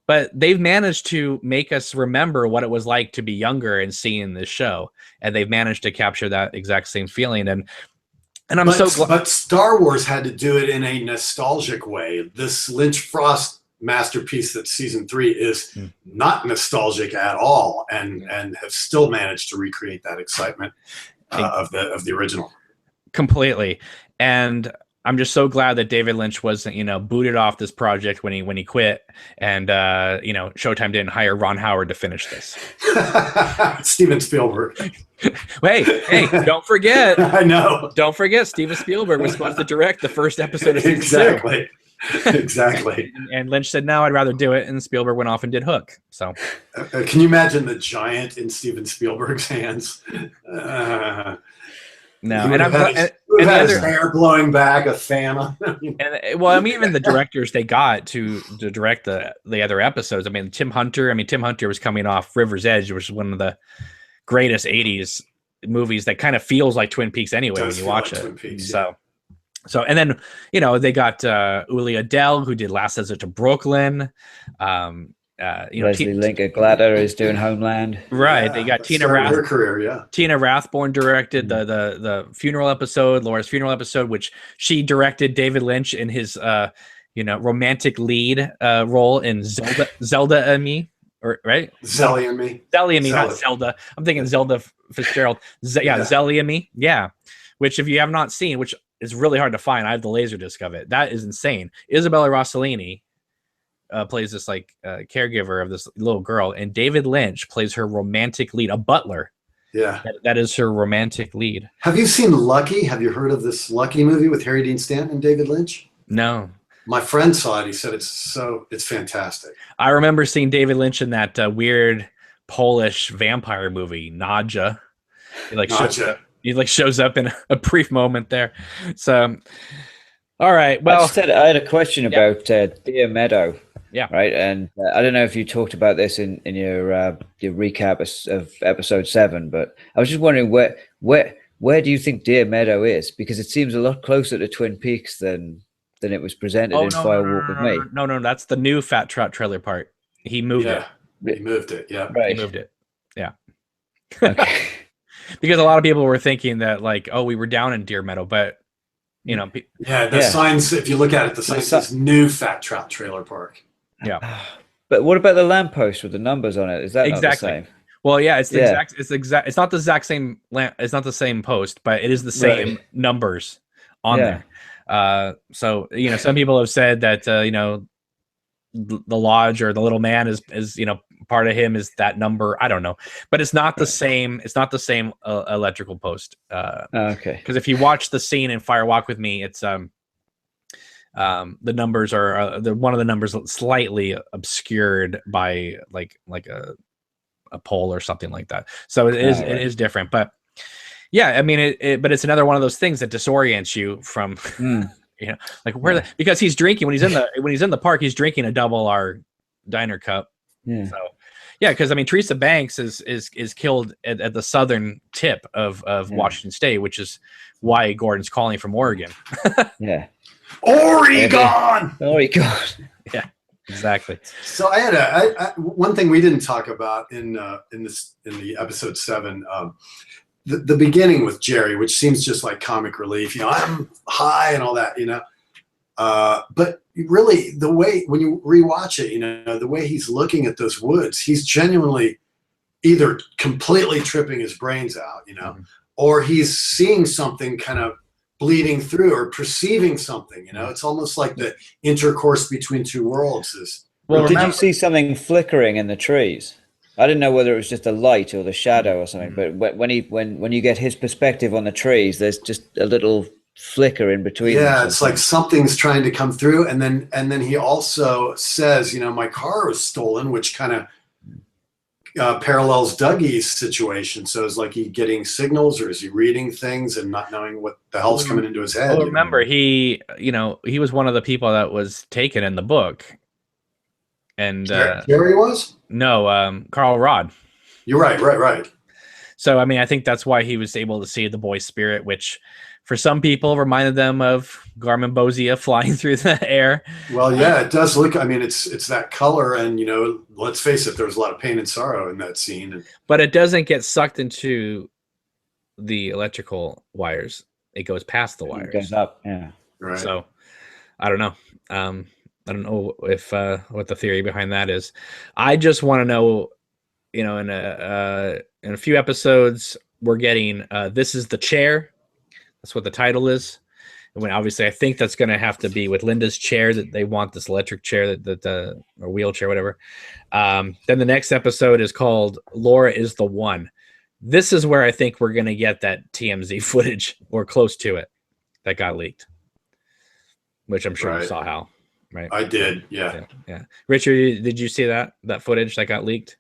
But they've managed to make us remember what it was like to be younger and seeing this show, and they've managed to capture that exact same feeling. And I'm so glad. But Star Wars had to do it in a nostalgic way. This Lynch Frost masterpiece that season 3 is not nostalgic at all, and have still managed to recreate that excitement of the original completely. And I'm just so glad that David Lynch was booted off this project when he quit, and Showtime didn't hire Ron Howard to finish this. Steven Spielberg. Hey, don't forget. I know. Don't forget, Steven Spielberg was supposed to direct the first episode of season 2. Exactly. And Lynch said, no, I'd rather do it. And Spielberg went off and did Hook. So can you imagine the giant in Steven Spielberg's hands? No. And his hair blowing back, a fan on him. Even the directors they got to direct the other episodes. I mean, Tim Hunter was coming off River's Edge, which is one of the greatest 80s movies that kind of feels like Twin Peaks anyway when you watch it. Peaks, So, and then, they got Uli Adele, who did Last Visit to Brooklyn. Leslie Linka Glatter is doing Homeland. Right. They got Tina Rathbone. Her career, Tina Rathbone directed the funeral episode, Laura's funeral episode, which she directed David Lynch in his, romantic lead role in Zelda and Me. Right? Zelly and Me. Zelly and Me, not Zelda. I'm thinking Zelda Fitzgerald. Zelly and Me. Yeah. Which, if you have not seen, which is really hard to find, I have the Laserdisc of it. That is insane. Isabella Rossellini plays this caregiver of this little girl, and David Lynch plays her romantic lead, a butler. Yeah. That is her romantic lead. Have you seen Lucky? Have you heard of this Lucky movie with Harry Dean Stanton and David Lynch? No. My friend saw it. He said it's fantastic. I remember seeing David Lynch in that weird Polish vampire movie, Nadja. He shows up in a brief moment there. So All right. I Well, just I had a question about Dear Meadow. yeah. Right, and I don't know if you talked about this in your recap of episode 7, but I was just wondering where do you think Deer Meadow is? Because it seems a lot closer to Twin Peaks than it was presented Oh in no, Fire Walk with Me. no! That's the new Fat Trout trailer part. He moved it. He moved it. Yeah. Right. He moved it. Yeah. Okay. Because a lot of people were thinking that like, oh, we were down in Deer Meadow, but you know, The signs. If you look at it, the sign says new Fat Trout Trailer Park. yeah. But what about the lamppost with the numbers on it? Is that Exactly. not the same? Well, yeah, it's the exact. It's not the exact same. It's not the same post, but it is the same numbers on there. So you know, some people have said that you know, the lodge or the little man is you know, part of him is that number. I don't know, but it's not the same. It's not the same electrical post. Okay. Because if you watch the scene in Fire Walk with Me, it's the numbers are one of the numbers slightly obscured by like a pole or something like that. So it is different, but yeah, I mean but it's another one of those things that disorients you from you know, like where because he's drinking when he's in the park, he's drinking a double R diner cup. Yeah. So yeah, because I mean Teresa Banks is killed at the southern tip of Washington State, which is why Gordon's calling from Oregon. Yeah. Oregon. Yeah, exactly. So I had one thing we didn't talk about in the episode 7, the beginning with Jerry, which seems just like comic relief. You know, I'm high and all that. You know, but really the way when you rewatch it, you know, the way he's looking at those woods, he's genuinely either completely tripping his brains out, you know, or he's seeing something kind of bleeding through or perceiving something, you know. It's almost like the intercourse between two worlds is. Well, did you see something flickering in the trees? I didn't know whether it was just a light or the shadow or something, but when you get his perspective on the trees, there's just a little flicker in between. Yeah, it's like something's trying to come through, and then he also says, you know, my car was stolen, which kind of parallels Dougie's situation. So is like he getting signals, or is he reading things and not knowing what the hell's coming into his head? Well, remember, he was one of the people that was taken in the book. And Jerry was? No, Carl Rod. You're right. So I mean, I think that's why he was able to see the boy's spirit, which for some people reminded them of Garmin Bozia flying through the air. Well, yeah, it does look. I mean, it's that color, and you know, let's face it, there was a lot of pain and sorrow in that scene. But it doesn't get sucked into the electrical wires; it goes past the wires. It goes up, yeah. Right. So I don't know. I don't know if what the theory behind that is. I just want to know, you know, in a few episodes, we're getting This Is the Chair. That's what the title is. And when obviously I think that's going to have to be with Linda's chair, that they want this electric chair that or wheelchair, whatever. Then the next episode is called Laura is the One. This is where I think we're going to get that TMZ footage or close to it that got leaked, which I'm sure you saw, Hal. Right. I did. Yeah. Richard, did you see that footage that got leaked?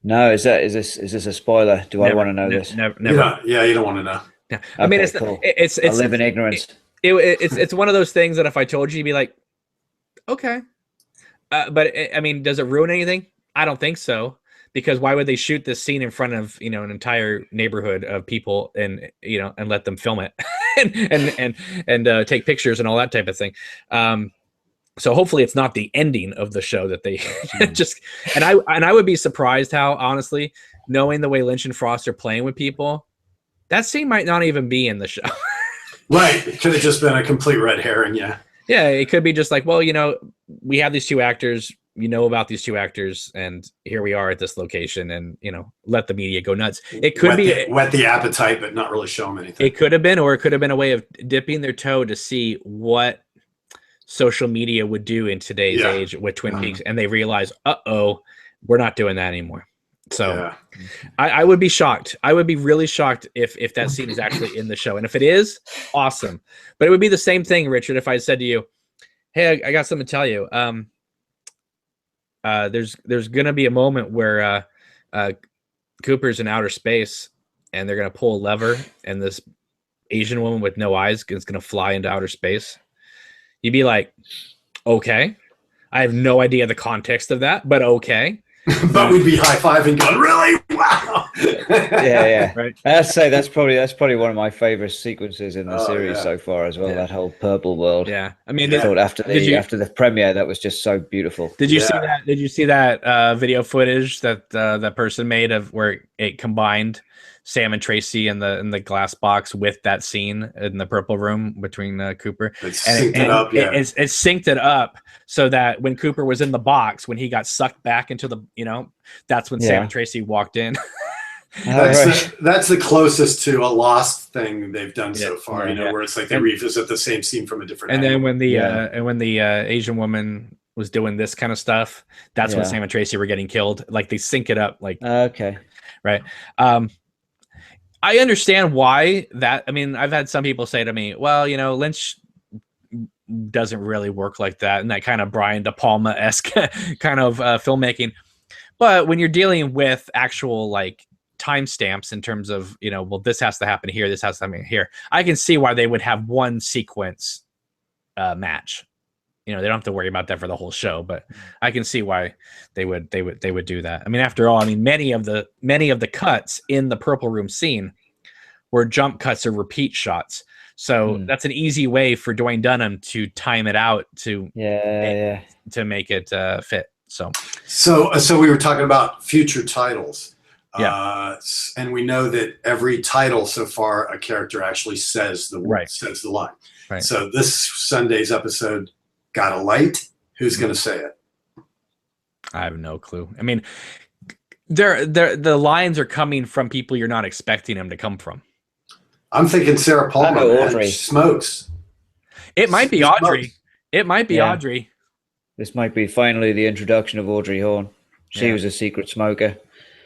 No. Is this a spoiler? Do I want to know this? Never. You don't want to know. Yeah. I mean, cool. it's I live in ignorance. It's one of those things that if I told you, you'd be like, okay. But I mean, does it ruin anything? I don't think so. Because why would they shoot this scene in front of, you know, an entire neighborhood of people and, you know, and let them film it and take pictures and all that type of thing. So hopefully it's not the ending of the show that they just, and I would be surprised how, honestly, knowing the way Lynch and Frost are playing with people, that scene might not even be in the show. Right. It could have just been a complete red herring. Yeah. Yeah. It could be just like, well, you know, we have these two actors, you know about these two actors, and here we are at this location, and, you know, let the media go nuts. It could whet the appetite, but not really show them anything. It could have been, or it could have been a way of dipping their toe to see what social media would do in today's age with Twin Peaks, and they realize, we're not doing that anymore. So I would be shocked. I would be really shocked if that scene is actually in the show. And if it is, awesome. But it would be the same thing, Richard, if I said to you, hey, I got something to tell you. There's going to be a moment where Cooper's in outer space, and they're going to pull a lever, and this Asian woman with no eyes is going to fly into outer space. you'd be like, okay, I have no idea the context of that, but okay. But we'd be high-fiving going, really? Wow. Yeah. Right. I'd say that's probably one of my favorite sequences in the series yeah. so far as well. Yeah. That whole purple world. Yeah. I mean, I thought after you- the premiere, that was just so beautiful. did you see that? Did you see that video footage that that person made of where it combined Sam and Tracy in the glass box with that scene in the purple room between Cooper? It synced it up, yeah. It synced it up so that when Cooper was in the box, when he got sucked back into the, that's when Sam and Tracy walked in. That's the closest to a Lost thing they've done so far, where it's like they revisit the same scene from a different angle. Then when the Asian woman was doing this kind of stuff, that's when Sam and Tracy were getting killed. Like they sync it up, like okay, right. I understand why that. I mean, I've had some people say to me, "Well, Lynch doesn't really work like that," and that kind of Brian De Palma-esque kind of filmmaking. But when you're dealing with actual like timestamps in terms of well, this has to happen here, this has to happen here, I can see why they would have one sequence match. They don't have to worry about that for the whole show, but I can see why they would do that. I mean, after all, many of the cuts in the purple room scene were jump cuts or repeat shots. So that's an easy way for Dwayne Dunham to time it out to make it fit. So we were talking about future titles. Yeah. And we know that every title so far, a character actually says the line. Right. So this Sunday's episode got a light. Who's going to say it? I have no clue. I mean, the lines are coming from people you're not expecting them to come from. I'm thinking Sarah Palmer. Audrey. She smokes. It might be Audrey. It might be Audrey. This might be finally the introduction of Audrey Horne. She was a secret smoker.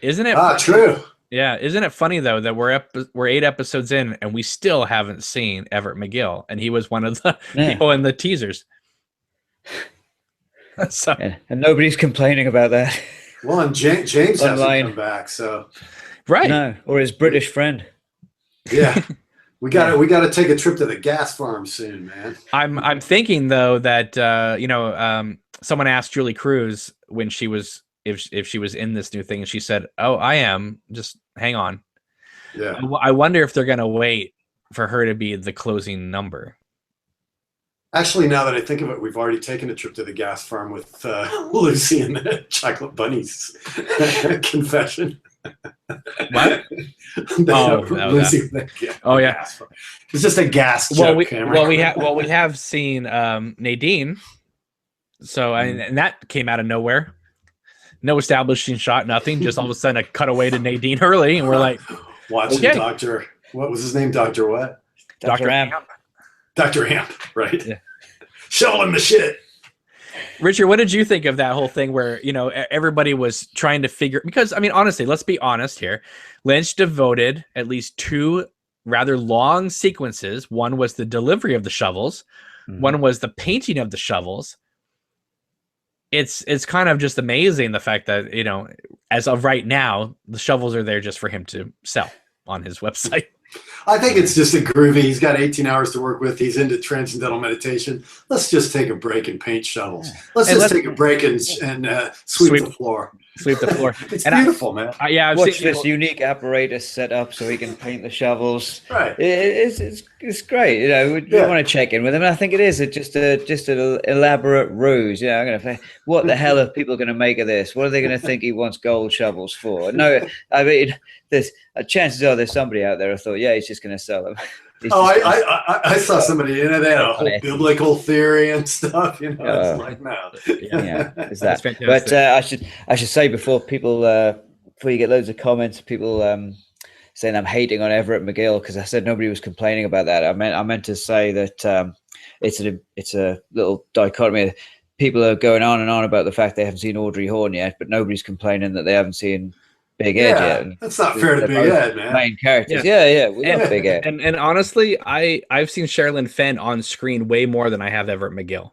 Isn't it? True. Yeah. Isn't it funny though that we're 8 episodes in and we still haven't seen Everett McGill, and he was one of the people in the teasers. And nobody's complaining about that. Well, and James hasn't come back, so right. No, or his British friend. Yeah. We got to take a trip to the gas farm soon, man. I'm thinking though that someone asked Julie Cruz when she was if she was in this new thing, and she said, "Oh, I am. Just hang on." Yeah. I wonder if they're gonna wait for her to be the closing number. Actually, now that I think of it, we've already taken a trip to the gas farm with Lucy and the Chocolate Bunnies confession. What? Lucy. Oh yeah. It's just a gas joke. We have seen Nadine. So and that came out of nowhere. No establishing shot, nothing. Just all of a sudden a cutaway to Nadine Hurley, and we're like, watching Dr. What was his name? Dr. what? Dr. Amp. Dr. Amp, right? Yeah. Show him the shit. Richard, what did you think of that whole thing where, everybody was trying to figure, because I mean, honestly, let's be honest here. Lynch devoted at least 2 rather long sequences. One was the delivery of the shovels. One was the painting of the shovels. It's kind of just amazing the fact that, as of right now, the shovels are there just for him to sell on his website. I think it's just a groovy. He's got 18 hours to work with. He's into transcendental meditation. Let's just take a break and paint shovels. Let's take a break and sweep the floor. Sweep the floor. It's beautiful, man. I've Watch seen this unique apparatus set up so he can paint the shovels. Right. It's great. We want to check in with him. And I think it is just an elaborate ruse. I'm going to say, what the hell are people going to make of this? What are they going to think he wants gold shovels for? No, I mean, there's chances are there's somebody out there who thought, he's just going to sell them. I saw somebody, they had a whole biblical theory and stuff, it's like, no. It's that. But I should say before you get loads of comments, people saying I'm hating on Everett McGill, because I said nobody was complaining about that. I meant to say that it's a little dichotomy. People are going on and on about the fact they haven't seen Audrey Horne yet, but nobody's complaining that they haven't seen Big Ed yet. That's not fair to Big Ed, man. Main characters. Yeah. We love Big Ed. And honestly, I've seen Sherilyn Fenn on screen way more than I have Everett McGill.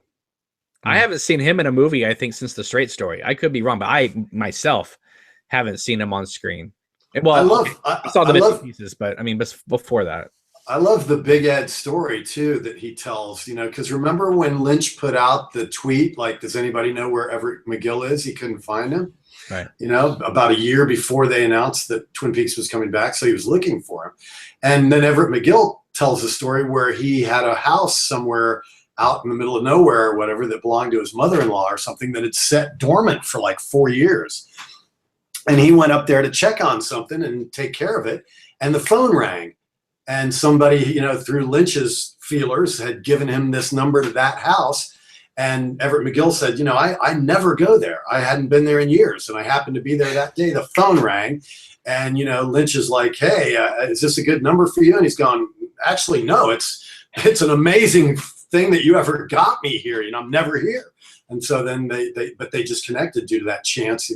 I haven't seen him in a movie, I think, since The Straight Story. I could be wrong, but I myself haven't seen him on screen. Well, I saw the bits and pieces, but I mean, before that. I love the Big Ed story too that he tells, because remember when Lynch put out the tweet, like, does anybody know where Everett McGill is? He couldn't find him, Right. About a year before they announced that Twin Peaks was coming back. So he was looking for him. And then Everett McGill tells a story where he had a house somewhere out in the middle of nowhere or whatever that belonged to his mother-in-law or something that had sat dormant for like 4 years. And he went up there to check on something and take care of it. And the phone rang. And somebody, through Lynch's feelers had given him this number to that house. And Everett McGill said, I never go there. I hadn't been there in years. And I happened to be there that day. The phone rang. And, Lynch is like, hey, is this a good number for you? And he's gone, actually, no, it's an amazing thing that you ever got me here. I'm never here. And so then they just connected due to that chance,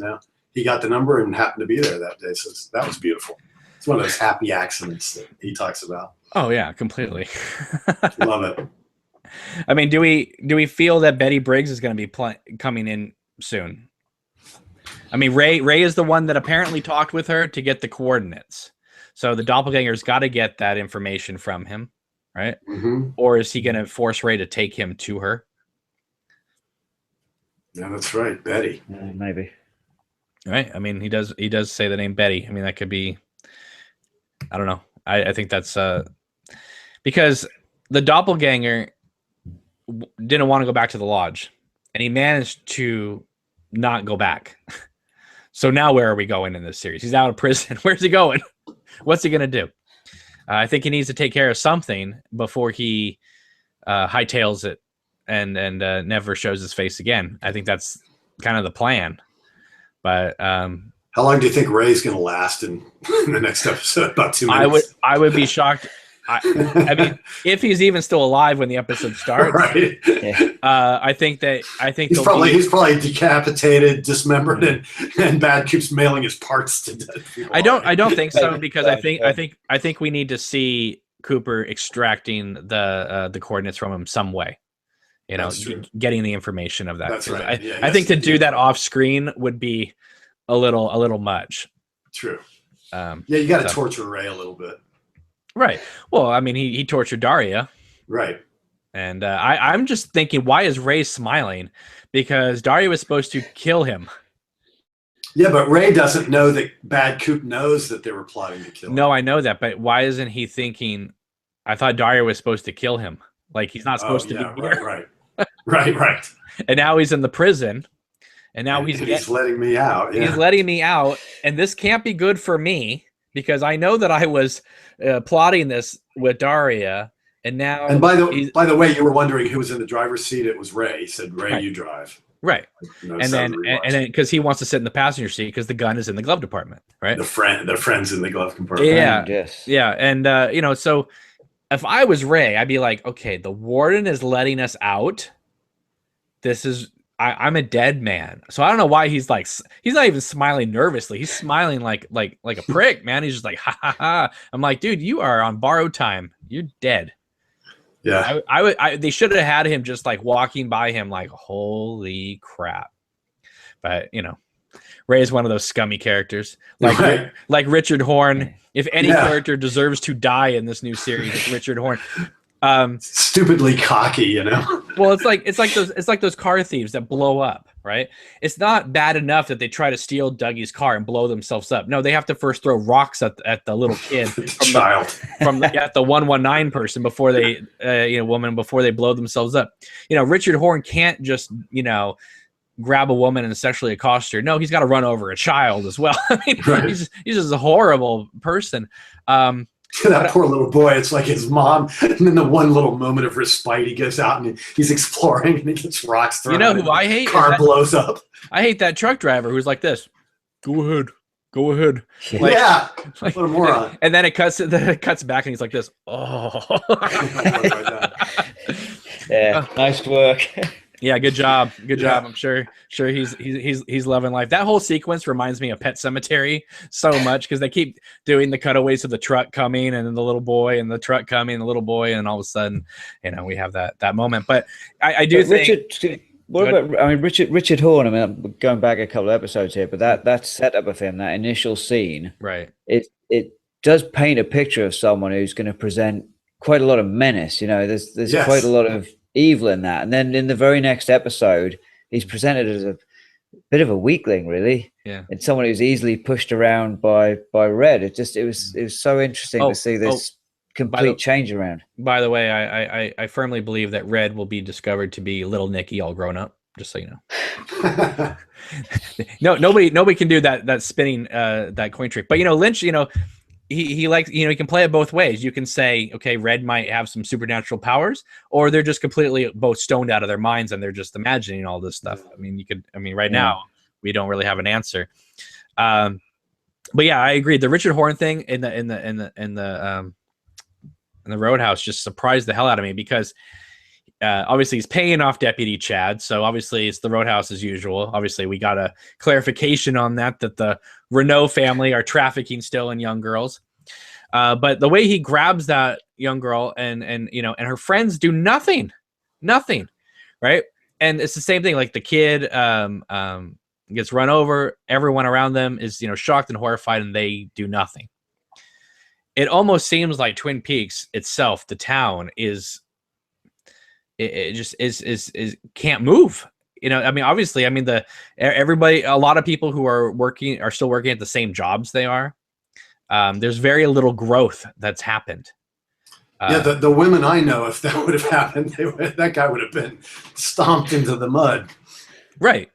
he got the number and happened to be there that day. So that was beautiful. It's one of those happy accidents that he talks about. Oh yeah, completely. Love it. I mean, do we feel that Betty Briggs is going to be coming in soon? I mean, Ray is the one that apparently talked with her to get the coordinates. So the doppelganger's got to get that information from him, right? Mm-hmm. Or is he going to force Ray to take him to her? Yeah, that's right, Betty. Maybe. Right. I mean, he does say the name Betty. I mean, that could be. I don't know. I think that's because the doppelganger didn't want to go back to the lodge, and he managed to not go back. So now where are we going in this series? He's out of prison. Where's he going? What's he going to do? I think he needs to take care of something before he hightails it and never shows his face again. I think that's kind of the plan. But how long do you think Ray's going to last in the next episode? About 2 minutes. I would be shocked. I mean, if he's even still alive when the episode starts, right? I think he's probably decapitated, dismembered, and Bad keeps mailing his parts to dead people. I don't think so, because I think we need to see Cooper extracting the coordinates from him some way. Getting the information of that. That's right. I think to do that off screen would be a little much. True. You got to torture Ray a little bit. Right. Well, I mean, he tortured Daria. Right. And I'm just thinking, why is Ray smiling? Because Daria was supposed to kill him. Yeah, but Ray doesn't know that Bad Coop knows that they were plotting to kill him. No, I know that, but why isn't he thinking, I thought Daria was supposed to kill him. Like, he's not supposed to be here. Right. And now he's in the prison. And now he's letting me out. Yeah. He's letting me out. And this can't be good for me, because I know that I was plotting this with Daria. And now. And by the way, you were wondering who was in the driver's seat. It was Ray. He said, Ray, you drive. Right. And then because he wants to sit in the passenger seat because the gun is in the glove department. Right. The friend's in the glove compartment. Yeah. Yes. Yeah. And, so if I was Ray, I'd be like, okay, the warden is letting us out. I'm a dead man. So I don't know why he's not even smiling nervously. He's smiling like a prick, man. He's just like, ha ha ha. I'm like, dude, you are on borrowed time. You're dead. Yeah. They should have had him just like walking by him like, holy crap. But Ray is one of those scummy characters. Like Richard Horn. If any character deserves to die in this new series, it's Richard Horn. Stupidly cocky, Well, it's like those car thieves that blow up, right? It's not bad enough that they try to steal Dougie's car and blow themselves up. No, they have to first throw rocks at the little kid, from the 119 person before they, woman, before they blow themselves up. Richard Horn can't just grab a woman and sexually accost her. No, he's got to run over a child as well. I mean, right. He's just a horrible person. That poor little boy, it's like his mom, and then the one little moment of respite, he goes out and he's exploring and he gets rocks thrown. Who I hate? Car blows up. I hate that truck driver who's like this. Go ahead. What a moron. And then it cuts back and he's like this. Oh. Yeah, nice work. Yeah, good job. I'm sure he's loving life. That whole sequence reminds me of Pet Sematary so much, because they keep doing the cutaways of the truck coming and then the little boy and the truck coming and the little boy, and all of a sudden, we have that moment. But I do think Richard Horn, I mean, I'm going back a couple of episodes here, but that setup of him, that initial scene, right? It does paint a picture of someone who's going to present quite a lot of menace. You know, there's Yes. quite a lot of evil in that. And then in the very next episode, he's presented as a bit of a weakling, really. Yeah. And someone who's easily pushed around by Red. It was so interesting to see this complete change around. By the way, I firmly believe that Red will be discovered to be Little Nicky all grown up. Just so you know. No, nobody can do that spinning that coin trick. But Lynch, he likes, he can play it both ways. You can say, okay, Red might have some supernatural powers, or they're just completely both stoned out of their minds and they're just imagining all this stuff. I mean, right now we don't really have an answer. But yeah, I agree. The Richard Horn thing in the Roadhouse just surprised the hell out of me, because obviously he's paying off Deputy Chad, so obviously it's the Roadhouse as usual. Obviously we got a clarification on that the Renault family are trafficking still in young girls, but the way he grabs that young girl and her friends do nothing, right? And it's the same thing, like the kid gets run over, everyone around them is shocked and horrified, and they do nothing. It almost seems like Twin Peaks itself, the town, it just is can't move. Obviously, everybody, a lot of people who are still working at the same jobs they are. There's very little growth that's happened. The women I know, if that would have happened, that guy would have been stomped into the mud. Right.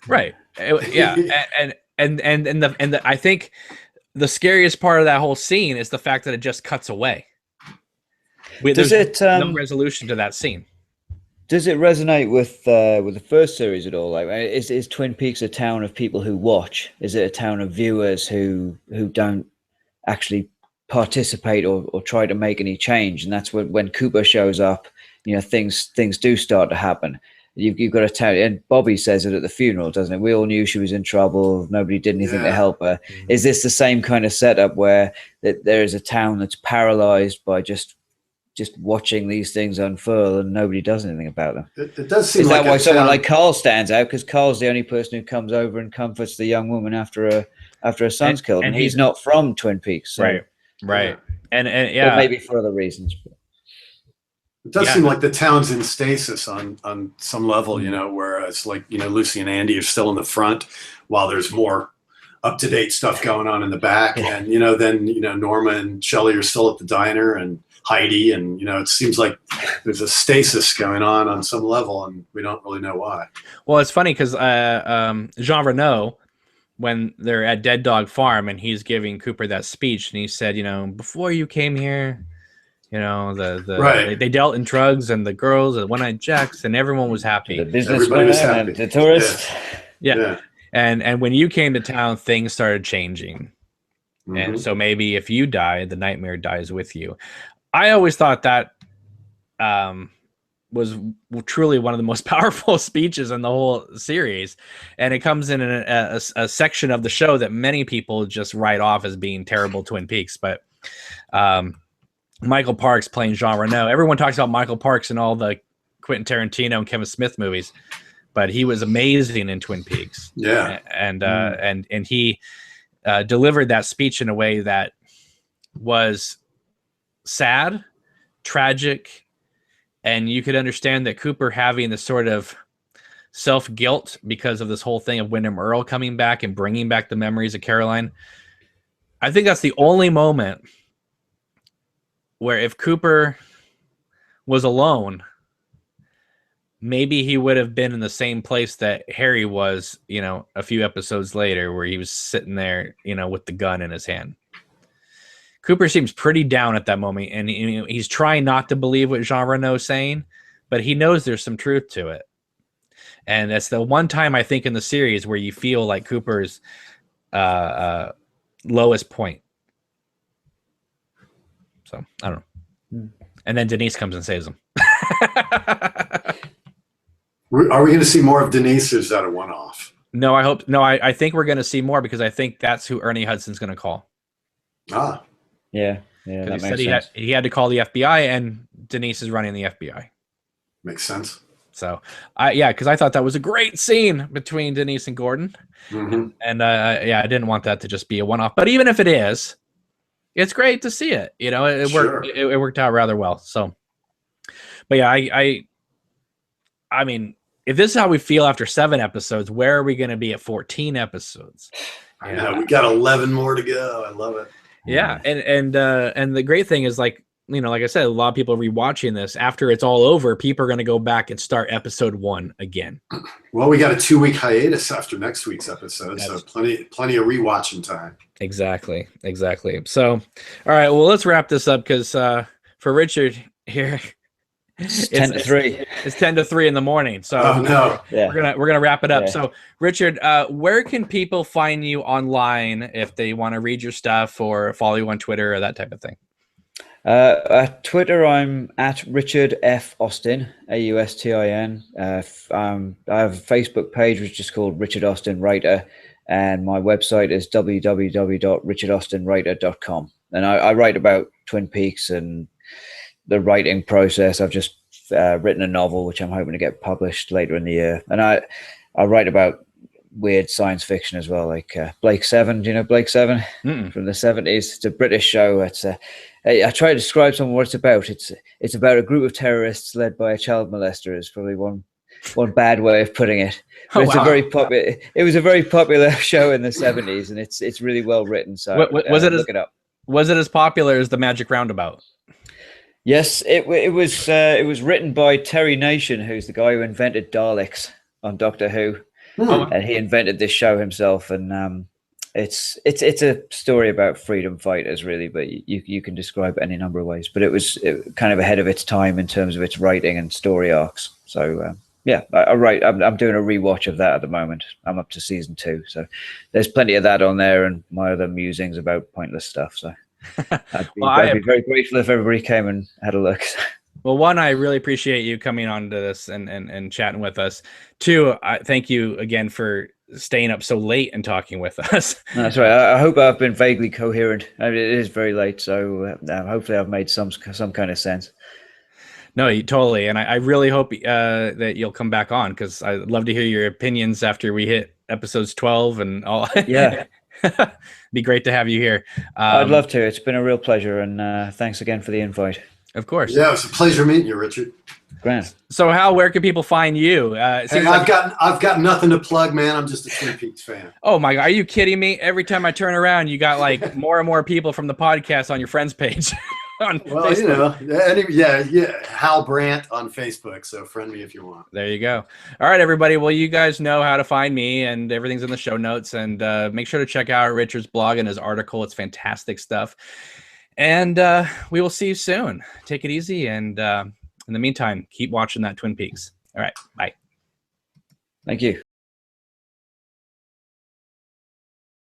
Yeah. and I think the scariest part of that whole scene is the fact that it just cuts away. There's no resolution to that scene. Does it resonate with the first series at all? Like, is Twin Peaks a town of people who watch? Is it a town of viewers who don't actually participate or try to make any change? And that's when Cooper shows up, things do start to happen. You've got to tell, and Bobby says it at the funeral, doesn't it? We all knew she was in trouble. Nobody did anything to help her. Mm-hmm. Is this the same kind of setup where there is a town that's paralyzed by just watching these things unfurl and nobody does anything about them? It does seem Is like that why someone like Carl stands out? Because Carl's the only person who comes over and comforts the young woman after her son's killed, and he's not from Twin Peaks. So. Right. And but maybe for other reasons. It does seem like the town's in stasis on some level, where it's like, Lucy and Andy are still in the front while there's more up-to-date stuff going on in the back. And, then, Norma and Shelley are still at the diner, and Heidi, and it seems like there's a stasis going on some level, and we don't really know why. Well, it's funny because Jean Reno, when they're at Dead Dog Farm and he's giving Cooper that speech, and he said, before you came here, they dealt in drugs, and the girls, and One-Eyed Jacks, and everyone was happy. The businessman was happy. The tourists. Yeah. And when you came to town, things started changing. Mm-hmm. And so maybe if you die, the nightmare dies with you. I always thought that was truly one of the most powerful speeches in the whole series. And it comes in a section of the show that many people just write off as being terrible Twin Peaks. But Michael Parks playing Jean Reno. Everyone talks about Michael Parks in all the Quentin Tarantino and Kevin Smith movies, but he was amazing in Twin Peaks. Yeah. And he delivered that speech in a way that was sad, tragic, and you could understand that Cooper having this sort of self-guilt because of this whole thing of Wyndham Earl coming back and bringing back the memories of Caroline. I think that's the only moment where if Cooper was alone, maybe he would have been in the same place that Harry was, a few episodes later, where he was sitting there, with the gun in his hand. Cooper seems pretty down at that moment, and he's trying not to believe what Jean Reno's saying, but he knows there's some truth to it. And that's the one time I think in the series where you feel like Cooper's lowest point. So I don't know. And then Denise comes and saves him. Are we going to see more of Denise, or is that a one-off? No, I think we're going to see more, because I think that's who Ernie Hudson's going to call. Ah. Yeah, that he makes said sense. he had to call the FBI, and Denise is running the FBI. Makes sense. So, because I thought that was a great scene between Denise and Gordon, mm-hmm. and I didn't want that to just be a one-off. But even if it is, it's great to see it. You know, it Sure. worked. It worked out rather well. So, but yeah, I mean, if this is how we feel after 7 episodes, where are we going to be at 14 episodes? I know we got 11 more to go. I love it. Yeah, and the great thing is, like, you know, like I said, a lot of people rewatching this after it's all over. People are going to go back and start episode 1 again. Well, we got a 2-week hiatus after next week's episode, so plenty of rewatching time. Exactly. So, all right, well, let's wrap this up because for Richard here, it's 10 to 3. It's 10 to 3 in the morning. So no. we're gonna wrap it up. Yeah. So, Richard, where can people find you online if they want to read your stuff or follow you on Twitter or that type of thing? At Twitter, I'm at Richard F. Austin, AUSTIN. I have a Facebook page which is called Richard Austin Writer, and my website is www.richardaustinwriter.com. And I write about Twin Peaks and the writing process. I've just written a novel which I'm hoping to get published later in the year, and I write about weird science fiction as well, like Blake Seven. Do you know Blake Seven? From the 70s? It's a British show. It's I try to describe some of what it's about. It's about a group of terrorists led by a child molester. Is probably one bad way of putting it. But it's a very popular. It was a very popular show in the 70s, and it's really well written. So was it look it up. Was it as popular as the Magic Roundabout? Yes, it was written by Terry Nation, who's the guy who invented Daleks on Doctor Who. And he invented this show himself, and it's a story about freedom fighters, really. But you can describe it any number of ways. But it was kind of ahead of its time in terms of its writing and story arcs. So yeah, I'm doing a rewatch of that at the moment. I'm up to season 2, so there's plenty of that on there, and my other musings about pointless stuff. So I'd be very grateful if everybody came and had a look. Well, 1, I really appreciate you coming on to this and chatting with us. 2, I thank you again for staying up so late and talking with us. That's right. I hope I've been vaguely coherent. I mean, it is very late, so hopefully I've made some kind of sense. No, totally. And I really hope that you'll come back on, because I'd love to hear your opinions after we hit episodes 12 and all. Yeah. Be great to have you here. I'd love to. It's been a real pleasure, and thanks again for the invite. Of course. Yeah, it was a pleasure meeting you, Richard. Grant. So, Hal, where can people find you? Hey, I've got nothing to plug, man. I'm just a Twin Peaks fan. Oh my God, are you kidding me? Every time I turn around, you got like more and more people from the podcast on your friends page. On Facebook. You know, Hal Brandt on Facebook. So friend me if you want. There you go. All right, everybody. Well, you guys know how to find me, and everything's in the show notes. And make sure to check out Richard's blog and his article. It's fantastic stuff. And we will see you soon. Take it easy. And in the meantime, keep watching that Twin Peaks. All right. Bye. Thank you.